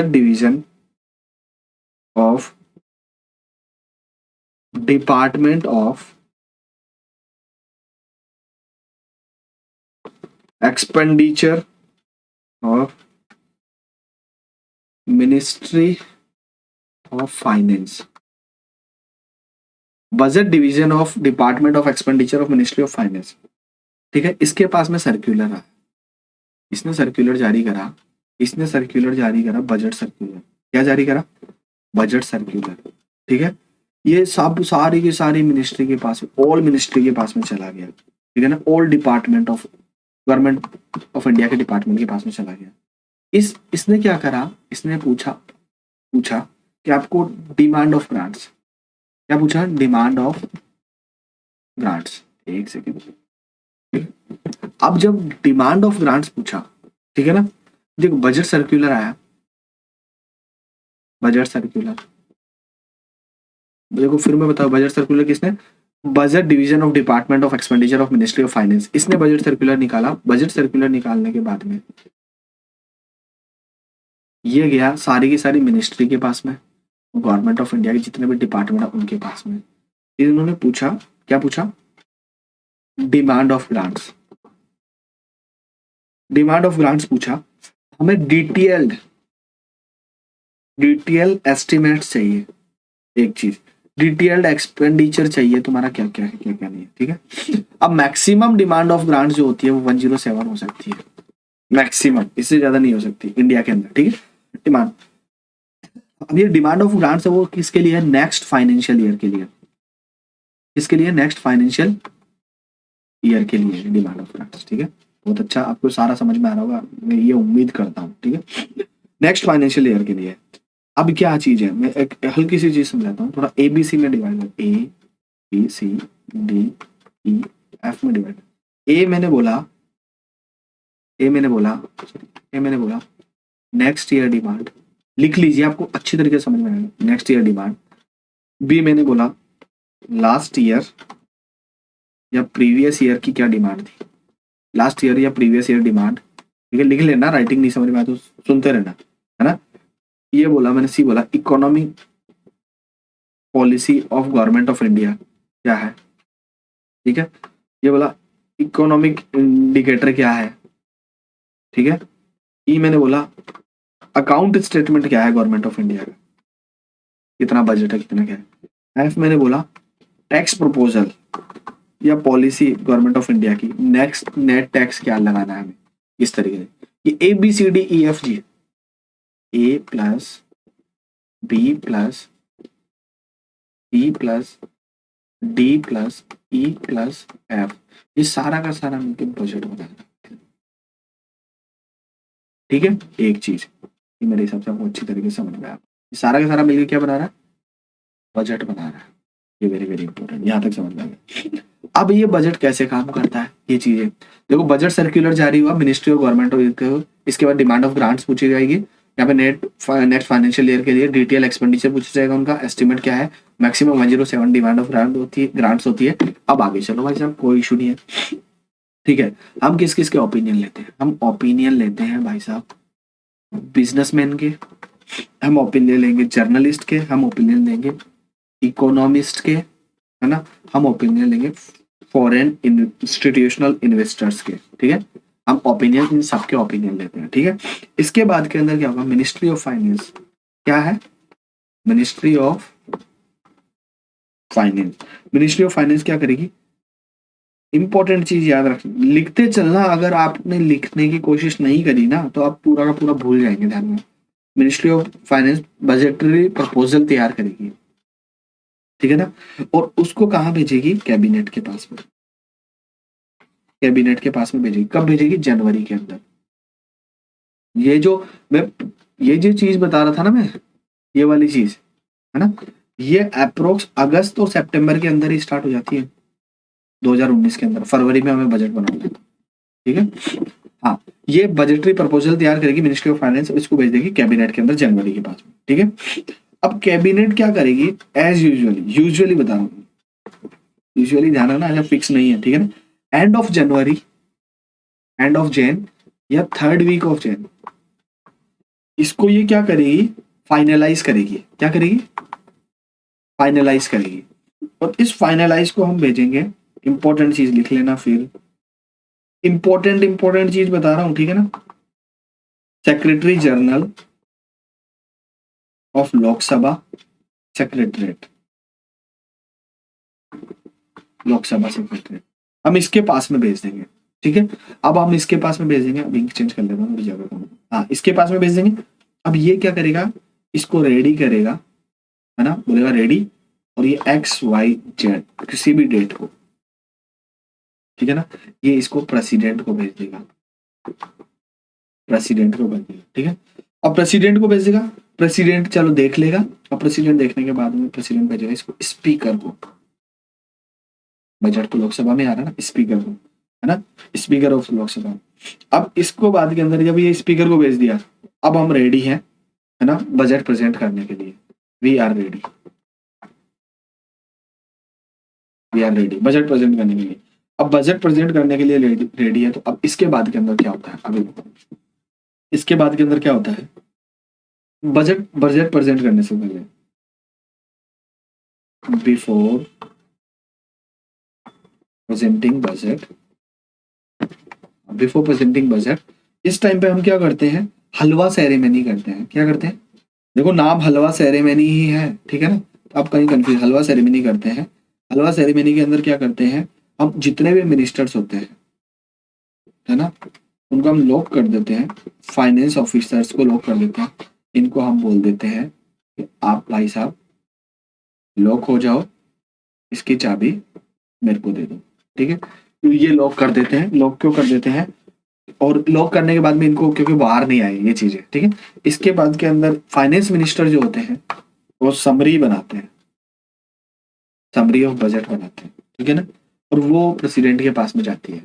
division of department of expenditure of ministry of finance. Budget division of department of expenditure of ministry of finance. ठीक है, इसके पास में सर्क्यूलर है, इसने सर्क्यूलर जारी करा, बजट सर्क्यूलर। क्या जारी करा? Budget circular. ठीक है, ये सब सारी की सारी मिनिस्ट्री के पास, ऑल मिनिस्ट्री के पास में चला गया, ठीक है ना, all department of government of India के डिपार्टमेंट के पास में चला गया। इसने क्या करा, इसने पूछा पूछा कि आपको डिमांड ऑफ ग्रांट्स, क्या पूछा, डिमांड ऑफ ग्रांट्स, एक सेकेंड। अब जब डिमांड ऑफ ग्रांट्स पूछा, ठीक है ना, देखो बजट सर्कुलर आया, बजट सर्कुलर, देखो फिर मैं बताऊं, बजट सर्कुलर किसने, budget division of department of expenditure of ministry of finance, इसने बजट सर्कुलर निकाला। बजट सर्कुलर निकालने के बाद में ये गया सारी की सारी मिनिस्ट्री के पास में, गवर्नमेंट ऑफ इंडिया के जितने भी डिपार्टमेंट है उनके पास में। इन्होंने पूछा, क्या पूछा, demand of grants, demand of grants पूछा, हमें डिटेल एस्टिमेट चाहिए, एक चीज डिटेल्ड एक्सपेंडिचर चाहिए तुम्हारा, क्या क्या है क्या क्या नहीं है, ठीक है। अब मैक्सिमम डिमांड ऑफ ग्रांट्स जो होती है वो 107 हो सकती है, मैक्सिमम, इससे ज्यादा नहीं हो सकती इंडिया के अंदर, ठीक है, डिमांड। अब ये डिमांड ऑफ ग्रांट्स है वो किसके लिए है, नेक्स्ट फाइनेंशियल ईयर के लिए, किसके लिए, नेक्स्ट फाइनेंशियल ईयर के लिए डिमांड ऑफ ग्रांट्स, ठीक है। बहुत अच्छा, आपको सारा समझ में आ रहा होगा, मैं ये उम्मीद करता हूँ, ठीक है, नेक्स्ट फाइनेंशियल ईयर के लिए। अब क्या चीज है, मैं एक हल्की सी चीज समझाता हूँ, थोड़ा ABC में डिवाइड कर, ABCDEF में डिवाइड। ए मैंने बोला नेक्स्ट ईयर डिमांड, लिख लीजिए, आपको अच्छी तरीके से समझ में आएगा, नेक्स्ट ईयर डिमांड। बी मैंने बोला लास्ट ईयर या प्रीवियस ईयर की क्या डिमांड थी, लास्ट ईयर या प्रीवियस ईयर डिमांड, ठीक है, लिख लेना, राइटिंग नहीं समझ में आया तो सुनते रहना, है ना। ये बोला मैंने, सी बोला economic policy of government of India क्या है, ठीक है। ये बोला इकोनॉमिक इंडिकेटर क्या है, ठीक है। ई मैंने बोला अकाउंट स्टेटमेंट क्या है गवर्नमेंट ऑफ इंडिया का, कितना बजट है, कितना क्या है। एफ मैंने बोला टैक्स प्रपोजल या पॉलिसी गवर्नमेंट ऑफ इंडिया की, नेक्स्ट नेट टैक्स क्या लगाना है हमें, इस तरीके से। ये ABCDEFG, A plus B plus C plus D plus E plus F, ये सारा का सारा मिलकर बजट बनाना, ठीक है। एक चीज ये मेरे हिसाब से आपको अच्छी तरीके से समझ में आया, ये सारा का सारा मिलकर क्या बना रहा है, बजट बना रहा है। ये वेरी वेरी इंपॉर्टेंट, यहाँ तक समझ में आ गया। अब ये बजट कैसे काम करता है, ये चीजें देखो, बजट सर्कुलर जारी हुआ मिनिस्ट्री ऑफ गवर्नमेंट, इसके बाद डिमांड ऑफ ग्रांट्स पूछी जाएगी, यहाँ पे नेक्स्ट फाइनेंशियल ईयर के लिए डिटेल एक्सपेंडिचर पूछा जाएगा, उनका एस्टिमेट क्या है, मैक्सिमम 107 डिमांड ऑफ ग्रांट्स होती है। अब आगे चलो भाई साहब, कोई इशू नहीं है, ठीक है। हम किस किस के ओपिनियन लेते हैं, हम ओपिनियन लेते हैं भाई साहब बिजनेसमैन के, हम ओपिनियन लेंगे जर्नलिस्ट के, हम ओपिनियन लेंगे इकोनॉमिस्ट के, है ना, हम ओपिनियन लेंगे फॉरेन इंस्टीट्यूशनल इन्वेस्टर्स के, ठीक है। हम ओपिनियन इन सबके ओपिनियन लेते हैं, ठीक है। इसके बाद के अंदर क्या होगा, मिनिस्ट्री ऑफ फाइनेंस क्या है, ministry of finance, ministry of finance क्या करेगी, इंपॉर्टेंट चीज याद रख, लिखते चलना, अगर आपने लिखने की कोशिश नहीं करी ना तो आप पूरा का पूरा भूल जाएंगे, ध्यान में। Ministry of finance budgetary proposal तैयार करेगी, ठीक है ना, और उसको कहाँ भेजेगी, कैबिनेट के पास में, कैबिनेट के पास में भेजेगी। कब भेजेगी, जनवरी के अंदर। ये जो चीज बता रहा था ना मैं, ये वाली चीज है ना, ये अप्रोक्स अगस्त और सितंबर के अंदर ही स्टार्ट हो जाती है 2019 के अंदर, फरवरी में हमें बजट बनाना है, ठीक है। हाँ, ये बजटरी प्रपोजल तैयार करेगी मिनिस्ट्री ऑफ फाइनेंस, इसको भेज देगी कैबिनेट के अंदर जनवरी के पास में, ठीक है। अब कैबिनेट क्या करेगी, एज यूजुअली बता रहा हूँ, यूजुअली ध्यान रखना, ऐसा फिक्स नहीं है, ठीक है ना। End of January, end of Jain या थर्ड वीक ऑफ जैन, इसको ये क्या करेगी, फाइनलाइज करेगी, क्या करेगी, फाइनलाइज करेगी। और इस फाइनलाइज को हम भेजेंगे, इंपॉर्टेंट चीज लिख लेना, फिर इंपॉर्टेंट चीज बता रहा हूं, ठीक है ना, secretary general of Lok Sabha secretariat, Lok Sabha secretariat, हम इसके पास में भेज देंगे, ठीक है। अब हम इसके पास में भेज देंगे, अब इंक चेंज कर लेता हूँ जगह को, हाँ इसके पास में भेज देंगे। अब ये क्या करेगा, इसको रेडी करेगा, है ना, बोलेगा रेडी, और ये XYZ किसी भी डेट को, ठीक है ना, ये इसको प्रेसिडेंट को भेज देगा, प्रेसिडेंट को भेज देगा, ठीक है। अब प्रेसिडेंट को भेजेगा, प्रेसिडेंट चलो देख लेगा, और प्रेसिडेंट देखने के बाद में प्रेसिडेंट भेजेगा इसको स्पीकर को, बजट तो लोकसभा में आ रहा है ना, स्पीकर को, है ना, स्पीकर ऑफ लोकसभा। अब इसको बाद के अंदर जब ये स्पीकर को भेज दिया, अब हम रेडी हैं, है ना, बजट प्रेजेंट करने के लिए, we are ready, we are ready budget present करने के लिए। अब बजट प्रेजेंट करने के लिए रेडी है, तो अब इसके बाद के अंदर क्या होता है, अभी इसके बाद के अंदर क्या होता है, बजट बजट प्रेजेंट करने से पहले, before presenting budget, before presenting budget, इस टाइम पे हम क्या करते हैं, हलवा सेरेमनी करते हैं। क्या करते हैं, देखो नाम हलवा सेरेमनी ही है, ठीक है ना, तो आप कहीं कंफ्यूज, हलवा सेरेमनी करते हैं। हलवा सेरेमनी के अंदर क्या करते हैं, हम जितने भी मिनिस्टर्स होते हैं, है ना, उनको हम लॉक कर देते हैं, फाइनेंस ऑफिसर्स को लॉक कर देते हैं, इनको हम बोल देते हैं कि आप भाई साहब लॉक हो जाओ, इसकी चाबी मेरे को दे दो, ठीक है। तो ये लॉक कर देते हैं, लॉक क्यों कर देते हैं, और लॉक करने के बाद में इनको क्योंकि बाहर नहीं आए ये चीजें, ठीक है। इसके बाद के अंदर फाइनेंस मिनिस्टर जो होते हैं वो समरी बनाते हैं, समरी ऑफ बजट बनाते हैं, ठीक है ना, और वो प्रेसिडेंट के पास में जाती है।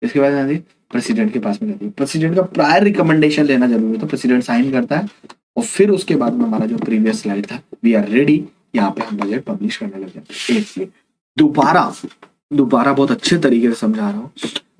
इसके बाद आती है प्रेसिडेंट के पास में जाती है, प्रेसिडेंट का प्रायर रिकमेंडेशन लेना जरूरी है, तो प्रेसिडेंट साइन करता है, और फिर उसके बाद में हमारा जो प्रीवियस स्लाइड था, वी आर रेडी, यहाँ पे हम बजट पब्लिश करने लग जाते हैं। एक मिनट, दोबारा बहुत अच्छे तरीके से समझा रहा हूँ।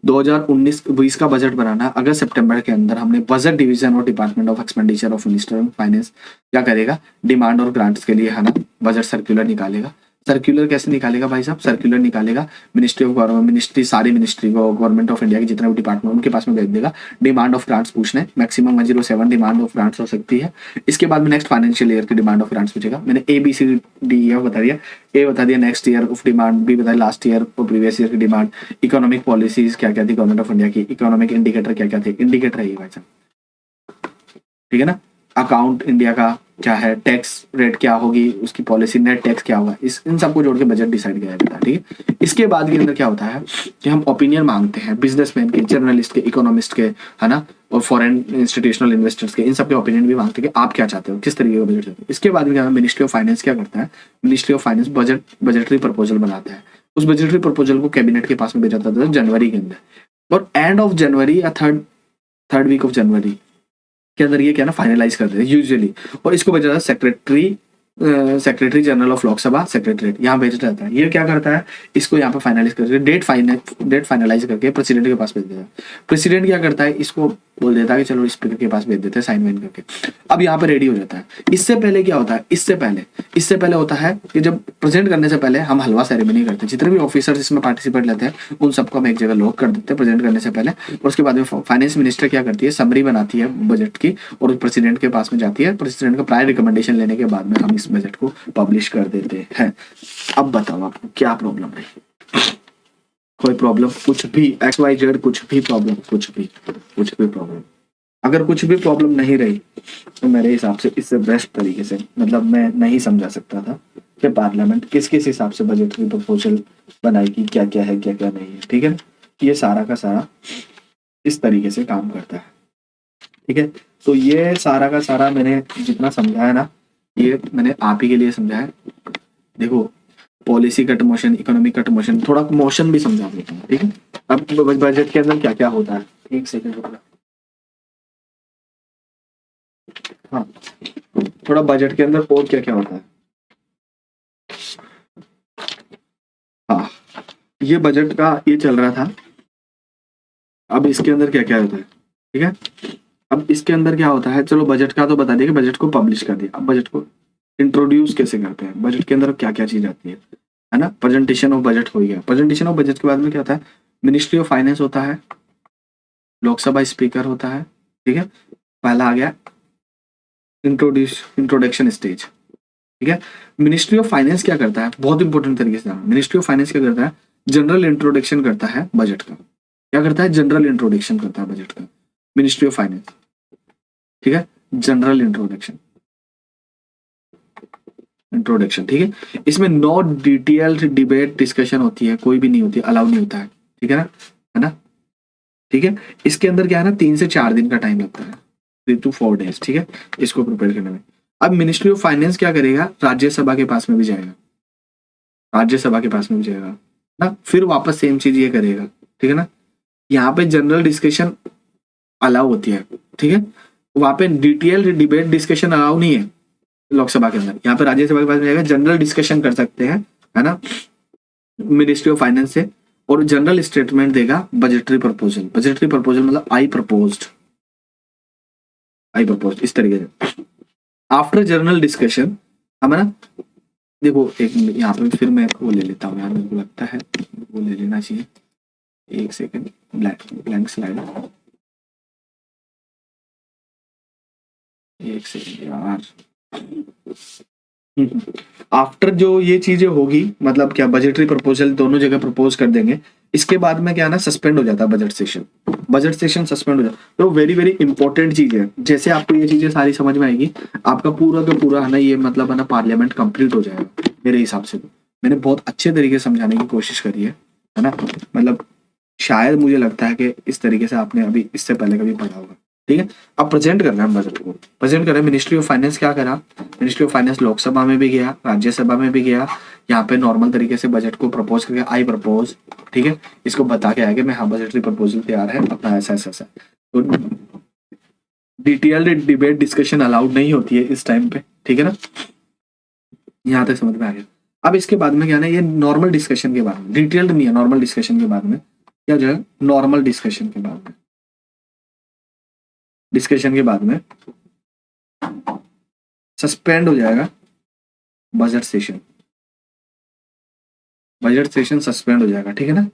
2019-20 का बजट बनाना, अगस्त सितंबर के अंदर हमने बजट डिवीजन और department of expenditure of minister of finance क्या करेगा, डिमांड और ग्रांट्स के लिए, है ना, बजट सर्कुलर निकालेगा। सर्कुलर कैसे निकालेगा भाई साहब, सर्कुलर निकालेगा मिनिस्ट्री ऑफ गवर्नमेंट, मिनिस्ट्री सारी मिनिस्ट्री को, गवर्नमेंट ऑफ इंडिया के जितने भी डिपार्टमेंट उनके पास में भेज देगा। डिमांड ऑफ ग्रांट्स पूछना है, मैक्सिमम 107 डिमांड ऑफ ग्रांट्स हो सकती है। इसके बाद में नेक्स्ट फाइनेंशियल ईयर की डिमांड ऑफ ग्रांट्स पूछेगा। मैंने ABCD बता दिया, ए बता दिया next year of demand, B बताया लास्ट ईयर और प्रीवियस ईयर की डिमांड, इकोनॉमिक पॉलिसीज क्या क्या थी गवर्नमेंट ऑफ इंडिया की, इकोनॉमिक इंडिकेटर क्या क्या थे, इंडिकेटर है ये भाई साहब, ठीक है ना, अकाउंट इंडिया का क्या है, टैक्स रेट क्या होगी उसकी पॉलिसी, नेट टैक्स क्या होगा, इस इन सबको जोड़ के बजट डिसाइड किया जाता है, ठीक है। इसके बाद के अंदर क्या होता है कि हम ओपिनियन मांगते हैं बिजनेसमैन के, जर्नलिस्ट के, इकोनॉमिस्ट के, है ना, और फॉरेन इंस्टीट्यूशनल इन्वेस्टर्स के, इन सबके ओपिनियन भी मांगते हैं कि आप क्या चाहते हो, किस तरीके का बजट चाहते हो। इसके बाद में मिनिस्ट्री ऑफ फाइनेंस क्या करता है, ministry of finance budgetary proposal बनाता है। उस बजटरी प्रपोजल को कैबिनेट के पास में भेजा जाता है जनवरी के अंदर, और एंड ऑफ जनवरी या थर्ड वीक ऑफ जनवरी के अंदर ये क्या ना फाइनलाइज कर देते हैं यूजुअली, और इसको भेजा जाता है secretary general of Lok Sabha secretariat, यहाँ भेजा जाता है। ये क्या करता है, इसको यहाँ पे फाइनलाइज करके डेट फाइनलाइज करके प्रेसिडेंट के पास भेज देता है। प्रेसिडेंट क्या करता है, इसको बोल देता है कि चलो स्पीकर के पास भेज देते हैं साइन वाइन करके। अब यहाँ पे रेडी हो जाता है। इससे पहले क्या होता है, इससे पहले होता है कि जब प्रेजेंट करने से पहले हम हलवा सेरेमनी करते हैं, जितने भी ऑफिसर्स इसमें पार्टिसिपेट लेते हैं उन सबको हम एक जगह लॉक कर देते हैं प्रेजेंट करने से पहले, और उसके बाद में फाइनेंस मिनिस्टर क्या करती है, समरी बनाती है बजट की और प्रेसिडेंट के पास में जाती है। प्रेसिडेंट का प्रायर रिकमेंडेशन लेने के बाद में हम इस बजट को पब्लिश कर देते हैं। अब बताओ आपको क्या प्रॉब्लम रही, कोई प्रॉब्लम, कुछ भी XYZ, कुछ भी प्रॉब्लम, कुछ भी प्रॉब्लम, अगर कुछ भी प्रॉब्लम नहीं रही तो मेरे हिसाब से इससे बेस्ट तरीके से, मतलब मैं नहीं समझा सकता था कि पार्लियामेंट किस किस हिसाब से बजट की प्रपोजल बनाएगी, क्या क्या है क्या क्या नहीं है, ठीक है। ये सारा का सारा इस तरीके से काम करता है, ठीक है। तो ये सारा का सारा मैंने जितना समझाया ना, ये मैंने आप ही के लिए समझाया। देखो policy cut motion, economic cut motion, थोड़ा मोशन भी समझा देता हूँ, ठीक है। अब बजट के अंदर क्या क्या होता है, एक सेकंड रुकना, हाँ, थोड़ा बजट के अंदर और क्या क्या होता है। हाँ, ये बजट का ये चल रहा था। अब इसके अंदर क्या क्या होता है, ठीक है। अब इसके अंदर क्या होता है, चलो बजट का तो बता दिया कि बजट को पब्लिश कर दिया। अब बजट को इंट्रोड्यूस कैसे करते हैं, बजट के अंदर क्या क्या चीज आती है ना। प्रेजेंटेशन ऑफ बजट हो गया, प्रेजेंटेशन ऑफ बजट के बाद में क्या होता है, मिनिस्ट्री ऑफ फाइनेंस होता है, लोकसभा स्पीकर होता है, ठीक है। पहला आ गया इंट्रोडक्शन स्टेज, ठीक है। मिनिस्ट्री ऑफ फाइनेंस क्या करता है, बहुत इंपॉर्टेंट तरीके से, मिनिस्ट्री ऑफ फाइनेंस क्या करता है, जनरल इंट्रोडक्शन करता है बजट का। क्या करता है, जनरल इंट्रोडक्शन करता है बजट का, मिनिस्ट्री ऑफ फाइनेंस, ठीक है। जनरल इंट्रोडक्शन इंट्रोडक्शन, ठीक है। इसमें नो डिटेल्ड डिबेट डिस्कशन होती है, कोई भी नहीं होती, अलाउ नहीं होता है, ठीक है ना, है ना, ठीक है। इसके अंदर क्या है ना, 3 से 4 दिन का टाइम लगता है, 3 to 4 days, ठीक है, इसको प्रिपेयर करने में। अब मिनिस्ट्री ऑफ फाइनेंस क्या करेगा, राज्यसभा के पास में भी जाएगा, राज्यसभा के पास में भी जाएगा ना, फिर वापस सेम चीज ये करेगा, ठीक है ना। यहाँ पे जनरल डिस्कशन अलाउ होती है, ठीक है, वहां पे डिटेल डिबेट डिस्कशन अलाउ नहीं है लोकसभा के अंदर। यहाँ पे राज्यसभा के पास में जाएगा, जनरल डिस्कशन कर सकते हैं, है ना, मिनिस्ट्री ऑफ फाइनेंस से, और जनरल स्टेटमेंट देगा बजटरी प्रपोजल। बजटरी प्रपोजल मतलब आई प्रपोज्ड, इस तरीके से। आफ्टर जनरल डिस्कशन हम, है ना, देखो एक यहाँ पे फिर मैं वो ले लेता हूँ यार, मेरे को लगता है वो ले लेना चाहिए, एक सेकंड, ब्लैंक स्लाइड, एक सेकंड यार। आफ्टर जो ये चीजें होगी, मतलब क्या, बजटरी प्रपोजल दोनों जगह प्रपोज कर देंगे, इसके बाद में क्या है ना, सस्पेंड हो जाता है budget session, budget session suspend हो जाता है। तो वेरी वेरी इंपॉर्टेंट चीज है, जैसे आपको ये चीजें सारी समझ में आएगी, आपका पूरा का पूरा है ना, ये मतलब है ना, पार्लियामेंट कंप्लीट हो जाएगा मेरे हिसाब से। तो मैंने बहुत अच्छे तरीके से समझाने की कोशिश करी है ना, मतलब शायद मुझे लगता है कि इस तरीके से आपने अभी इससे पहले कभी पढ़ा होगा, ठीक है। अब प्रेजेंट करना है बजट को, प्रेजेंट कर रहे हैं। मिनिस्ट्री ऑफ फाइनेंस क्या करा, मिनिस्ट्री ऑफ फाइनेंस लोकसभा में भी गया, राज्यसभा में भी गया, यहाँ पे नॉर्मल तरीके से बजट को प्रपोज करके आई प्रपोज, ठीक है, इसको बता के आया कि मैं हाँ बजटरी प्रपोजल तैयार है अपना, ऐसा ऐसा ऐसा। तो डिटेल्ड डिबेट डिस्कशन अलाउड नहीं होती है इस टाइम पे, ठीक है ना, यहाँ तक समझ में आ गया। अब इसके बाद में क्या ना, ये नॉर्मल डिस्कशन के बाद में, डिटेल्ड नहीं है, नॉर्मल डिस्कशन के बाद में क्या हो जाएगा, नॉर्मल डिस्कशन के बाद में, डिस्कशन के बाद में सस्पेंड हो जाएगा budget session, budget session suspend हो जाएगा, ठीक है ना।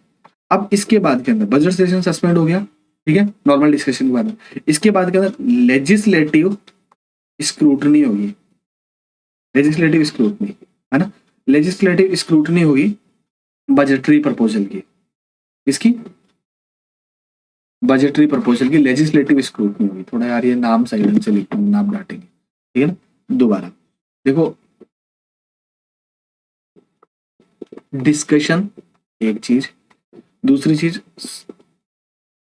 अब इसके बाद के अंदर बजट सेशन सस्पेंड हो गया, ठीक है, नॉर्मल डिस्कशन के बाद में, इसके बाद के अंदर लेजिस्लेटिव स्क्रूटनी होगी, लेजिस्लेटिव स्क्रूटनी, है ना, लेजिस्लेटिव स्क्रूटनी होगी बजटरी प्रपोजल की, इसकी बजटरी प्रपोजल की लेजिस्लेटिव स्क्रूटनी होगी। थोड़ा यार ये नाम सही ढंग से लिखता हूँ, नाम डांटेंगे, ठीक है ना। दोबारा देखो, डिस्कशन एक चीज, दूसरी चीज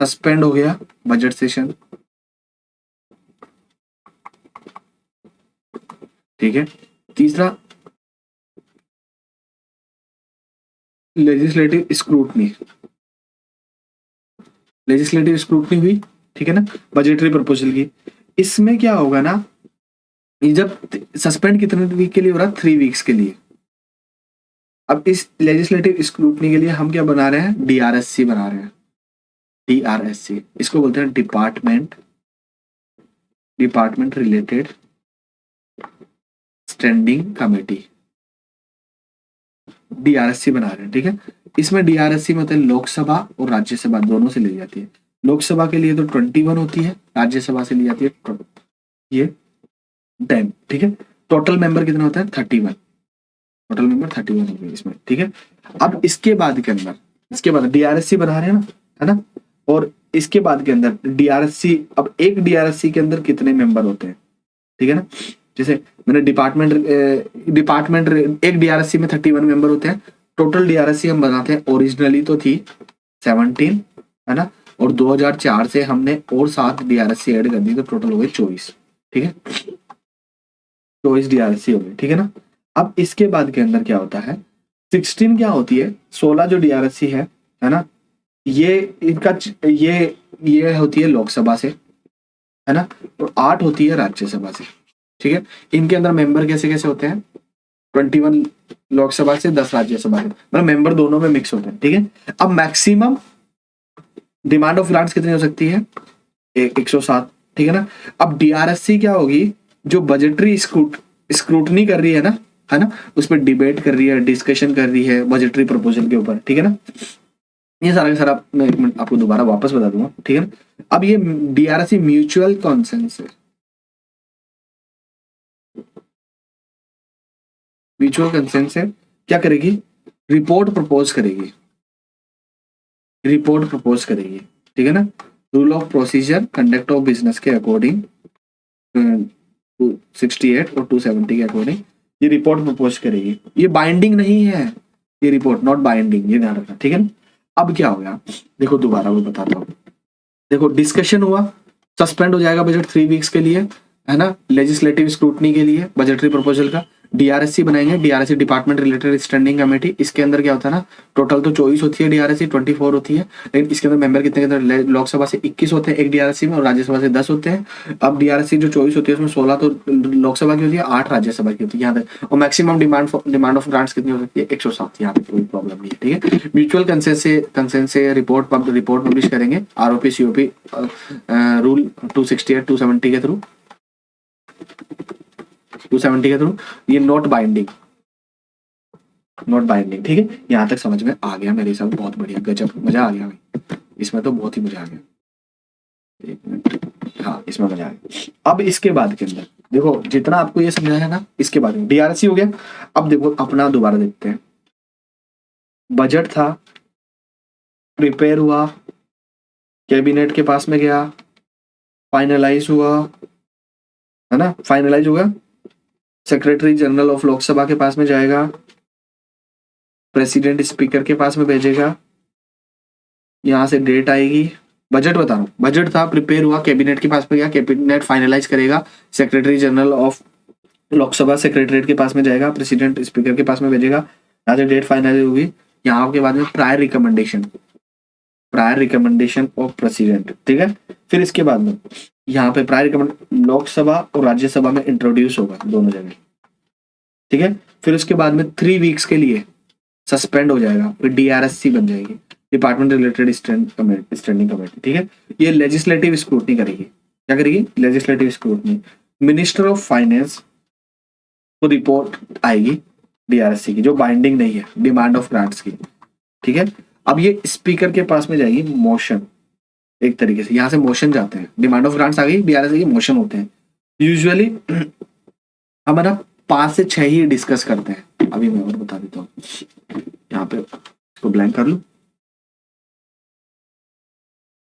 सस्पेंड हो गया बजट सेशन, ठीक है, तीसरा लेजिस्लेटिव स्क्रूटनी, लेजिस्लेटिव स्क्रूटनी हुई, ठीक है ना, बजटरी प्रपोजल की। इसमें क्या होगा ना, ये जब सस्पेंड कितने वीक के लिए हो रहा है, 3 वीक्स के लिए। अब इस लेजिस्लेटिव स्क्रूटनी के लिए हम क्या बना रहे हैं, डीआरएससी बना रहे हैं, डीआरएससी, इसको बोलते हैं डिपार्टमेंट रिलेटेड स्टैंडिंग कमेटी, डीआरएससी बना रहे हैं, ठीक है। इसमें डीआरएससी में होते हैं लोकसभा और राज्यसभा दोनों से ली जाती है। लोकसभा के लिए तो 21 होती है, राज्यसभा से ली जाती है ये 10, ठीक है। टोटल मेंबर कितना होता है, 31, टोटल मेंबर 31 हो गए इसमें, ठीक है। अब इसके बाद के अंदर, इसके बाद डीआरएससी बना रहे हैं ना, है ना, और इसके बाद के अंदर डीआरएससी, अब एक डीआरएससी के अंदर कितने मेंबर होते हैं, ठीक है ना, जैसे मैंने डिपार्टमेंट एक डीआरएससी में 31 मेंबर होते हैं। टोटल डीआरएससी हम बनाते हैं, ओरिजिनली तो थी 17, है ना, और 2004 से हमने और 7 डीआरएससी ऐड कर दी, तो टोटल हो गए 24, ठीक है, 24 डीआरएससी हो गए, ठीक है ना। अब इसके बाद के अंदर क्या होता है, 16 क्या होती है, 16 जो डीआरएससी है ना, ये इनका ये होती है लोकसभा से, है ना, और 8 होती है राज्यसभा से, ठीक है। इनके अंदर मेंबर कैसे कैसे होते हैं, 21 लोकसभा से, 10 राज्यसभा से, मतलब मेंबर दोनों में मिक्स होते हैं, ठीक है। अब मैक्सिमम डिमांड ऑफ ग्रांट्स कितनी हो सकती है, 107, ठीक है ना। अब डीआरएससी क्या होगी, जो बजटरी स्क्रूटनी कर रही है ना, उस पर डिबेट कर रही है, डिस्कशन कर रही है बजटरी प्रपोजल के ऊपर, ठीक है ना। ये सारा का सारा मैं 1 मिनट आपको दोबारा वापस बता दूंगा, ठीक है ना। अब ये डीआरएससी म्यूचुअल कॉन्सेंस है, म्यूचुअल कंसेंट से क्या करेगी, रिपोर्ट प्रपोज करेगी, ठीक है ना, rule of procedure conduct of business के अकॉर्डिंग 268 और 270 के अकॉर्डिंग ये रिपोर्ट प्रपोज करेगी, ये बाइंडिंग नहीं है, ये रिपोर्ट नॉट बाइंडिंग, ये ध्यान रखना, ठीक है ना। अब क्या हो गया, देखो दोबारा मैं बताता हूँ। देखो डिस्कशन हुआ, सस्पेंड हो जाएगा बजट 3 वीक्स के लिए, है ना, लेजिस्लेटिव स्क्रूटनी के लिए बजटरी प्रपोजल का। डीआरएससी बनाएंगे, डीआरएससी डिपार्टमेंट रिलेटेड स्टैंडिंग कमेटी। इसके अंदर क्या होता है ना, टोटल तो 24 होती है डीआरएससी, 24 होती है, लेकिन इसके अंदर मेंबर कितने के अंदर, लोकसभा से 21 होते हैं एक डीआरएससी में और राज्यसभा से 10 होते हैं। अब डीआरएससी जो 24 होती है उसमें 16 तो लोकसभा की होती है, 8 राज्यसभा की होती है यहाँ तक। और मैक्सिमम डिमांड ऑफ ग्रांट्स कितनी हो सकती है, 107। यहाँ पे कोई प्रॉब्लम नहीं है, ठीक है। म्यूचुअल कंसेंट से रिपोर्ट पब्लिश करेंगे आरओपी सीओपी रूल 268 270 के थ्रू, 270 के थ्रू। ये नॉट बाइंडिंग, ठीक है। यहाँ तक समझ में आ गया मेरे हिसाब, बहुत बढ़िया, गजब, मजा आ गया भाई, इसमें तो बहुत ही मजा आ गया। एक मिनट, हाँ इसमें मजा आ गया। अब इसके बाद के अंदर देखो, जितना आपको ये समझाया है ना, इसके बाद में डीआरसी हो गया। अब देखो अपना दोबारा देखते हैं, बजट था, प्रिपेयर हुआ, कैबिनेट के पास में गया, फाइनलाइज हुआ, है ना, फाइनलाइज होगा, सेक्रेटरी जनरल ऑफ लोकसभा के पास में जाएगा, प्रेसिडेंट स्पीकर के पास में भेजेगा, यहाँ से डेट आएगी। बजट बता रहा हूँ, बजट था, प्रिपेयर हुआ, कैबिनेट के पास में गया, कैबिनेट फाइनलाइज करेगा, secretary general of Lok Sabha secretariat के पास में जाएगा, प्रेसिडेंट स्पीकर के पास में भेजेगा, यहाँ से डेट फाइनलाइज होगी। यहाँ के बाद में प्रायर रिकमेंडेशन ऑफ प्रेसिडेंट, ठीक है। फिर इसके बाद में यहाँ पे प्रायर रिकमेंड लोकसभा और राज्यसभा में इंट्रोड्यूस होगा दोनों जगह, ठीक है। फिर उसके बाद में 3 वीक्स के लिए सस्पेंड हो जाएगा, फिर डीआरएससी बन जाएगी, डिपार्टमेंट रिलेटेड स्टैंडिंग कमेटी, ठीक है। ये लेजिस्लेटिव स्क्रूटनी करेगी, क्या करेगी, legislative scrutiny. Minister of finance को रिपोर्ट आएगी डीआरएससी की, जो बाइंडिंग नहीं है, डिमांड ऑफ ग्रांट्स की, ठीक है। अब ये स्पीकर के पास में जाएगी, मोशन, एक तरीके से यहाँ से मोशन जाते हैं, डिमांड ऑफ ग्रांट्स आ गई, डीआरएससी के मोशन होते हैं। यूजुअली हम है ना 5 से 6 ही डिस्कस करते हैं। अभी मैं और बता देता हूँ, यहाँ पे इसको ब्लैंक कर लूं,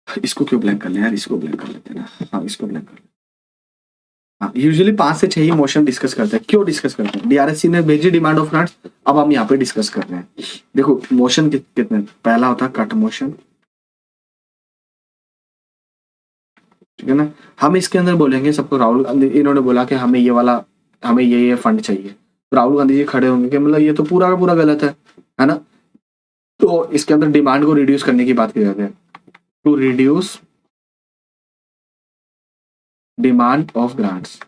इसको क्यों ब्लैंक कर ले यार, इसको ब्लैंक कर लेते हैं ना, हाँ इसको ब्लैंक कर लेते हैं। हाँ यूजुअली 5 से 6 ही मोशन डिस्कस करते हैं। क्यों डिस्कस करते हैं, डीआरएससी ने भेजी डिमांड ऑफ ग्रांट्स, अब हम यहाँ पे डिस्कस कर रहे हैं। देखो मोशन कितने, पहला होता है कट मोशन, ठीक है ना। हम इसके अंदर बोलेंगे सबको, राहुल गांधी इन्होंने बोला कि हमें ये वाला, हमें ये फंड चाहिए, तो राहुल गांधी जी खड़े होंगे कि मतलब ये तो पूरा का पूरा गलत है ना। तो इसके अंदर डिमांड को रिड्यूस करने की बात की जाती है, to reduce demand of grants,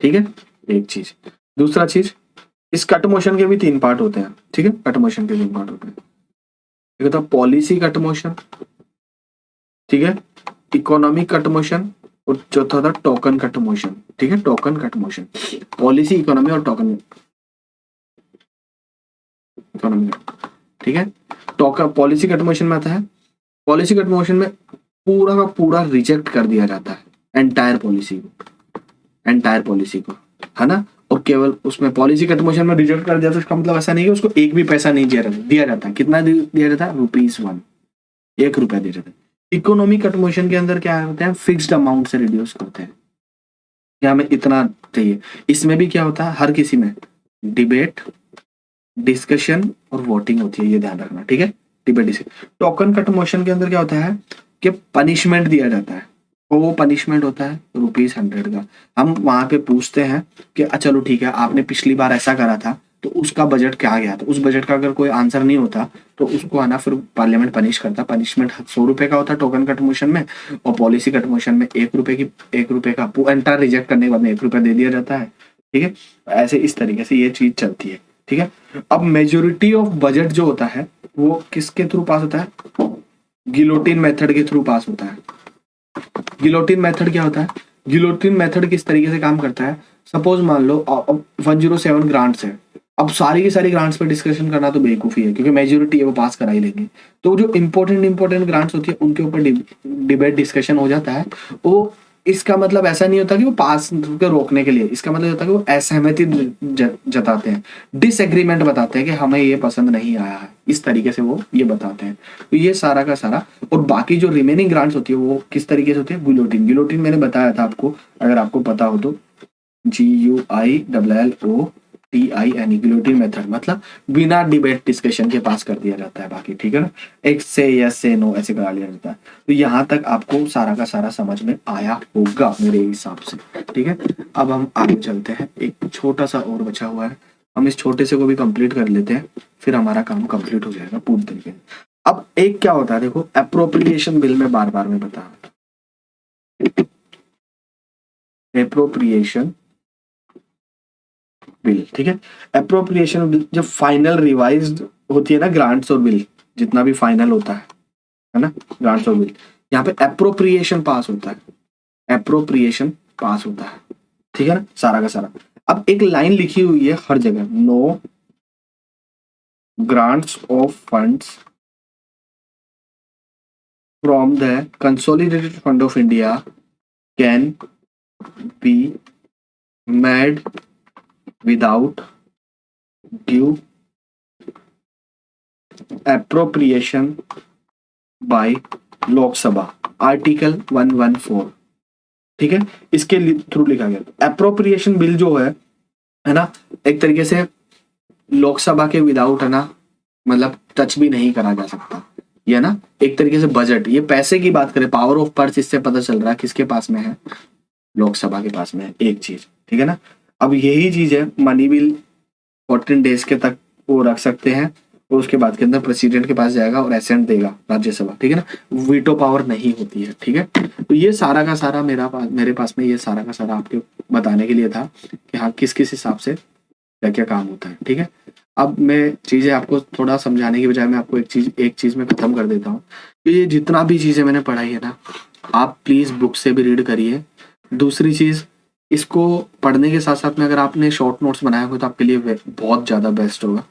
ठीक है, एक चीज। दूसरा चीज, इस कट मोशन के भी 3 पार्ट होते हैं, ठीक है, कट मोशन के 3 पार्ट होते हैं। एक होता है पॉलिसी कट मोशन, ठीक है, इकोनॉमिक कट मोशन, और चौथा होता है टोकन कट मोशन, ठीक है, token cut motion. Policy, economy और टोकन, इकोनॉमी, ठीक है। टोकन पॉलिसी कट मोशन में आता है, पॉलिसी कट मोशन में पूरा का पूरा रिजेक्ट कर दिया जाता है एंटायर पॉलिसी को, है ना। और केवल उसमें पॉलिसी कट मोशन में रिजेक्ट कर दिया तो इसका मतलब ऐसा नहीं है उसको एक भी पैसा नहीं दिया जाता। कितना दिया जाता है, ₹1, 1 रुपया दिया जाता है। इकोनॉमी कट मोशन के अंदर क्या होता है, फिक्स्ड अमाउंट से रिड्यूस करते हैं कि हमें इतना चाहिए। इसमें भी क्या होता है, हर किसी में डिबेट, डिस्कशन और वोटिंग होती है, ये ध्यान रखना, ठीक है, debate discussion. Token cut motion के अंदर क्या होता है कि पनिशमेंट दिया जाता है, और वो पनिशमेंट होता है ₹100 का। हम वहां पे पूछते हैं कि चलो ठीक है, आपने पिछली बार ऐसा करा था तो उसका बजट क्या गया था, उस बजट का अगर कोई आंसर नहीं होता तो उसको आना फिर पार्लियामेंट पनिश करता। पनिशमेंट ₹100 का होता है टोकन कट मोशन में, और पॉलिसी कट मोशन में ₹1 का एंटायर रिजेक्ट करने के बाद में ₹1 दे दिया जाता है, ठीक है। ऐसे इस तरीके से ये चीज चलती है, ठीक है। अब मेजोरिटी ऑफ बजट जो होता है वो किसके थ्रू पास होता है, गिलोटिन मेथड के थ्रू पास होता है। गिलोटिन मेथड क्या होता है, गिलोटिन मेथड किस तरीके से काम करता है, सपोज मान लो 107 ग्रांट्स है, अब सारी की सारी ग्रांट्स पे डिस्कशन करना तो बेवकूफी है, क्योंकि मेजोरिटी है वो पास करा ही लेंगे। तो जो इंपॉर्टेंट ग्रांट्स होती है उनके ऊपर डिबेट डिस्कशन हो जाता है। वो इसका मतलब ऐसा नहीं होता कि वो पास को रोकने के लिए, इसका मतलब होता है कि वो असहमति जताते हैं, डिसएग्रीमेंट बताते हैं कि हमें ये पसंद नहीं आया है, इस तरीके से वो ये बताते हैं। तो ये सारा का सारा, और बाकी जो रिमेनिंग ग्रांट्स होती है वो किस तरीके से होती है, गिलोटिन मैंने बताया था आपको, अगर आपको पता हो तो। GUILLOTIN गुलोटिन मेथड, मतलब बिना डिबेट डिस्कशन के पास कर दिया जाता है बाकी, ठीक है ना, एक से यस से नो ऐसे करा लिया जाता है। तो यहाँ तक आपको सारा का सारा समझ में आया होगा मेरे हिसाब से, ठीक है। अब हम आगे चलते हैं, एक छोटा सा और बचा हुआ है, हम इस छोटे से को भी कंप्लीट कर लेते हैं, फिर हमारा काम कंप्लीट हो जाएगा पूरी तरीके से। अब एक क्या होता है, देखो एप्रोप्रिएशन बिल में बार बार मैं बता, एप्रोप्रिएशन बिल, ठीक है। एप्रोप्रिएशन बिल जब फाइनल रिवाइज्ड होती है ना, ग्रांट्स और बिल जितना भी फाइनल होता है ना, ग्रांट्स और बिल, यहाँ पे एप्रोप्रिएशन पास होता है, एप्रोप्रिएशन पास होता है, ठीक है ना, सारा का सारा। अब एक लाइन लिखी हुई है हर जगह, no grants of funds from the consolidated fund of India can be made without due appropriation by Lok Sabha, article 114, ठीक है, इसके थ्रू लिखा गया। एप्रोप्रिएशन बिल जो है ना, एक तरीके से लोकसभा के विदाउट, है ना, मतलब टच भी नहीं करा जा सकता, ये ना एक तरीके से बजट, ये पैसे की बात करें, पावर ऑफ पर्स, इससे पता चल रहा है किसके पास में है, लोकसभा के पास में है एक चीज, ठीक है ना। अब यही चीज है, मनी बिल 14 डेज के तक वो रख सकते हैं, और उसके बाद के अंदर प्रेसिडेंट के पास जाएगा और एसेंट देगा राज्यसभा, ठीक है ना, वीटो पावर नहीं होती है, ठीक है। तो ये सारा का सारा मेरे पास में ये सारा का सारा आपके बताने के लिए था कि हाँ किस किस हिसाब से क्या क्या काम होता है, ठीक है। अब मैं चीजें आपको थोड़ा समझाने की बजाय मैं आपको एक चीज में खत्म कर देता हूँ कि ये जितना भी चीजें मैंने पढ़ाई है ना, आप प्लीज बुक से भी रीड करिए। दूसरी चीज, इसको पढ़ने के साथ साथ में अगर आपने शॉर्ट नोट्स बनाए हुए तो आपके लिए बहुत ज्यादा बेस्ट होगा।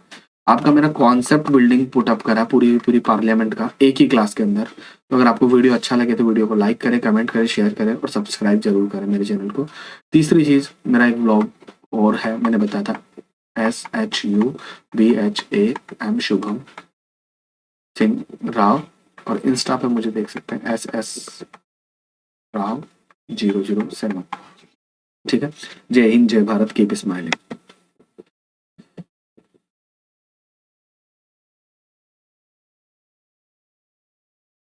आपका मैंने कॉन्सेप्ट बिल्डिंग पुटअप करा पूरी पूरी पार्लियामेंट का एक ही क्लास के अंदर। तो अगर आपको वीडियो अच्छा लगे तो वीडियो को लाइक करें, कमेंट करें, शेयर करें और सब्सक्राइब जरूर करें मेरे चैनल को। तीसरी चीज, मेरा एक ब्लॉग और है, मैंने बताया था SHUBHAM शुभम सिंह राव, और इंस्टा पे मुझे देख सकते हैं SS राव 007, ठीक है। जय हिंद, जय भारत, कीप स्माइलिंग।